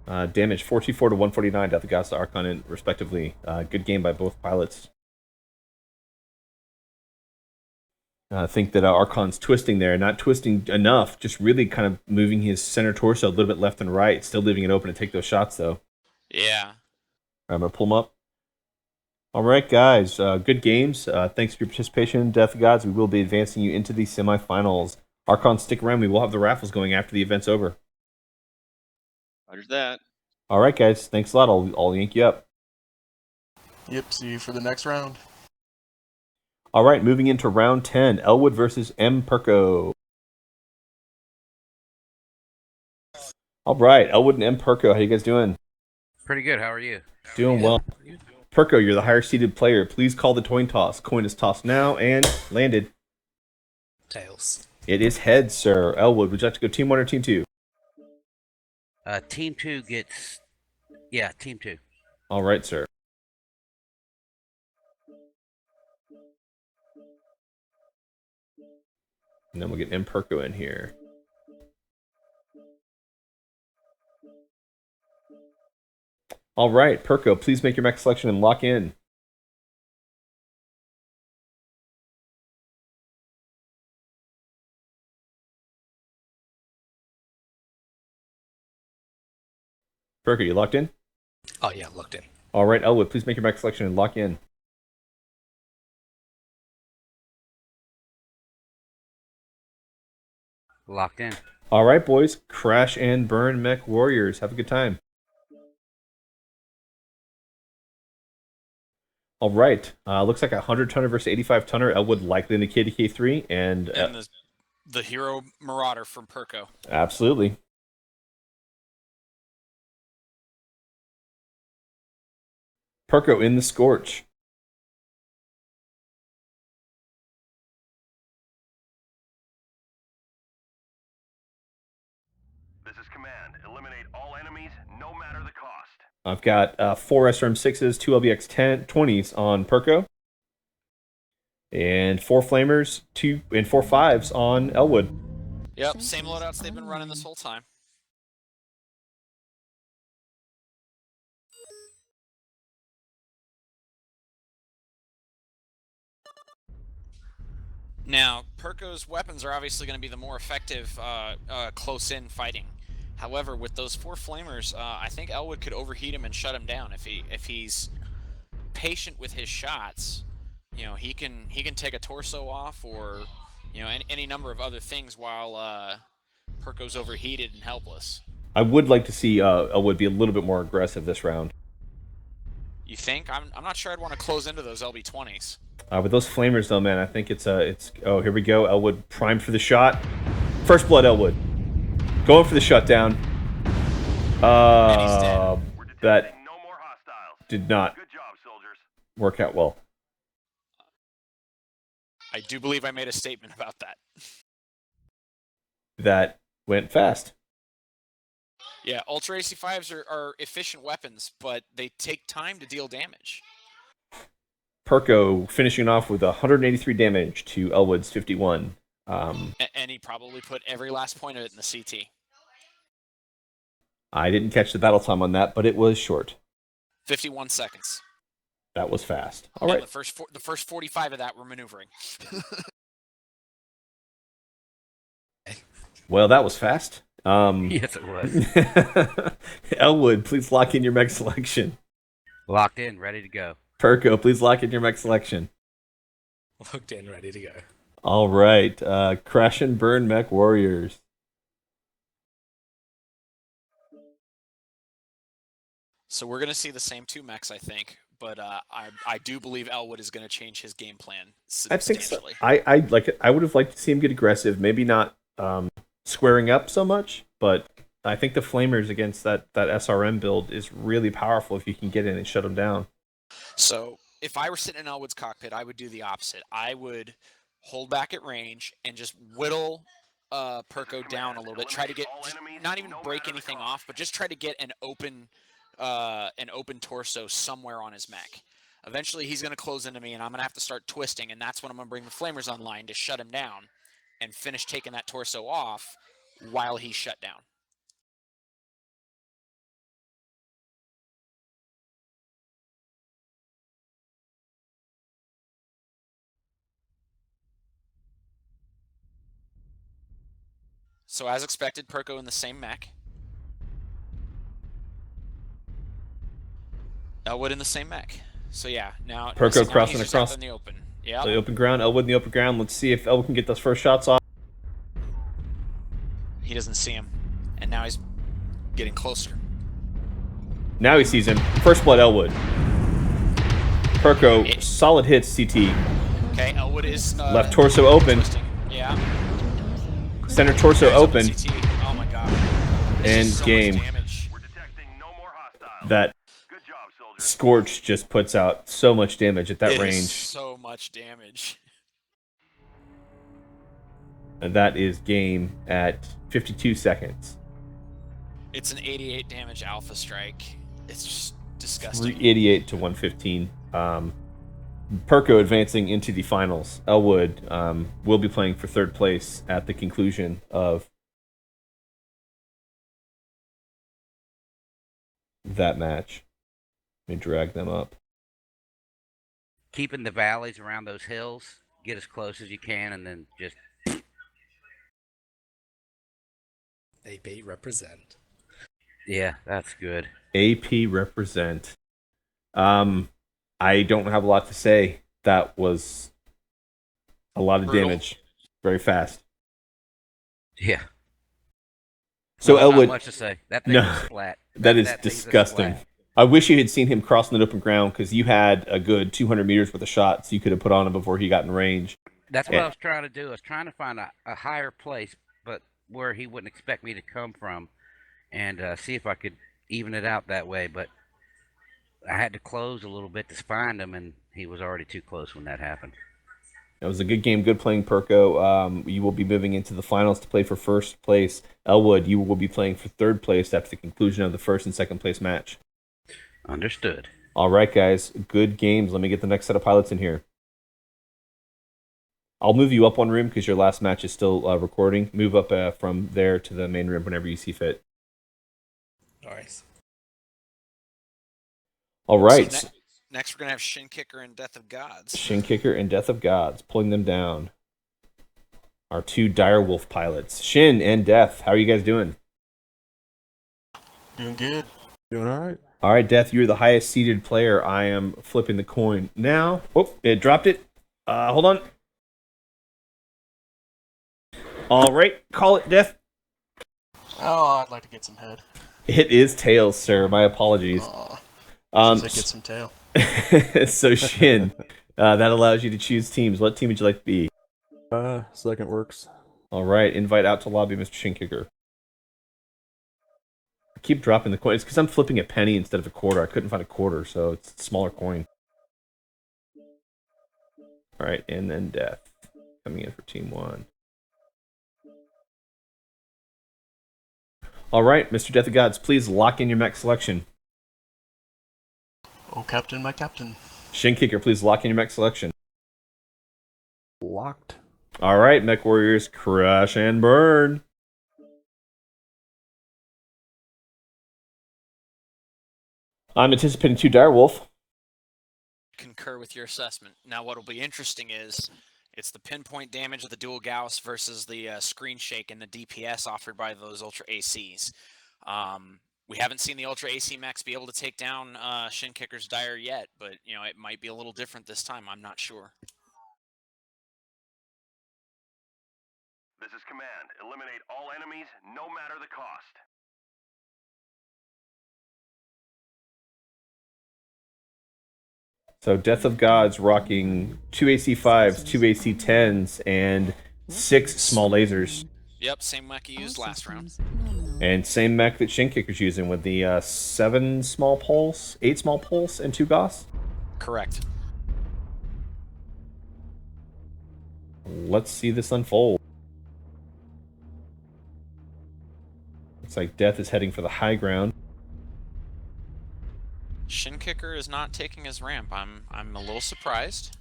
Damage 424 to 149. Death of Gods to Archon, respectively. Good game by both pilots. I think that Archon's twisting there, not twisting enough, just really kind of moving his center torso a little bit left and right, still leaving it open to take those shots, though. Yeah. I'm going to pull him up. All right, guys. Good games. Thanks for your participation, Death of Gods. We will be advancing you into the semifinals. Archon, stick around. We will have the raffles going after the event's over. Roger that. All right, guys. Thanks a lot. I'll yank you up. Yep, see you for the next round. All right, moving into round 10. Elwood versus M. Perko. All right, Elwood and M. Perko. How you guys doing? Pretty good. How are you? Doing well. Perko, you're the higher seeded player. Please call the coin toss. Coin is tossed now and landed. Tails. It is heads, sir. Elwood, would you like to go team 1 or team 2? Team 2 gets... Yeah, team 2. All right, sir. And then we'll get M. Perko in here. All right, Perko, please make your mech selection and lock in. Perko, you locked in? Oh, yeah, locked in. All right, Elwood, please make your mech selection and lock in. Locked in. All right, boys. Crash and burn mech warriors. Have a good time. All right. Looks like a 100-tonner versus 85-tonner. Elwood likely in the KDK3. And the hero Marauder from Perko. Absolutely. Perko in the Scorch. This is command. Eliminate all enemies, no matter the cost. I've got 4 SRM6s, 2 LBX-20s on Perko. And 4 Flamers, 2 and 4 5s on Elwood. Yep, same loadouts they've been running this whole time. Now, Perko's weapons are obviously going to be the more effective close-in fighting. However, with those 4 Flamers, I think Elwood could overheat him and shut him down if he's patient with his shots. You know, he can take a torso off, or you know, any number of other things while Perko's overheated and helpless. I would like to see Elwood be a little bit more aggressive this round. You think? I'm not sure I'd want to close into those LB20s. With those Flamers, though, man, I think it's oh, here we go. Elwood primed for the shot. First blood, Elwood. Going for the shutdown. That did not work out well. I do believe I made a statement about that. that went fast. Yeah, Ultra AC5s are efficient weapons, but they take time to deal damage. Perko finishing off with 183 damage to Elwood's 51. And he probably put every last point of it in the CT. I didn't catch the battle time on that, but it was short. 51 seconds. That was fast. All And right. the first 45 of that were maneuvering. Well, that was fast. Yes, it was. Elwood, please lock in your mech selection. Locked in, ready to go. Perko, please lock in your mech selection. Locked in, ready to go. All right. Crash and Burn Mech Warriors. So we're going to see the same two mechs, I think. But I do believe Elwood is going to change his game plan I think so. substantially. I would have liked to see him get aggressive. Maybe not squaring up so much, but I think the Flamers against that SRM build is really powerful if you can get in and shut them down. So if I were sitting in Elwood's cockpit, I would do the opposite. I would hold back at range and just whittle Perko down a little bit. Try to get, not even break anything off, but just try to get an open torso somewhere on his mech. Eventually, he's going to close into me, and I'm going to have to start twisting, and that's when I'm going to bring the Flamers online to shut him down and finish taking that torso off while he's shut down. So as expected, Perko in the same mech. Elwood in the same mech. So yeah, now Perko now crossing he's just across out in the open. Yeah. the open ground. Elwood in the open ground. Let's see if Elwood can get those first shots off. He doesn't see him, and now he's getting closer. Now he sees him. First blood, Elwood. Perko, solid hits, CT. Okay, Elwood is Left torso open. twisting. Yeah. Center torso Guys, open. CT. Oh my god. This And is so game. much damage. That Scorch just puts out so much damage at that It is range. so much damage. And that is game at 52 seconds. It's an 88 damage alpha strike. It's just disgusting. 388 to 115. Perko advancing into the finals. Elwood will be playing for third place at the conclusion of that match. Let me drag them up. Keeping the valleys around those hills, get as close as you can, and then just AP represent. yeah, that's good. AP represent. I don't have a lot to say. That was a lot of Brutal. damage. Very fast. Yeah. So Well, Elwood, not much to say. That thing no, was flat. that is thing's a disgusting. splat. I wish you had seen him crossing the open ground because you had a good 200 meters worth of shots you could have put on him before he got in range. That's what Yeah. I was trying to do. I was trying to find a higher place, but where he wouldn't expect me to come from, and see if I could even it out that way. But I had to close a little bit to find him, and he was already too close when that happened. It was a good game, good playing, Perko. You will be moving into the finals to play for first place. Elwood, you will be playing for third place after the conclusion of the first and second place match. Understood. All right, guys. Good games. Let me get the next set of pilots in here. I'll move you up one room because your last match is still recording. Move up from there to the main room whenever you see fit. Nice. All right. So next, we're going to have Shin Kicker and Death of Gods. Shin Kicker and Death of Gods, pulling them down. Our two Direwolf pilots. Shin and Death, how are you guys doing? Doing good. Doing all right. All right, Death, you're the highest seeded player. I am flipping the coin now. Oh, it dropped it. Hold on. All right, call it, Death. Oh, I'd like to get some head. It is tails, sir. My apologies. Get some tail. So Shin, that allows you to choose teams. What team would you like to be? Second works. All right, invite out to lobby, Mr. Shin Kicker. I keep dropping the coin. It's because I'm flipping a penny instead of a quarter. I couldn't find a quarter, so it's a smaller coin. All right, and then Death coming in for team one. All right, Mr. Death of Gods, please lock in your mech selection. Oh, Captain, my Captain. Shin Kicker, please lock in your mech selection. Locked. All right, Mech Warriors, crash and burn. I'm anticipating 2 Direwolf. Concur with your assessment. Now, what will be interesting is it's the pinpoint damage of the dual Gauss versus the screen shake and the DPS offered by those Ultra ACs. We haven't seen the Ultra AC Max be able to take down Shin Kicker's Dire yet, but you know it might be a little different this time. I'm not sure. This is command. Eliminate all enemies, no matter the cost. So Death of Gods rocking 2 AC5s, 2 AC10s, and 6 small lasers. Yep, same mech you used last round. And same mech that Shin Kicker's using with the 7 small pulse, 8 small pulse, and 2 Gauss. Correct. Let's see this unfold. Looks like Death is heading for the high ground. Shin Kicker is not taking his ramp. I'm a little surprised.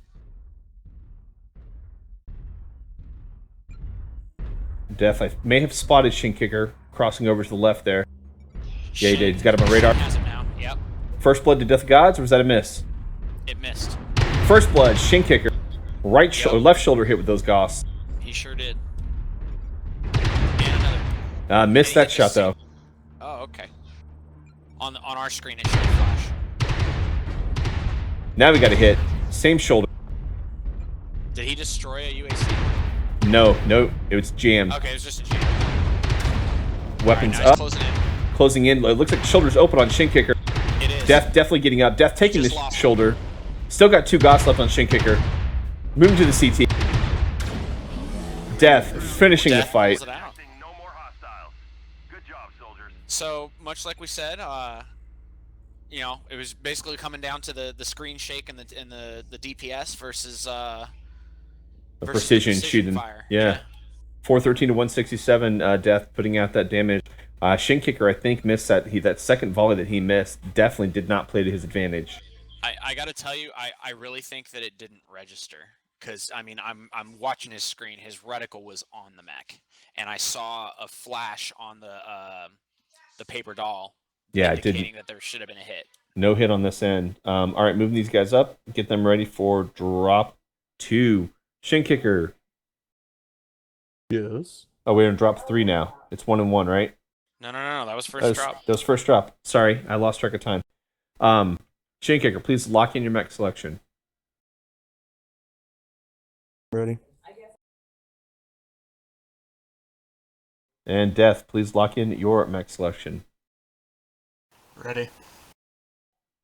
Death, I may have spotted Shin Kicker crossing over to the left there. Yeah, he did. He's got him on radar. Has him now. Yep. First blood to Death of Gods, or was that a miss? It missed. First blood, Shin Kicker. Right left shoulder hit with those Gauss. He sure did. And another. Missed that shot though. Oh, okay. On our screen it showed flash. Now we got a hit. Same shoulder. Did he destroy a UAC? No, it was jammed. Okay, it was just a jam. Weapons All right, now up. he's Closing in. It looks like the shoulder's open on Shin Kicker. It is. Death definitely getting up. Death taking the Just lost shoulder. Still got 2 Gauss left on Shin Kicker. Moving to the CT. Death finishing the fight. Pulls it out. No more hostiles. Good job, soldiers. So much like we said, you know, it was basically coming down to the screen shake and the DPS versus The versus precision shooting. fire. Yeah. 413 to 167. Death putting out that damage. Shin Kicker, I think, missed that second volley that he missed. Definitely did not play to his advantage. I got to tell you, I really think that it didn't register. Because, I mean, I'm watching his screen. His reticle was on the mech. And I saw a flash on the paper doll. Yeah, indicating that there should have been a hit. No hit on this end. All right, moving these guys up. Get them ready for drop 2. Shin Kicker. Yes. Oh, we're in drop 3 now. It's 1 and 1, right? No. That was first drop. That was first drop. Sorry, I lost track of time. Shin Kicker, please lock in your mech selection. Ready. And Death, please lock in your mech selection. Ready.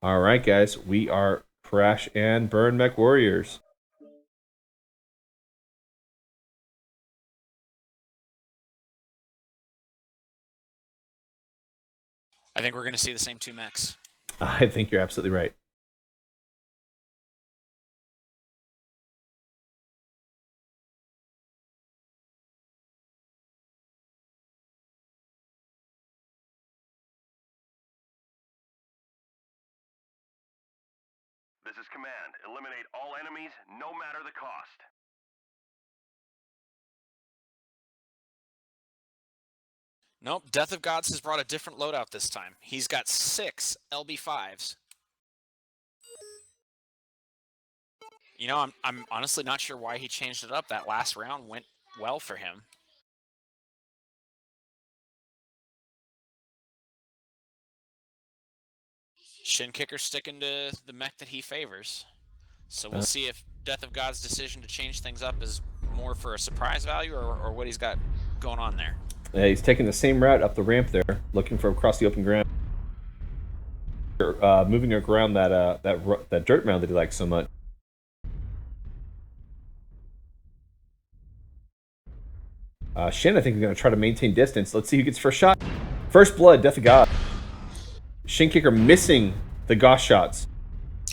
All right, guys, we are Crash and Burn Mech Warriors. I think we're going to see the same 2 mechs. I think you're absolutely right. This is command. Eliminate all enemies, no matter the cost. Nope, Death of Gods has brought a different loadout this time. He's got 6 LB5s. You know, I'm honestly not sure why he changed it up. That last round went well for him. Shin Kicker sticking to the mech that he favors. So we'll see if Death of God's decision to change things up is more for a surprise value or what he's got going on there. Yeah, he's taking the same route up the ramp there, looking for across the open ground. Moving around that dirt mound that he likes so much. Shin, I think, is going to try to maintain distance. Let's see who gets first shot. First blood, Death of God. Shin Kicker missing the Gauss shots.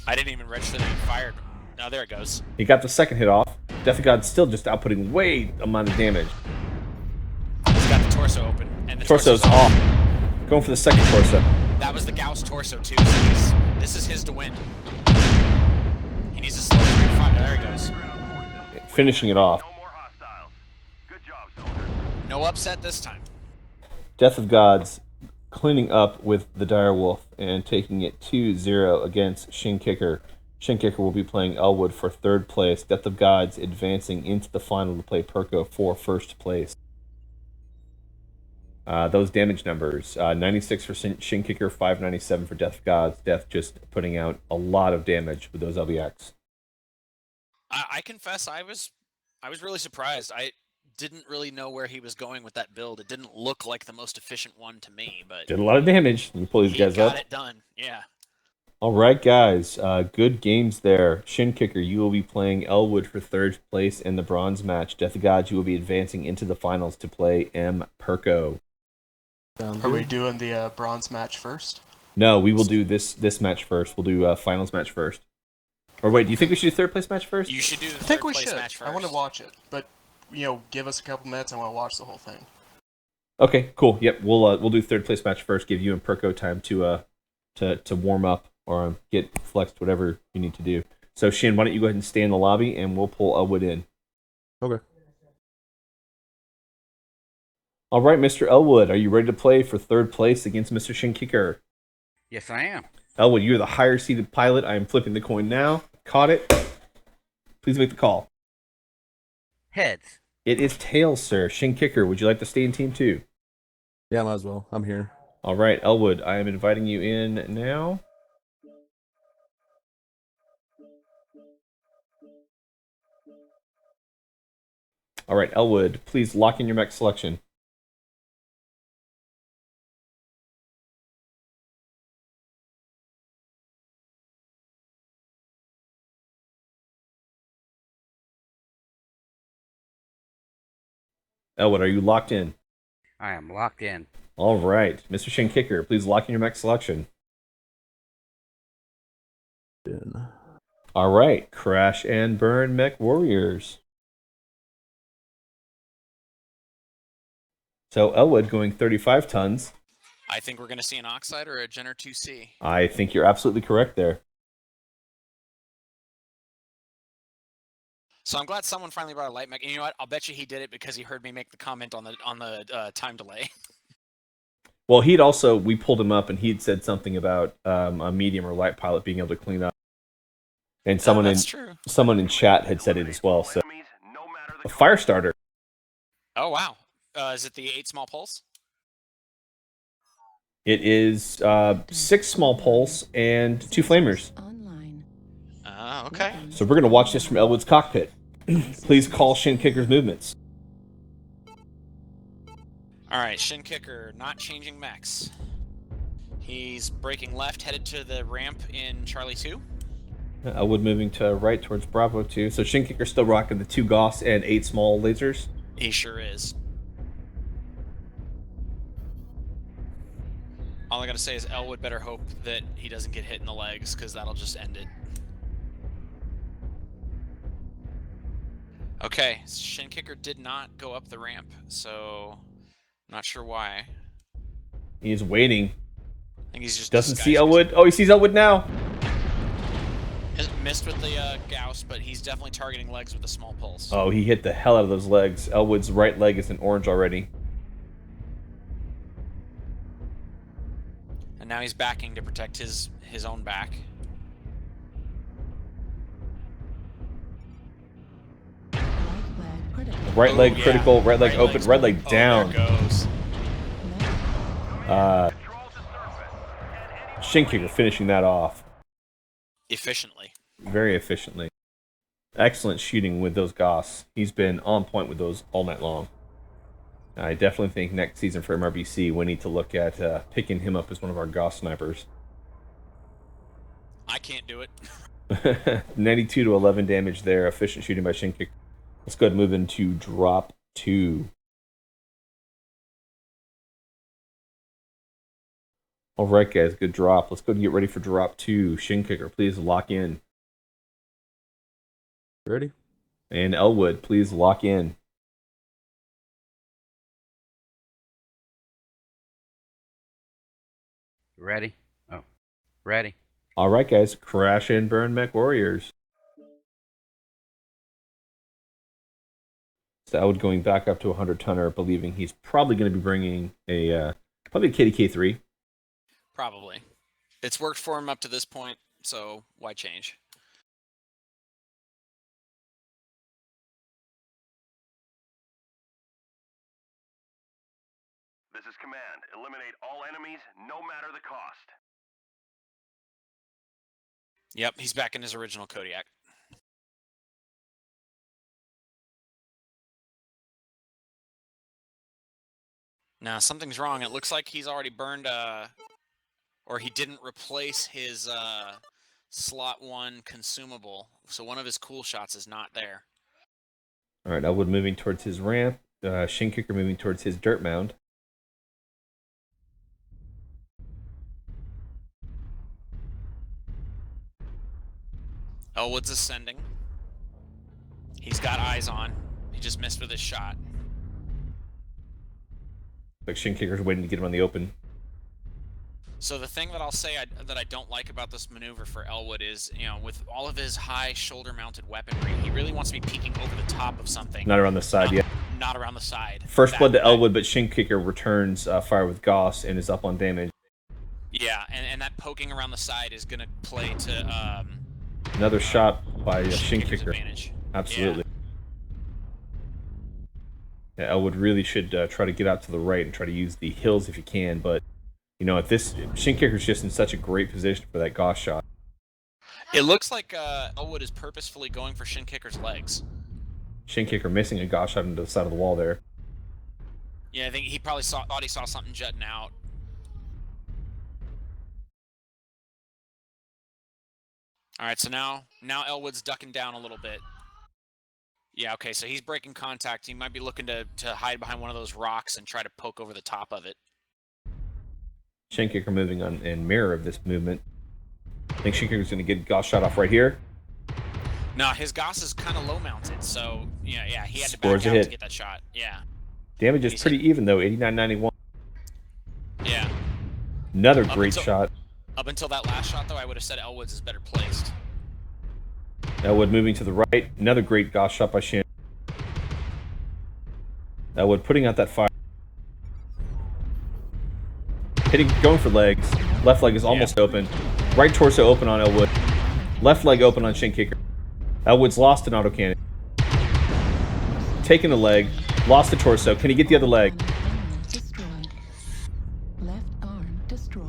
I didn't even register that he fired. Now there it goes. He got the second hit off. Death of God still just outputting way amount of damage. He's got the torso open. And the Torso's off. Going for the second torso. That was the Gauss torso too. So this is his to win. He needs to slow 3-5. There he goes. Finishing it off. No upset this time. Death of Gods cleaning up with the Direwolf and taking it 2-0 against Shin Kicker. Shin Kicker will be playing Elwood for third place. Death of Gods advancing into the final to play Perko for first place. Those damage numbers, 96 for Shin Kicker, 597 for Death of Gods. Death just putting out a lot of damage with those LBX. I confess I was really surprised. I didn't really know where he was going with that build. It didn't look like the most efficient one to me, but Did a lot of damage. Let me pull these guys up. got it done. Yeah. All right, guys. Good games there. Shin Kicker, you will be playing Elwood for third place in the bronze match. Death of Gods, you will be advancing into the finals to play M. Perko. Are we doing the bronze match first? No, we will do this match first. We'll do finals match first. Or wait, do you think we should do third place match first? You should do the I think third we place should. match first. I want to watch it, but give us a couple minutes. I want to watch the whole thing. Okay, cool. Yep, we'll do third place match first. Give you and Perko time to warm up or get flexed, whatever you need to do. So Shin, why don't you go ahead and stay in the lobby and we'll pull Elwood in. Okay. All right, Mr. Elwood, are you ready to play for third place against Mr. Shin Kicker? Yes, I am. Elwood, you're the higher seated pilot. I am flipping the coin now. Caught it. Please make the call. Heads. It is tails, sir. Shin Kicker, would you like to stay in team 2? Yeah, might as well. I'm here. All right, Elwood, I am inviting you in now. All right, Elwood, please lock in your mech selection. Elwood, are you locked in? I am locked in. All right. Mr. Shin Kicker, please lock in your mech selection. All right. Crash and Burn Mech Warriors. So Elwood going 35 tons. I think we're going to see an Oxide or a Jenner 2C. I think you're absolutely correct there. So I'm glad someone finally brought a light mech. And you know what? I'll bet you he did it because he heard me make the comment on the time delay. Well, we pulled him up and he'd said something about a medium or light pilot being able to clean up. And someone in chat had said it as well. So a fire starter. Oh wow. Is it the 8 small pulse? It is 6 small pulse and 2 flamers. Okay. So we're going to watch this from Elwood's cockpit. Please call Shin Kicker's movements. All right, Shin Kicker not changing mechs. He's braking left, headed to the ramp in Charlie 2. Elwood moving to right towards Bravo 2. So Shin Kicker still rocking the 2 Gauss and 8 small lasers. He sure is. All I gotta say is Elwood better hope that he doesn't get hit in the legs, because that'll just end it. Okay, Shin Kicker did not go up the ramp, so not sure why. He is waiting. I think he's just doesn't see Elwood. Oh, he sees Elwood now. Missed with the Gauss, but he's definitely targeting legs with a small pulse. Oh, he hit the hell out of those legs. Elwood's right leg is in orange already. And now he's backing to protect his own back. Right leg critical, right leg open, right leg down. There goes. Shin Kicker finishing that off. Efficiently. Very efficiently. Excellent shooting with those Gauss. He's been on point with those all night long. I definitely think next season for MRBC we need to look at picking him up as one of our Gauss snipers. I can't do it. 92 to 11 damage there. Efficient shooting by Shin Kicker. Let's go ahead and move into drop 2. All right, guys, good drop. Let's go and get ready for drop 2. Shin Kicker, please lock in. Ready? And Elwood, please lock in. Ready? Oh, ready. All right, guys. Crash and burn Mech Warriors. So Elwood going back up to 100 tonner, believing he's probably going to be bringing probably a KDK3. Probably. It's worked for him up to this point, so why change? This is command. Eliminate all enemies, no matter the cost. Yep, he's back in his original Kodiak. Now, something's wrong. It looks like he's already burned, or he didn't replace his slot 1 consumable. So one of his cool shots is not there. All right, Elwood moving towards his ramp. Shin Kicker moving towards his dirt mound. Elwood's ascending. He's got eyes on. He just missed with his shot. Like Shin Kicker's waiting to get him on the open. So the thing that I'll say that I don't like about this maneuver for Elwood is, you know, with all of his high shoulder-mounted weaponry, he really wants to be peeking over the top of something. Not around the side yet. Not around the side. First blood to Elwood, but Shin Kicker returns fire with Goss and is up on damage. Yeah, and that poking around the side is going to play to... Another shot by Shin Kicker. Advantage. Absolutely. Yeah, Elwood really should try to get out to the right and try to use the hills if he can, but you know, Shin Kicker's just in such a great position for that Goss shot. It looks like Elwood is purposefully going for Shin Kicker's legs. Shin Kicker missing a Goss shot into the side of the wall there. Yeah, I think he probably thought he saw something jutting out. All right, so now Elwood's ducking down a little bit. Yeah, okay, so he's breaking contact. He might be looking to hide behind one of those rocks and try to poke over the top of it. Shin Kicker moving on in mirror of this movement. I think Shin Kicker's going to get Goss shot off right here. No, his Goss is kind of low mounted, so yeah, he had to back Scores a out hit. to get that shot. Yeah. Damage is pretty even though, 89-91. Yeah. Another great shot. Up until that last shot, though, I would have said Elwood's is better placed. Elwood moving to the right. Another great Goss shot by Shin. Elwood putting out that fire. Going for legs. Left leg is almost open. Right torso open on Elwood. Left leg open on Shin Kicker. Elwood's lost an autocannon. Taking the leg. Lost the torso. Can he get the other leg? Destroyed. Left arm destroyed.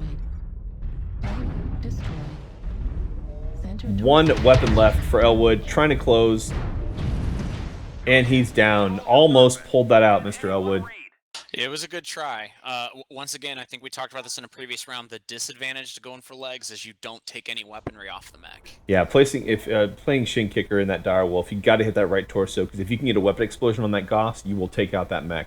Right destroyed. Center One weapon left for Elwood. Trying to close. And he's down. Almost pulled that out, Mr. Elwood. It was a good try. Once again, I think we talked about this in a previous round. The disadvantage to going for legs is you don't take any weaponry off the mech. Yeah, playing Shin Kicker in that dire wolf, you got to hit that right torso, because if you can get a weapon explosion on that Goss, you will take out that mech.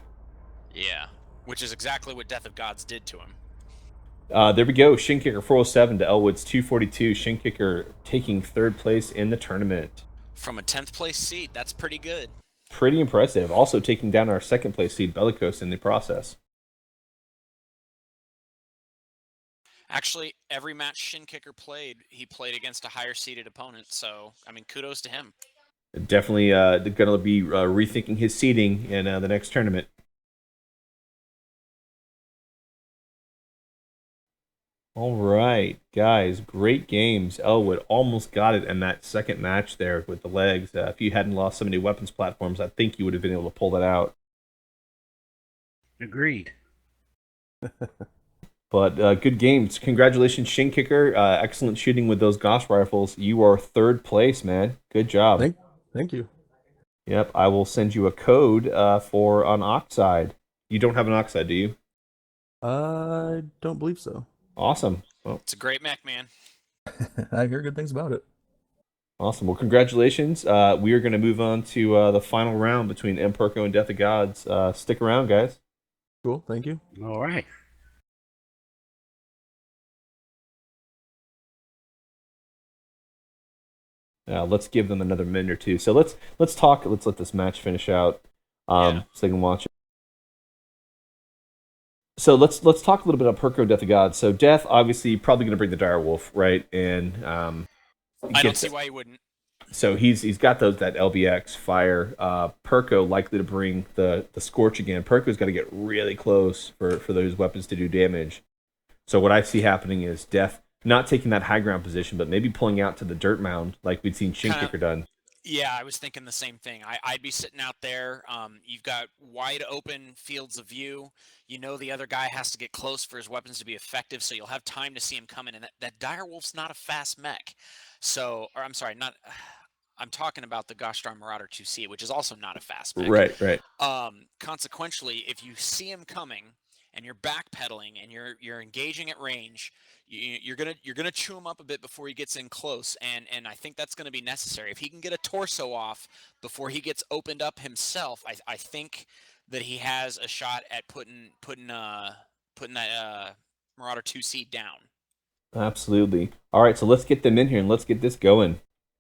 Yeah, which is exactly what Death of Gods did to him. There we go. Shin Kicker 407 to Elwood's 242. Shin Kicker taking third place in the tournament. From a 10th place seed, that's pretty good. Pretty impressive. Also taking down our second place seed, Bellicose, in the process. Actually, every match Shin Kicker played, he played against a higher seeded opponent. So, I mean, kudos to him. Definitely going to be rethinking his seeding in the next tournament. All right, guys, great games. Elwood almost got it in that second match there with the legs. If you hadn't lost so many weapons platforms, I think you would have been able to pull that out. Agreed. But good games. Congratulations, Shin Kicker. Excellent shooting with those Goss rifles. You are third place, man. Good job. Thank you. Yep, I will send you a code for an Oxide. You don't have an Oxide, do you? I don't believe so. Awesome. Well, It's a great mech, man. I hear good things about it. awesome. Well, congratulations. We are going to move on to the final round between Emperco and Death of Gods. Stick around, guys. Cool. Thank you. All right. Let's give them another minute or two. So let's talk. Let's let this match finish out so they can watch it. So let's talk a little bit about Perko, Death of God. So Death, obviously, probably going to bring the Dire Wolf, right? And I don't see why you wouldn't. So he's got that LBX fire. Perko likely to bring the Scorch again. Perko's got to get really close for those weapons to do damage. So what I see happening is Death not taking that high ground position, but maybe pulling out to the dirt mound like we'd seen Shinkicker done. Yeah, I was thinking the same thing. I'd be sitting out there. You've got wide open fields of view. You know the other guy has to get close for his weapons to be effective, so you'll have time to see him coming. And that Dire Wolf's not a fast mech. So, or I'm sorry, not. I'm talking about the Gashtar Marauder 2C, which is also not a fast mech. Right. Consequentially, if you see him coming and you're backpedaling and you're engaging at range, you're gonna chew him up a bit before he gets in close, and I think that's gonna be necessary. If he can get a torso off before he gets opened up himself, I think that he has a shot at putting that Marauder 2C down. Absolutely. All right, so let's get them in here and let's get this going.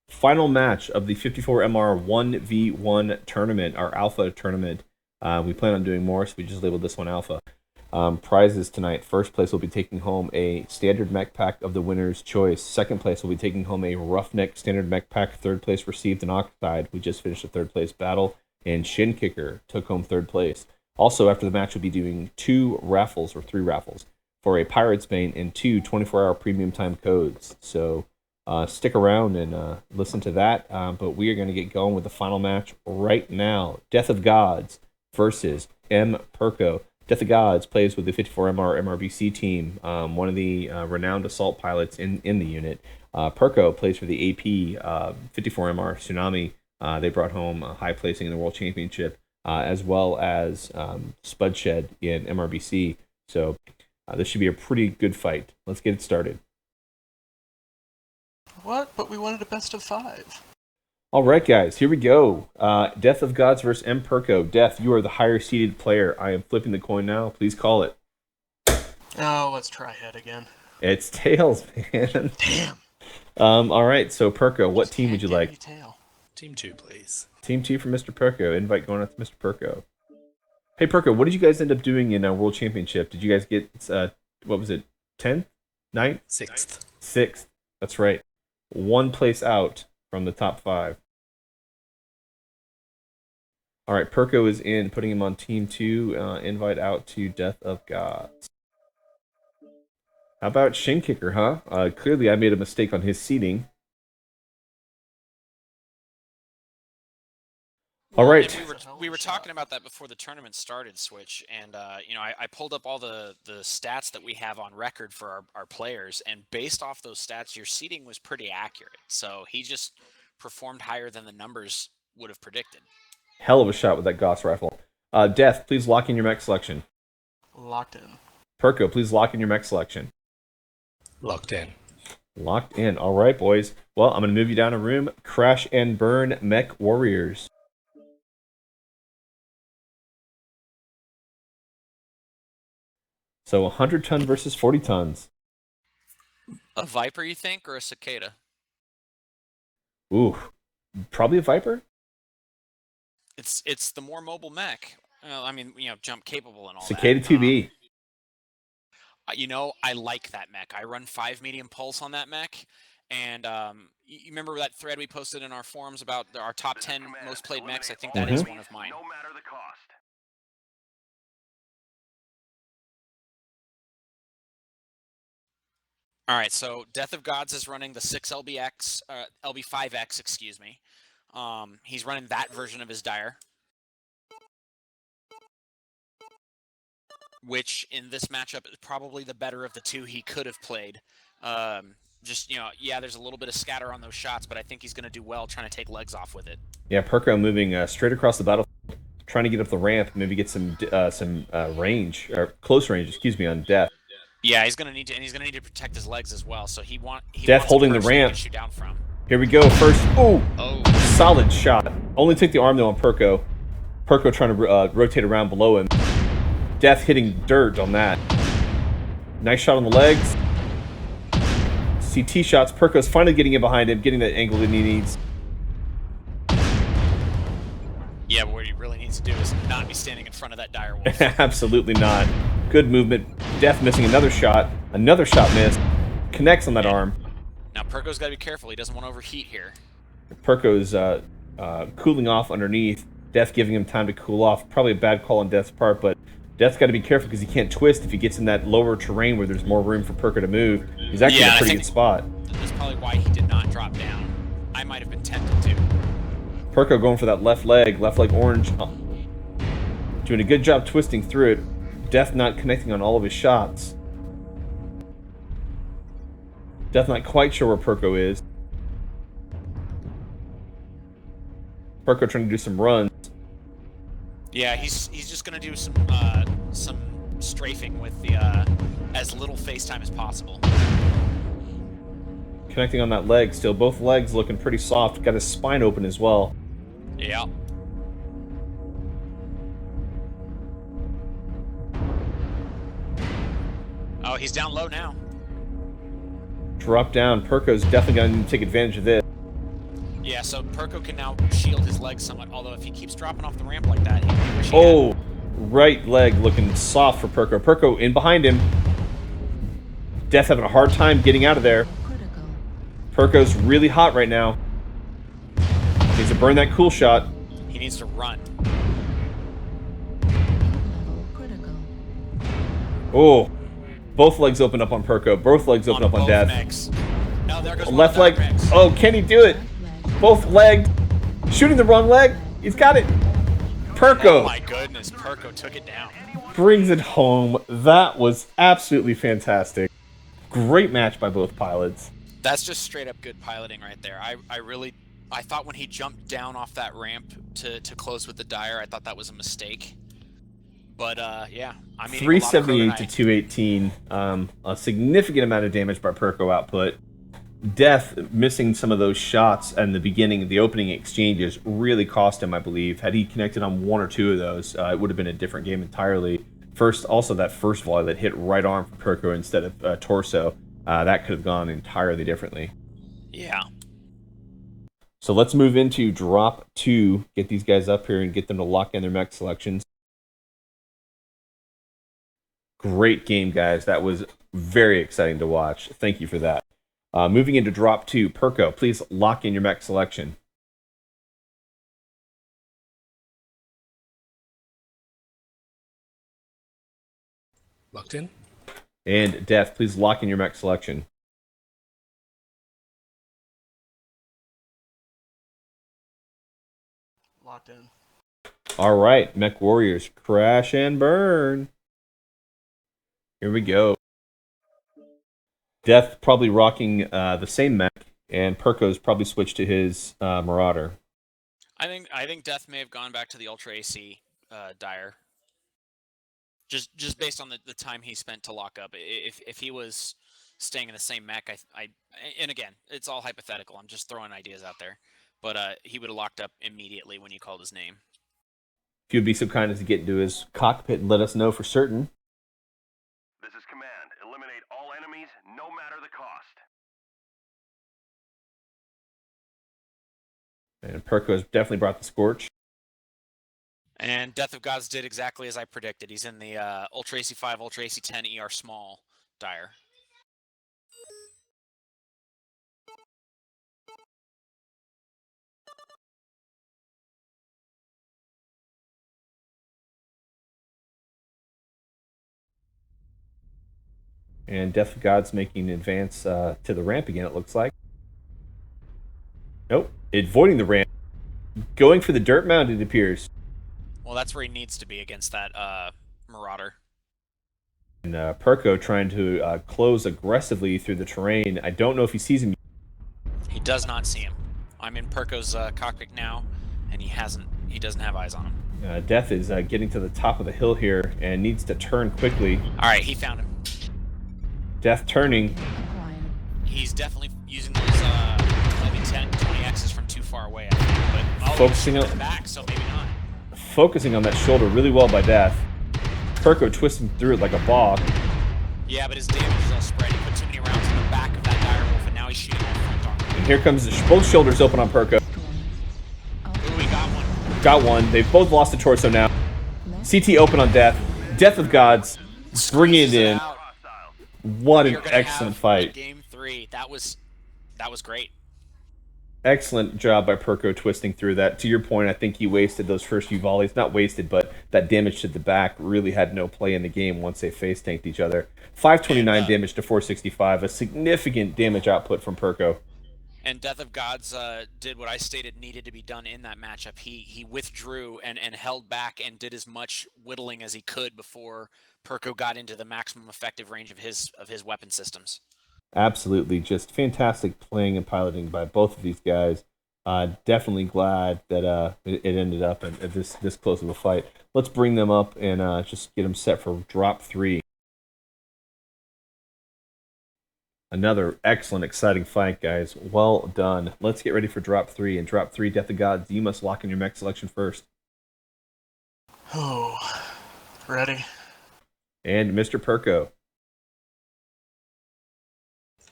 Final match of the 54MR 1v1 tournament, our Alpha tournament. We plan on doing more, so we just labeled this one Alpha. Prizes tonight. First place will be taking home a standard mech pack of the winner's choice. Second place will be taking home a Roughneck standard mech pack. Third place received an Oxide. We just finished a third place battle, and Shinkicker took home third place. Also, after the match, we'll be doing 3 raffles for a Pirate's Bane and 2 24-hour premium time codes. So stick around and listen to that. But we are going to get going with the final match right now. Death of Gods versus M. Perko. Death of Gods plays with the 54MR MRBC team, one of the renowned assault pilots in the unit. Perko plays for the AP 54MR Tsunami. They brought home a high placing in the World Championship, as well as Spudshed in MRBC. So this should be a pretty good fight. Let's get it started. What? But we wanted a best of 5. All right, guys, here we go. Death of Gods versus M. Perko. Death, you are the higher seeded player. I am flipping the coin now. Please call it. Oh, let's try head again. It's tails, man. Damn. All right, so Perko, what team would you like? Team 2, please. Team 2 for Mr. Perko. Invite going out to Mr. Perko. Hey, Perko, what did you guys end up doing in World Championship? Did you guys get, what was it, 10th? 9th? 6th. 6th. That's right. 1 place out from the top 5. All right, Perko is in, putting him on Team 2. Invite out to Death of Gods. How about Shinkicker, huh? Clearly, I made a mistake on his seating. All right. We were talking about that before the tournament started, Switch, and I pulled up all the stats that we have on record for our players, and based off those stats, your seating was pretty accurate. So he just performed higher than the numbers would have predicted. Hell of a shot with that Gauss rifle. Death, please lock in your mech selection. Locked in. Perko, please lock in your mech selection. Locked in. Locked in. All right, boys. Well, I'm going to move you down a room. Crash and burn Mech Warriors. So 100 ton versus 40 tons. A Viper, you think, or a Cicada? Ooh, probably a Viper. It's the more mobile mech. I mean, jump capable and all Cicada that. 2B. I like that mech. I run 5 medium pulse on that mech, and you remember that thread we posted in our forums about our top 10 most played mechs? I think that is one of mine. No matter the cost. All right, so Death of Gods is running the 6 LB5X, excuse me. He's running that version of his Dire, which in this matchup is probably the better of the 2 he could have played. There's a little bit of scatter on those shots, but I think he's going to do well trying to take legs off with it. Yeah, Perko moving straight across the battlefield, trying to get up the ramp, maybe get some range, or close range, excuse me, on Death. Yeah, he's gonna need to protect his legs as well. So he Death wants holding the ramp. To shoot down from. Here we go. First, solid shot. Only took the arm though on Perko. Perko trying to rotate around below him. Death hitting dirt on that. Nice shot on the legs. CT shots. Perko's finally getting in behind him, getting that angle that he needs. Yeah, but what he really needs to do is not be standing in front of that Dire Wolf. Absolutely not. Good movement. Death missing another shot. Another shot missed. Connects on that arm. Now Perko's got to be careful. He doesn't want to overheat here. Perko's cooling off underneath. Death giving him time to cool off. Probably a bad call on Death's part, but Death's got to be careful because he can't twist if he gets in that lower terrain where there's more room for Perko to move. He's actually in a pretty good spot. That's probably why he did not drop down. I might have been tempted to. Perko going for that left leg orange. Doing a good job twisting through it. Death not connecting on all of his shots. Death not quite sure where Perko is. Perko trying to do some runs. Yeah, he's just gonna do some strafing with the as little FaceTime as possible. Connecting on that leg still. Both legs looking pretty soft. Got his spine open as well. Yeah. Oh, he's down low now. Drop down. Perko's definitely going to need to take advantage of this. Yeah, so Perko can now shield his legs somewhat, although if he keeps dropping off the ramp like that, he wish he Oh, right leg looking soft for Perko. Perko in behind him. Death having a hard time getting out of there. Perko's really hot right now. Needs to burn that cool shot. He needs to run. Oh, both legs open up on Perko. Both legs open up on Death. Mix. No, there goes Left one leg. mix. Oh, can he do it? Both legs. Shooting the wrong leg. He's got it. Perko Oh my goodness, Perko took it down. brings it home. That was absolutely fantastic. Great match by both pilots. That's just straight up good piloting right there. I thought when he jumped down off that ramp to close with the Dire, I thought that was a mistake. But yeah, I mean, 378 to 218. A significant amount of damage by Perko output. Death missing some of those shots and the beginning, the opening exchanges really cost him, I believe. Had he connected on one or two of those, it would have been a different game entirely. First, also that first volley that hit right arm for Perko instead of torso, that could have gone entirely differently. Yeah. So let's move into drop 2. Get these guys up here and get them to lock in their mech selections. Great game, guys. That was very exciting to watch. Thank you for that. Moving into drop 2, Perko, please lock in your mech selection. Locked in. And Death, please lock in your mech selection. Locked in. All right, Mech Warriors, crash and burn. Here we go. Death probably rocking the same mech, and Perko's probably switched to his Marauder. I think Death may have gone back to the Ultra AC Dire. Just based on the time he spent to lock up. If he was staying in the same mech, and again, it's all hypothetical. I'm just throwing ideas out there. But he would have locked up immediately when you called his name. If you'd be so kind as to get into his cockpit and let us know for certain. This is command. Eliminate all enemies, no matter the cost. And Perko has definitely brought the Scorch. And Death of Gods did exactly as I predicted. He's in the Ultra AC5, Ultra AC10 ER small Dire. And Death of God's making an advance to the ramp again, it looks like. Nope. Avoiding the ramp. Going for the dirt mound, it appears. Well, that's where he needs to be against that Marauder. And Perko trying to close aggressively through the terrain. I don't know if he sees him. He does not see him. I'm in Perko's cockpit now, and he doesn't have eyes on him. Death is getting to the top of the hill here and needs to turn quickly. All right, he found him. Death turning. He's definitely using those maybe 10, 20Xs from too far away, I think. But Focusing on the back, so maybe not. Focusing on that shoulder really well by Death. Perko twisting through it like a ball. Yeah, but his damage is all spread. He put too many rounds in the back of that Direwolf, and now he's shooting off front arm. And here comes both shoulders open on Perko. Ooh, he got one. Got one. They've both lost the torso now. CT open on Death. Death of Gods. bringing it in. Out. What We an are gonna excellent have fight. Game 3. That was great. Excellent job by Perko twisting through that. To your point, I think he wasted those first few volleys. Not wasted, but that damage to the back really had no play in the game once they face tanked each other. 529 damage to 465, a significant damage output from Perko. And Death of Gods did what I stated needed to be done in that matchup. He withdrew and held back and did as much whittling as he could before Perko got into the maximum effective range of his weapon systems. Absolutely, just fantastic playing and piloting by both of these guys. Definitely glad that it ended up at this close of a fight. Let's bring them up and just get them set for drop 3. Another excellent, exciting fight, guys. Well done. Let's get ready for drop 3. And drop 3, Death of Gods, you must lock in your mech selection first. Oh, ready. And Mr. Perko.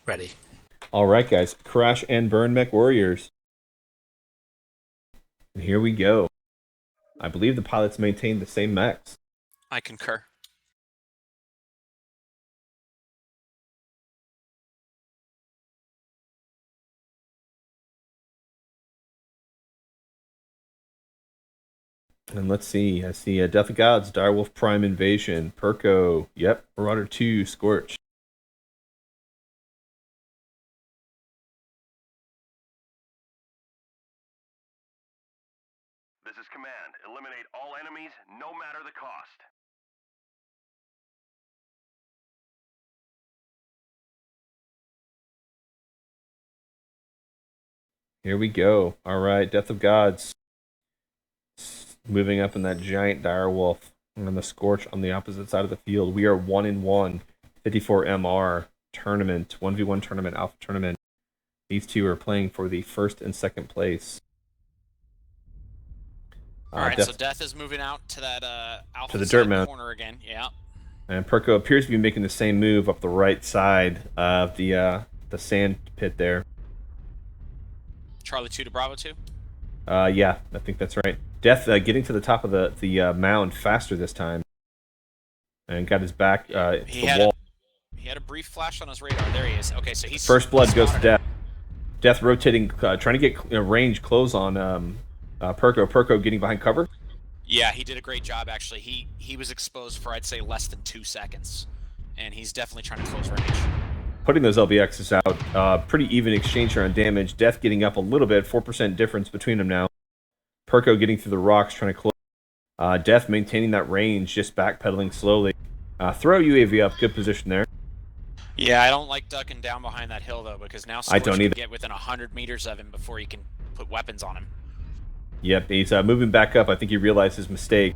Ready. All right, guys. Crash and burn mech warriors. And here we go. I believe the pilots maintain the same mechs. I concur. And let's see. I see Death of Gods, Direwolf Prime Invasion, Perko. Yep. Marauder 2, Scorch. This is command. Eliminate all enemies, no matter the cost. Here we go. All right, Death of Gods. Moving up in that giant direwolf. And then the Scorch on the opposite side of the field. We are 1-1. 54 MR tournament. 1v1 tournament, Alpha tournament. These two are playing for the first and second place. Alright, so Death is moving out to that Alpha to the dirt side mound. corner again. Yeah. And Perko appears to be making the same move up the right side of the sand pit there. Charlie 2 to Bravo 2. Yeah, I think that's right. Death getting to the top of the mound faster this time, and got his back to the wall. He had a brief flash on his radar. There he is. Okay, so he's First blood goes to spotted Death. Death rotating, trying to get range close on Perko. Perko getting behind cover. Yeah, he did a great job actually. He was exposed for I'd say less than 2 seconds, and he's definitely trying to close range. Putting those LBXs out. Pretty even exchange here on damage. Death getting up a little bit, 4% difference between them now. Perko getting through the rocks, trying to close. Death maintaining that range, just backpedaling slowly. Throw UAV up, good position there. Yeah, I don't like ducking down behind that hill though, because now I Scorch don't can either. get within 100 meters of him before you can put weapons on him. Yep, he's moving back up. I think he realized his mistake.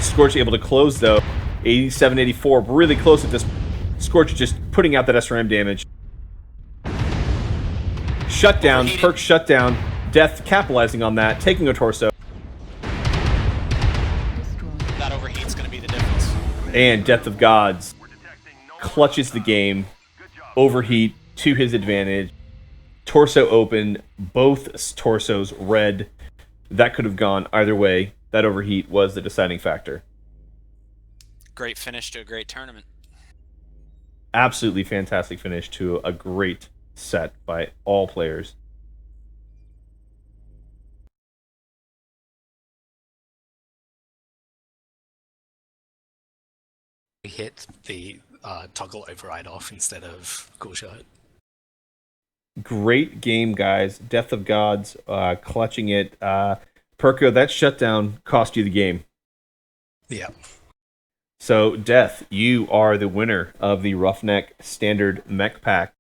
Scorch able to close though. 87, 84, really close at this. Scorch just putting out that SRM damage. Shutdown, Perk shutdown. Death capitalizing on that, taking a torso. That overheat's going to be the difference. And Death of Gods clutches the game. Overheat to his advantage. Torso open, both torsos red. That could have gone either way. That overheat was the deciding factor. Great finish to a great tournament. Absolutely fantastic finish to a great set by all players. We hit the toggle override off instead of cool shot. Great game, guys. Death of Gods clutching it. Perko, that shutdown cost you the game. Yeah. So, Death, you are the winner of the Roughneck Standard Mech Pack.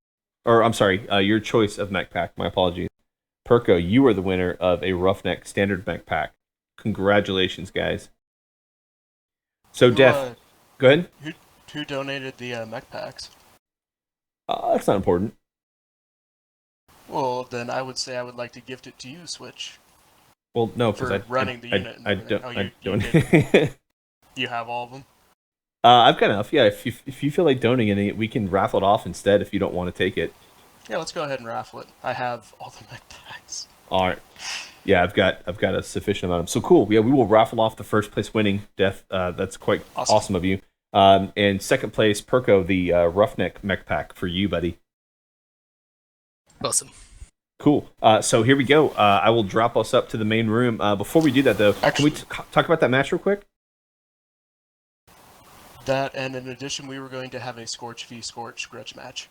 Or, I'm sorry, your choice of Mech Pack. My apologies. Perko, you are the winner of a Roughneck Standard Mech Pack. Congratulations, guys. So, Death, go ahead. Who donated the mech packs? That's not important. Well, then I would say I would like to gift it to you, Switch. Well, no, because For running the unit and I everything. don't. Oh, I you don't. did. You have all of them? I've got enough. Yeah, if you feel like donating it, we can raffle it off instead if you don't want to take it. Yeah, let's go ahead and raffle it. I have all the mech packs. All right. Yeah, I've got a sufficient amount of them. So cool. Yeah, we will raffle off the first place winning Death. That's quite awesome of you. And second place, Perko, the Roughneck mech pack for you, buddy. Awesome. Cool. So here we go. I will drop us up to the main room. Before we do that, though, can we talk about that match real quick? That, and in addition, we were going to have a Scorch v Scorch grudge match.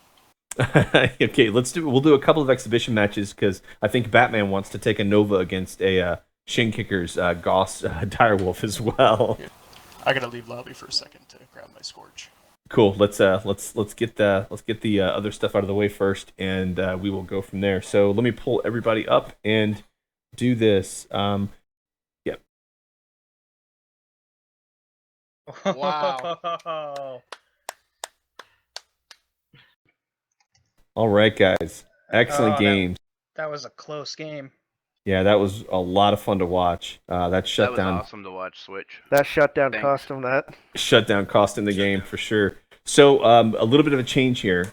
Okay, we'll do a couple of exhibition matches because I think Batman wants to take a Nova against a Shin Kickers Goss Direwolf as well. Yeah. I gotta leave lobby for a second to grab my Scorch. Cool. Let's get the other stuff out of the way first, and we will go from there. So let me pull everybody up and do this. Yep. Wow. All right, guys. Excellent games. That was a close game. Yeah, that was a lot of fun to watch. That shutdown. Awesome to watch Switch. That shutdown cost him that. Shutdown cost in the game for sure. So a little bit of a change here.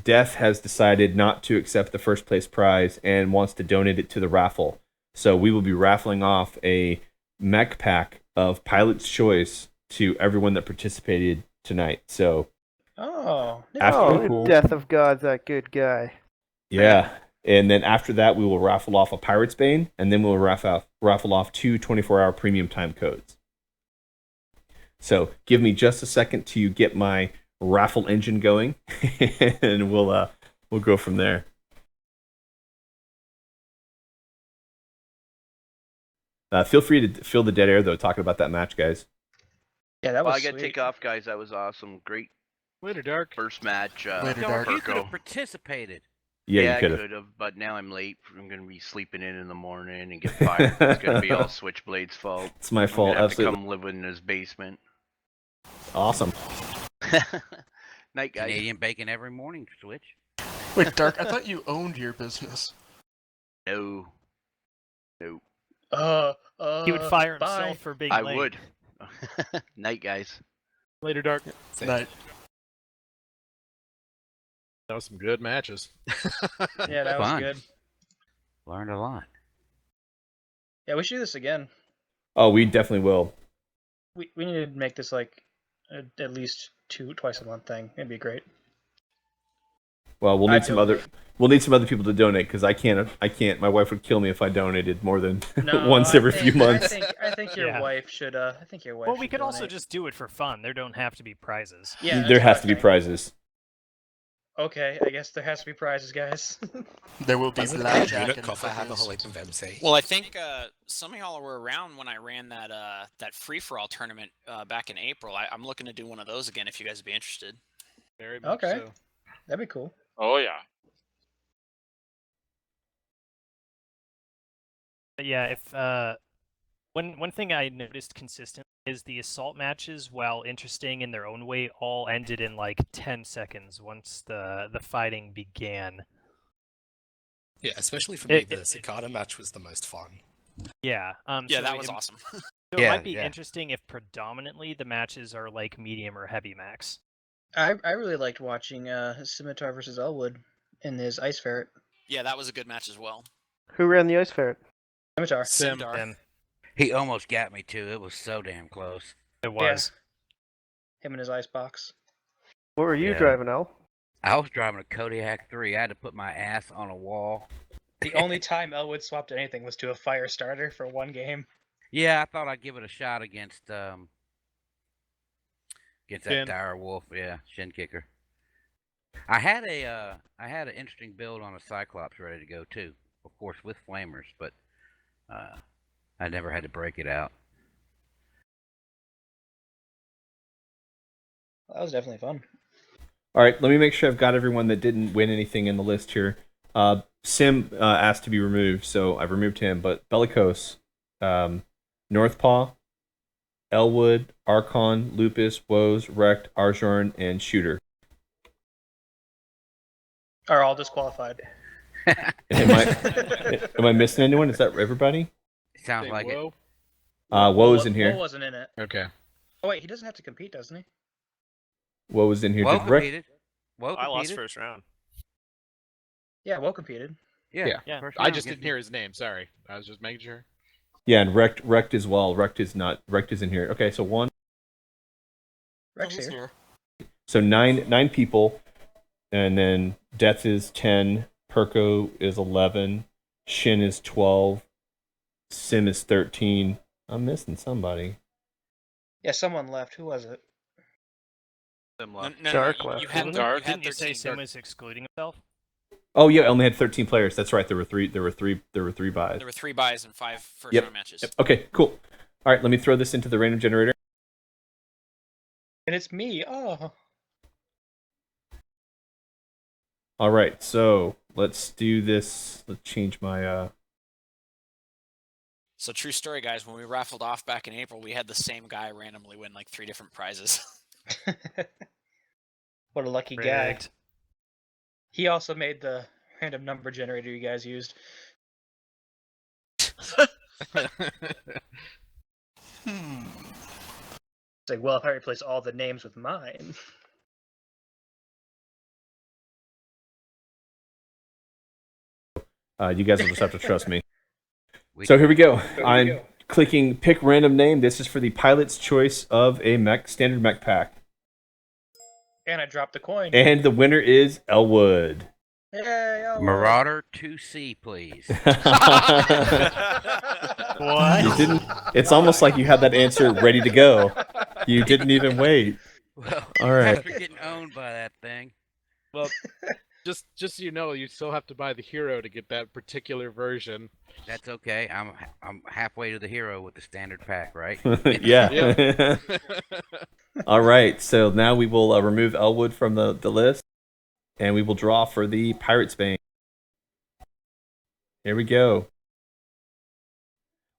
Death has decided not to accept the first place prize and wants to donate it to the raffle. So we will be raffling off a mech pack of Pilot's Choice to everyone that participated tonight. So Death of God's that good guy. Yeah. And then after that, we will raffle off a Pirate's Bane, and then we'll raffle off 2 24-hour premium time codes. So give me just a second to get my raffle engine going, and we'll go from there. Feel free to fill the dead air, though, talking about that match, guys. Yeah, that was I got to sweet. take off, guys. That was awesome. Great. Later, Dark. First match. Later, Dark. You could have participated. Yeah, I you could have. could have, but now I'm late. I'm going to be sleeping in the morning and get fired. It's going to be all Switchblade's fault. It's my fault, I'm gonna have absolutely. to come live in his basement. Awesome. Night, guys. Canadian bacon every morning, Switch. Wait, Dark, I thought you owned your business. No. No. He would fire himself bye. for being I late. would. Night, guys. Later, Dark. Night. That was some good matches. Yeah, that was Fun. good. Learned a lot. Yeah, we should do this again. Oh, we definitely will. We need to make this like at least twice a month thing. It'd be great. Well, we'll I need some other people to donate because I can't. My wife would kill me if I donated more than once every few months. I think your wife should. I think your wife. Well, we should could also donate. just do it for fun. There don't have to be prizes. Yeah, There has to be prizes. Okay, I guess there has to be prizes, guys. There will be Doesn't blackjack Unit and Coffer have a hookers. whole heap of MC? Well, I think some of y'all were around when I ran that free for all tournament back in April. I'm looking to do one of those again if you guys would be interested. Very much Okay. so. That'd be cool. Oh yeah. But yeah, if one thing I noticed consistently is the assault matches, while interesting in their own way, all ended in like 10 seconds once the fighting began. Yeah, especially for me, the Cicada match was the most fun. Yeah. Yeah, so that was it- awesome. So Yeah, it might be yeah. interesting if predominantly the matches are like medium or heavy max. I really liked watching Scimitar versus Elwood in his Ice Ferret. Yeah, that was a good match as well. Who ran the Ice Ferret? Scimitar. Sim. He almost got me too. It was so damn close. It was. Him and his ice box. What were you Yeah. driving, Al? I was driving a Kodiak 3. I had to put my ass on a wall. The only time Elwood swapped anything was to a fire starter for one game. Yeah, I thought I'd give it a shot against that Shin. dire wolf. Yeah, Shin Kicker. I had an interesting build on a Cyclops ready to go too. Of course with flamers, but I never had to break it out. That was definitely fun. All right, let me make sure I've got everyone that didn't win anything in the list here. Sim asked to be removed, so I've removed him. But Bellicose, Northpaw, Elwood, Archon, Lupus, Woes, Wrecked, Arjorn, and Shooter. Are all disqualified. Am I missing anyone? Is that everybody? Sounds like it. Woe's in here. Woe wasn't in it. Okay. Oh wait, he doesn't have to compete, doesn't he? Woe was in here. Woe Did Wreck- competed. Woe I lost competed. first round. Yeah, Woe competed. Yeah. Yeah. I just didn't hear his name. Sorry. I was just making sure. Yeah, and Wrecked as well. Wrecked is in here. Okay, so one. Rex he's here. So nine people, and then Death is 10, Perko is 11, Shin is 12, Sim is 13. I'm missing somebody. Yeah, someone left. Who was it? Dark you left, had, wasn't you it? had Didn't you say 13 Sim was excluding himself? Oh yeah, I only had 13 players. That's right. There were three buys. There were 3 buys and 5 first Yep. round matches. Yep. Okay, cool. All right, let me throw this into the random generator. And it's me. Oh. All right, so let's do this. Let's change my. So true story, guys. When we raffled off back in April, we had the same guy randomly win like 3 different prizes. What a lucky guy. Rigged. He also made the random number generator you guys used. It's like, well, if I replace all the names with mine. You guys will just have to trust me. So here we go. I'm clicking pick random name. This is for the pilot's choice of a mech, standard mech pack. And I dropped the coin. And the winner is Elwood. Yay, Elwood. Marauder 2C, please. What? You didn't. It's almost like you had that answer ready to go. You didn't even wait. Well, All right. after getting owned by that thing. Well, just so you know, you still have to buy the hero to get that particular version. That's okay. I'm halfway to the hero with the standard pack, right? Yeah. All right. So now we will remove Elwood from the list, and we will draw for the Pirate's Bane. Here we go.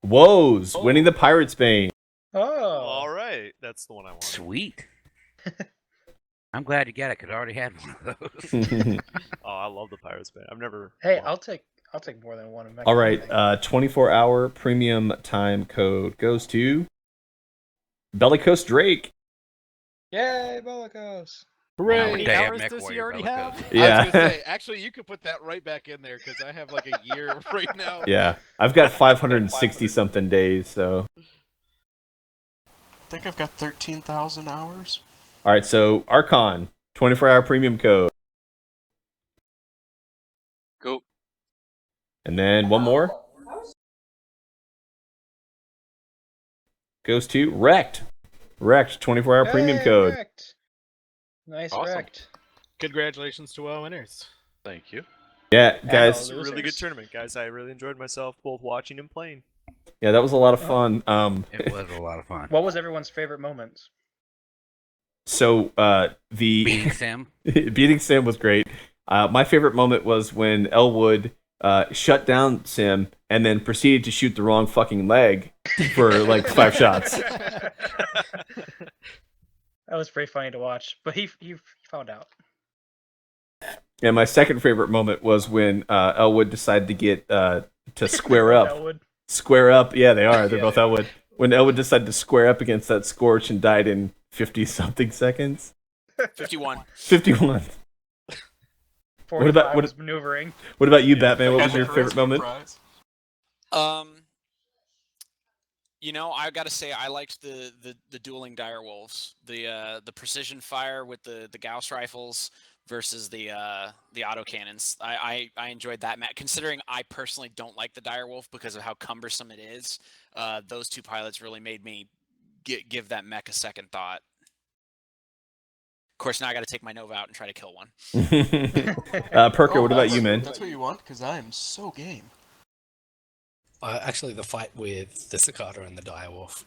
Woes winning the Pirate's Bane. Oh. All right, that's the one I want. Sweet. I'm glad you got it because I already had one of those. Oh, I love the Pirates Bane. I've never. Hey, I'll take more than one. All right. 24-hour premium time code goes to Bellicose Drake. Yay, Bellicose. Hooray! How Damn, many hours Mech does he Warrior already Bellicose. have? Yeah. I was gonna say, actually, you could put that right back in there because I have like a year right now. Yeah. I've got 560 something days. So. I think I've got 13,000 hours. All right. So Archon 24-hour premium code. Go. And then one more. Goes to Wrecked. Wrecked 24-hour premium Hey, code. Wrecked. Nice Awesome. Wrecked. Congratulations to all winners. Thank you. Yeah, It guys. was a really good tournament, guys. I really enjoyed myself both watching and playing. Yeah, that was a lot of fun. It was a lot of fun. What was everyone's favorite moments? So the Beating Sim. beating Sim was great. My favorite moment was when Elwood shut down Sim and then proceeded to shoot the wrong fucking leg for like 5 shots. That was pretty funny to watch, but he found out. And my second favorite moment was when Elwood decided to get to square up. Elwood. Square up. Yeah, they are. They're Yeah, both they are. Elwood. When Elwood decided to square up against that Scorch and died in 50-something seconds. 51. 51. 45 what- was maneuvering. What about you, Batman? What was Had your the favorite charisma moment? prize. You know, I gotta say I liked the dueling direwolves, the precision fire with the Gauss rifles versus the autocannons. I enjoyed that match. Considering I personally don't like the direwolf because of how cumbersome it is, those two pilots really made me give that mech a second thought. Of course, now I got to take my Nova out and try to kill one. Perker, what about you, man? That's what you want, because I am so game. Actually, the fight with the Cicada and the Direwolf.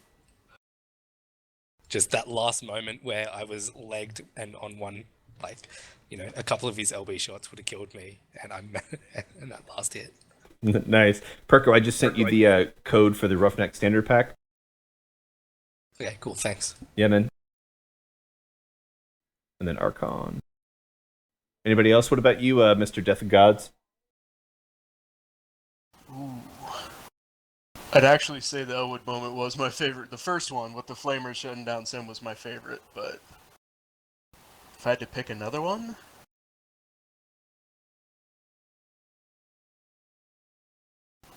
Just that last moment where I was legged and on one, like, you know, a couple of his LB shots would have killed me, and and that last hit. Nice. Perko, I just sent you the code for the Roughneck Standard Pack. Okay, cool, thanks. Yeah, man. And then Archon. Anybody else? What about you, Mr. Death of Gods? Ooh. I'd actually say the Elwood moment was my favorite. The first one with the Flamers shutting down Sim was my favorite, but if I had to pick another one,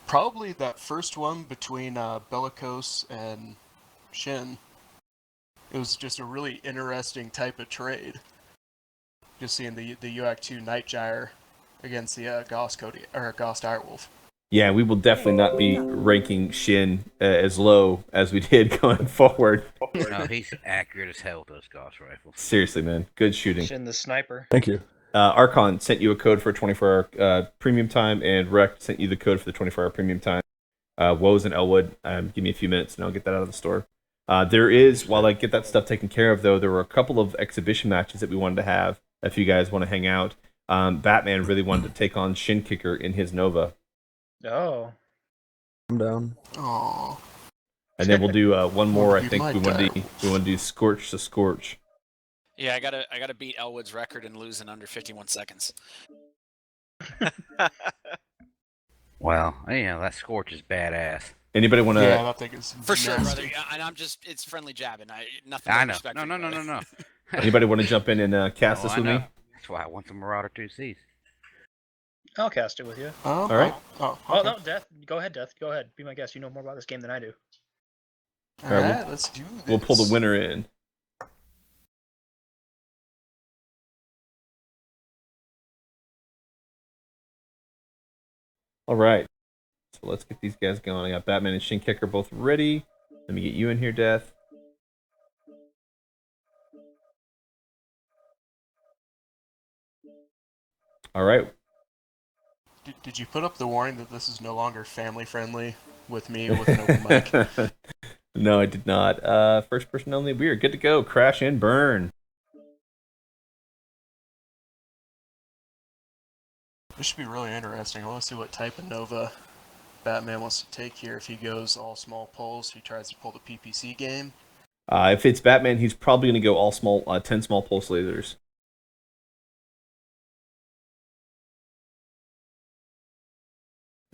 probably that first one between Bellicose and Shin. it was just a really interesting type of trade. Just seeing the UAC 2 Night Gyre against the Ghost Direwolf. Yeah, we will definitely not be ranking Shin as low as we did going forward. No, he's accurate as hell with those Gauss rifles. Seriously, man. Good shooting. Shin the sniper. Thank you. Archon sent you a code for 24-hour premium time, and Rec sent you the code for the 24-hour premium time. Woes and Elwood, give me a few minutes, and I'll get that out of the store. There is, while I get that stuff taken care of, though, there were a couple of exhibition matches that we wanted to have, if you guys want to hang out. Batman really wanted to take on Shin Kicker in his Nova. Oh. I'm down. Oh. And then we'll do one more. I You think might we want die. to do Scorch to Scorch. Yeah, I gotta beat Elwood's record and lose in under 51 seconds. Well, that Scorch is badass. Anybody want to? Yeah, that thing is For sure, nasty. brother. And I'm just—it's friendly jabbing. Nothing. I but know. respect No, for no, you, no, brother. no, no. Anybody want to jump in and cast Oh, this I with know. me? That's why I want the Marauder 2Cs. I'll cast it with you. All right. Oh no, Death. Go ahead, Death. Go ahead. Be my guest. You know more about this game than I do. All right, Alright, let's do this. We'll pull the winner in. All right. So let's get these guys going. I got Batman and Shin Kicker both ready. Let me get you in here, Death. All right. Did you put up the warning that this is no longer family friendly with me with an open mic? No, I did not. First person only. We are good to go. Crash and burn. This should be really interesting. I want to see what type of Nova Batman wants to take here. If he goes all small pulls, he tries to pull the PPC game. If it's Batman, he's probably going to go all small, 10 small pulse lasers.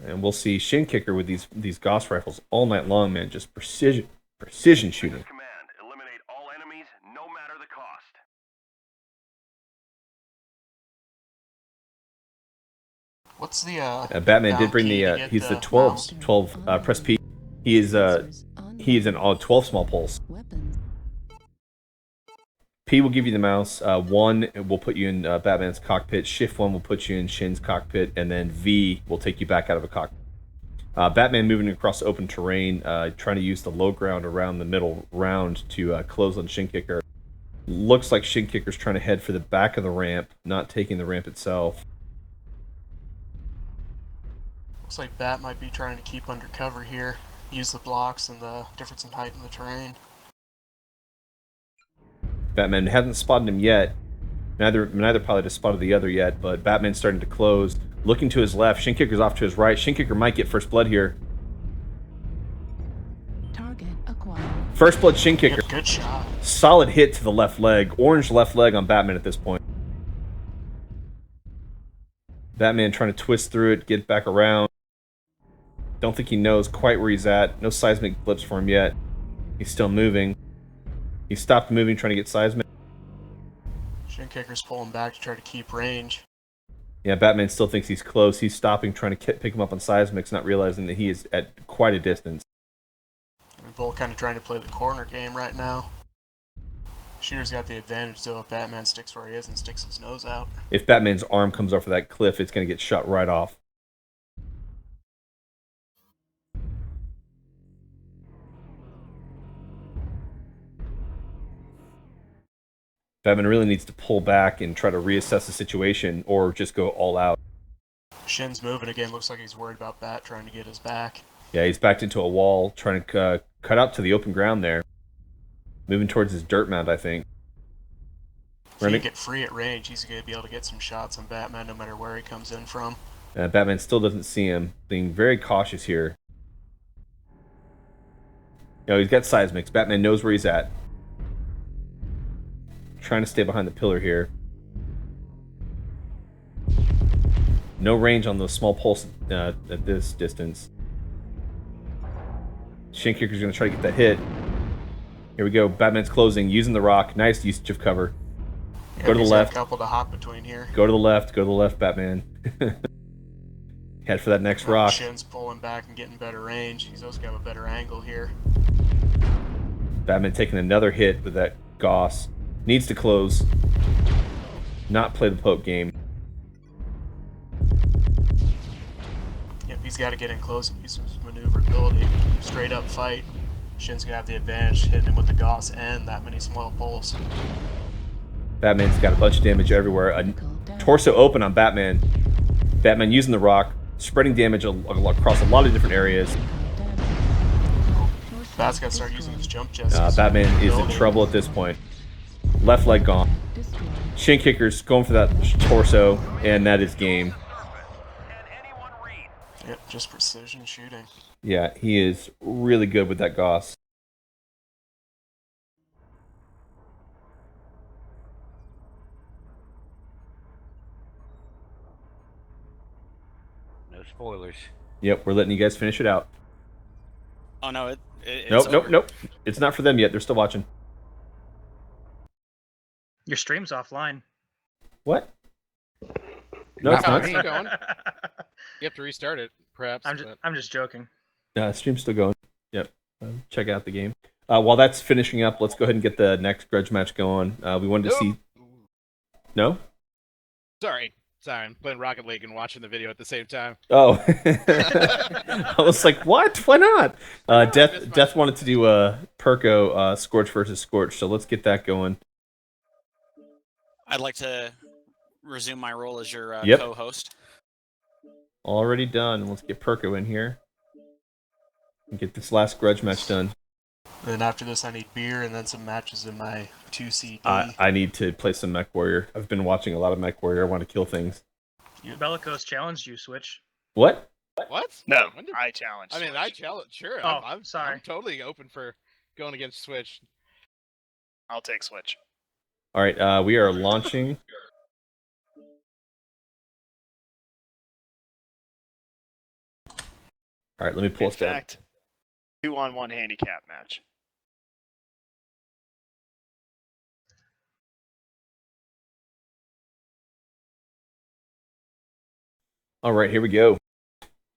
And we'll see Shin Kicker with these Gauss rifles all night long, man. Just precision shooting. Command, eliminate all enemies, no matter the cost. What's the Batman did down bring key the to get he's the 12 press P. He is an all 12 small pulse. P will give you the mouse. 1 will put you in Batman's cockpit. Shift 1 will put you in Shin's cockpit, and then V will take you back out of a cockpit. Batman moving across open terrain, trying to use the low ground around the middle round to close on Shin Kicker. Looks like Shin Kicker's trying to head for the back of the ramp, not taking the ramp itself. Looks like Bat might be trying to keep under cover here. Use the blocks and the difference in height in the terrain. Batman hasn't spotted him yet. Neither pilot has spotted the other yet, but Batman's starting to close. Looking to his left. Shin Kicker's off to his right. Shin Kicker might get first blood here. Target acquired. First blood Shin Kicker. Good shot. Solid hit to the left leg. Orange left leg on Batman at this point. Batman trying to twist through it, get back around. Don't think he knows quite where he's at. No seismic blips for him yet. He's still moving. He stopped moving, trying to get seismic. Shin Kicker's pulling back to try to keep range. Yeah, Batman still thinks he's close. He's stopping, trying to pick him up on seismics, not realizing that he is at quite a distance. We're both kind of trying to play the corner game right now. Shooter's got the advantage, though, if Batman sticks where he is and sticks his nose out. If Batman's arm comes off of that cliff, it's going to get shot right off. Batman really needs to pull back and try to reassess the situation, or just go all out. Shin's moving again. Looks like he's worried about Bat trying to get his back. Yeah, he's backed into a wall, trying to cut out to the open ground there. Moving towards his dirt mound, I think. If he can get free at range, he's going to be able to get some shots on Batman no matter where he comes in from. Batman still doesn't see him, being very cautious here. He's got seismics. Batman knows where he's at. Trying to stay behind the pillar here. No range on those small pulse at this distance. Shin Kicker's going to try to get that hit. Here we go. Batman's closing, using the rock. Nice usage of cover. Yeah, Go to the he's got left. a couple to hop between here. Go to the left. Go to the left, Batman. Head for that next rock. Shin's pulling back and getting better range. He's also got a better angle here. Batman taking another hit with that Goss. Needs to close. Not play the poke game. Yep, he's got to get in close and use his maneuverability. Straight up fight. Shin's gonna have the advantage, hitting him with the Goss and that many small poles. Batman's got a bunch of damage everywhere. A torso open on Batman. Batman using the rock, spreading damage across a lot of different areas. Bat's got to start using his jump jets. Batman is in trouble at this point. Left leg gone. Shin kickers going for that torso, and that is game. Yep, just precision shooting. Yeah, he is really good with that Goss. No spoilers. Yep, we're letting you guys finish it out. Oh no, it's Nope, over. nope. It's not for them yet. They're still watching. Your stream's offline. What? No, it's not. Keep going. You have to restart it, perhaps. I'm just joking. Stream's still going. Yep. Check out the game. While that's finishing up, let's go ahead and get the next grudge match going. We wanted to see. No? Sorry, I'm playing Rocket League and watching the video at the same time. Oh. I was like, what? Why not? Death wanted to do Perko Scorch versus Scorch, so let's get that going. I'd like to resume my role as your Yep. co-host. Already done. Let's get Perko in here. And get this last grudge match done. And then after this, I need beer and then some matches in my 2CD. I need to play some Mech Warrior. I've been watching a lot of Mech Warrior. I want to kill things. Bellicose challenged you, Switch. What? What? No, When did- I challenge. I mean, I challenge. Sure. Oh, I'm sorry. I'm totally open for going against Switch. I'll take Switch. All right, we are launching. All right, let me pull In us down. fact, 2-on-1 handicap match. All right, here we go.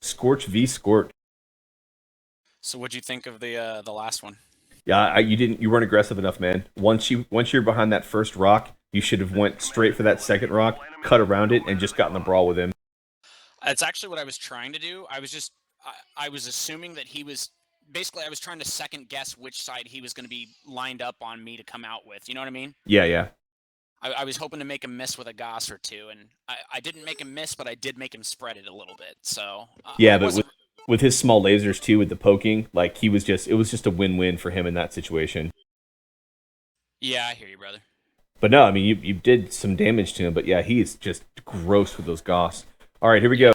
Scorch v Scorch. So what'd you think of the last one? Yeah, you weren't aggressive enough, man. Once you're behind that first rock, you should have went straight for that second rock, cut around it, and just got in the brawl with him. That's actually what I was trying to do. I was assuming that he was basically I was trying to second guess which side he was going to be lined up on me to come out with. You know what I mean? Yeah. I was hoping to make him miss with a Goss or two, and I didn't make him miss, but I did make him spread it a little bit. So Yeah, but with his small lasers too, with the poking, like it was just a win-win for him in that situation. Yeah, I hear you, brother. But no, I mean you did some damage to him, but yeah, he's just gross with those Goss. All right, here we go.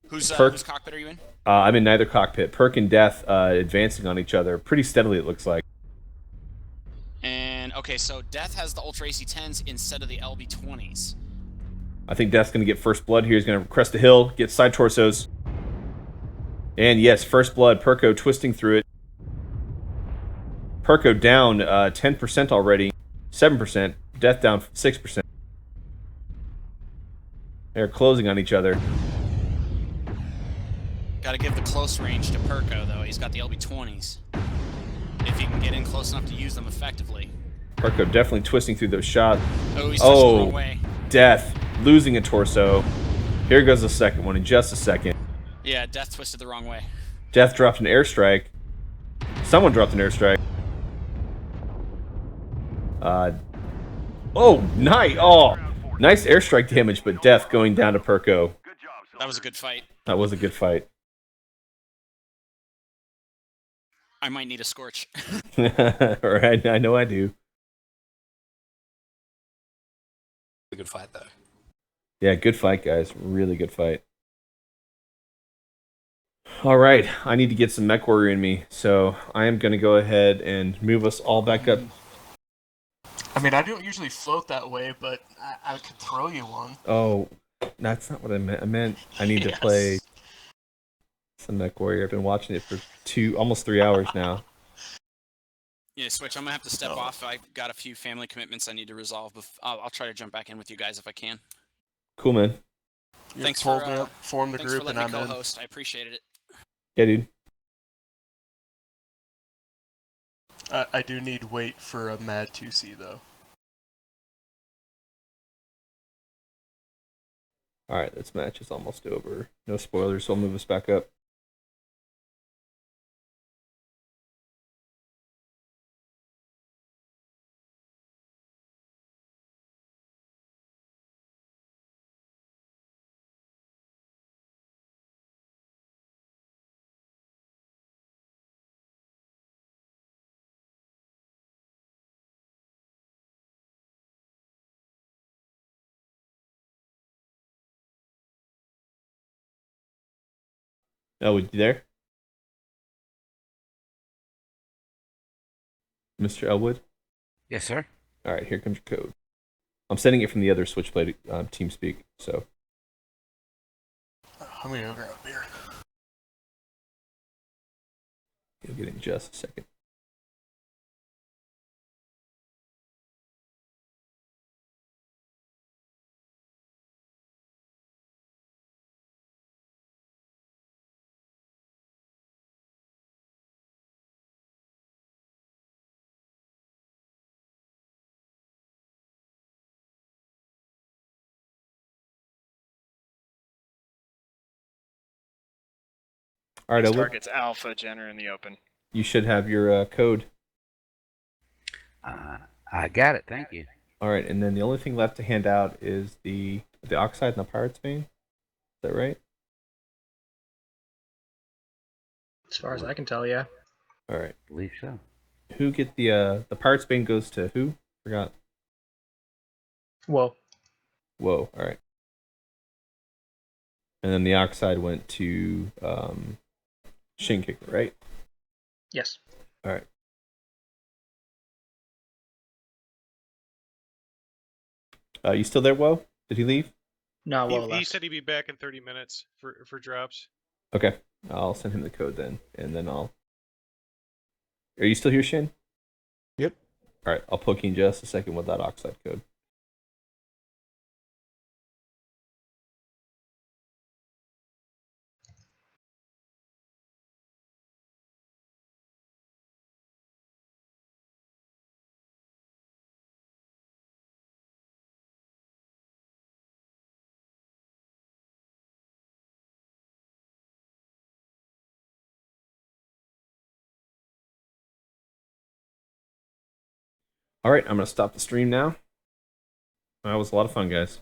Whose cockpit are you in? I'm in neither cockpit. Perk and Death advancing on each other pretty steadily, it looks like. And okay, so Death has the Ultra AC-10s instead of the LB-20s. I think Death's going to get first blood here. He's going to crest the hill, get side torsos. And yes, first blood. Perko twisting through it. Perko down 10% already. 7%. Death down 6%. They're closing on each other. Got to give the close range to Perko, though. He's got the LB-20s. If he can get in close enough to use them effectively. Perko definitely twisting through those shots. Oh, he's twisting the wrong way. Death losing a torso. Here goes the second one in just a second. Yeah, Death twisted the wrong way. Death dropped an airstrike. Someone dropped an airstrike. Oh, nice. Oh, nice airstrike damage, but Death going down to Perko. That was a good fight. That was a good fight. I might need a Scorch. Alright, I know I do. A good fight, though. Yeah, good fight, guys. Really good fight. Alright, I need to get some Mech Warrior in me, so I am going to go ahead and move us all back up. I mean, I don't usually float that way, but I could throw you one. Oh, that's not what I meant. I meant I need to play some Mech Warrior. I've been watching it for almost 3 hours now. Yeah, Switch, I'm going to have to step off. I've got a few family commitments I need to resolve. I'll try to jump back in with you guys if I can. Cool, man. Thanks pulled for me up, formed the thanks group, for and letting me I'm in. co-host. I appreciated it. Yeah, dude. I do need wait for a Mad 2C though. All right, this match is almost over. No spoilers, so I'll move us back up. Elwood, you there? Mr. Elwood? Yes, sir. All right, here comes your code. I'm sending it from the other Switchblade TeamSpeak, so. I'm gonna go grab a beer. You'll get it in just a second. All right, This Elwood, target's Alpha Jenner in the open. you should have your code. I got it. Thank you. All right, and then the only thing left to hand out is the Oxide and the Pirate's Bane. Is that right? As far as I can tell, yeah. All right. I believe so. Who get the Pirate's Bane goes to who? Forgot. Whoa. Whoa. All right. And then the Oxide went to Shin Kicker, right? Yes. All right. You still there, Woe? Did he leave? No, Woe He left. said he'd be back in 30 minutes for drops. Okay. I'll send him the code then, and then I'll. Are you still here, Shin? Yep. All right. I'll poke you in just a second with that Oxide code. All right, I'm going to stop the stream now. That was a lot of fun, guys.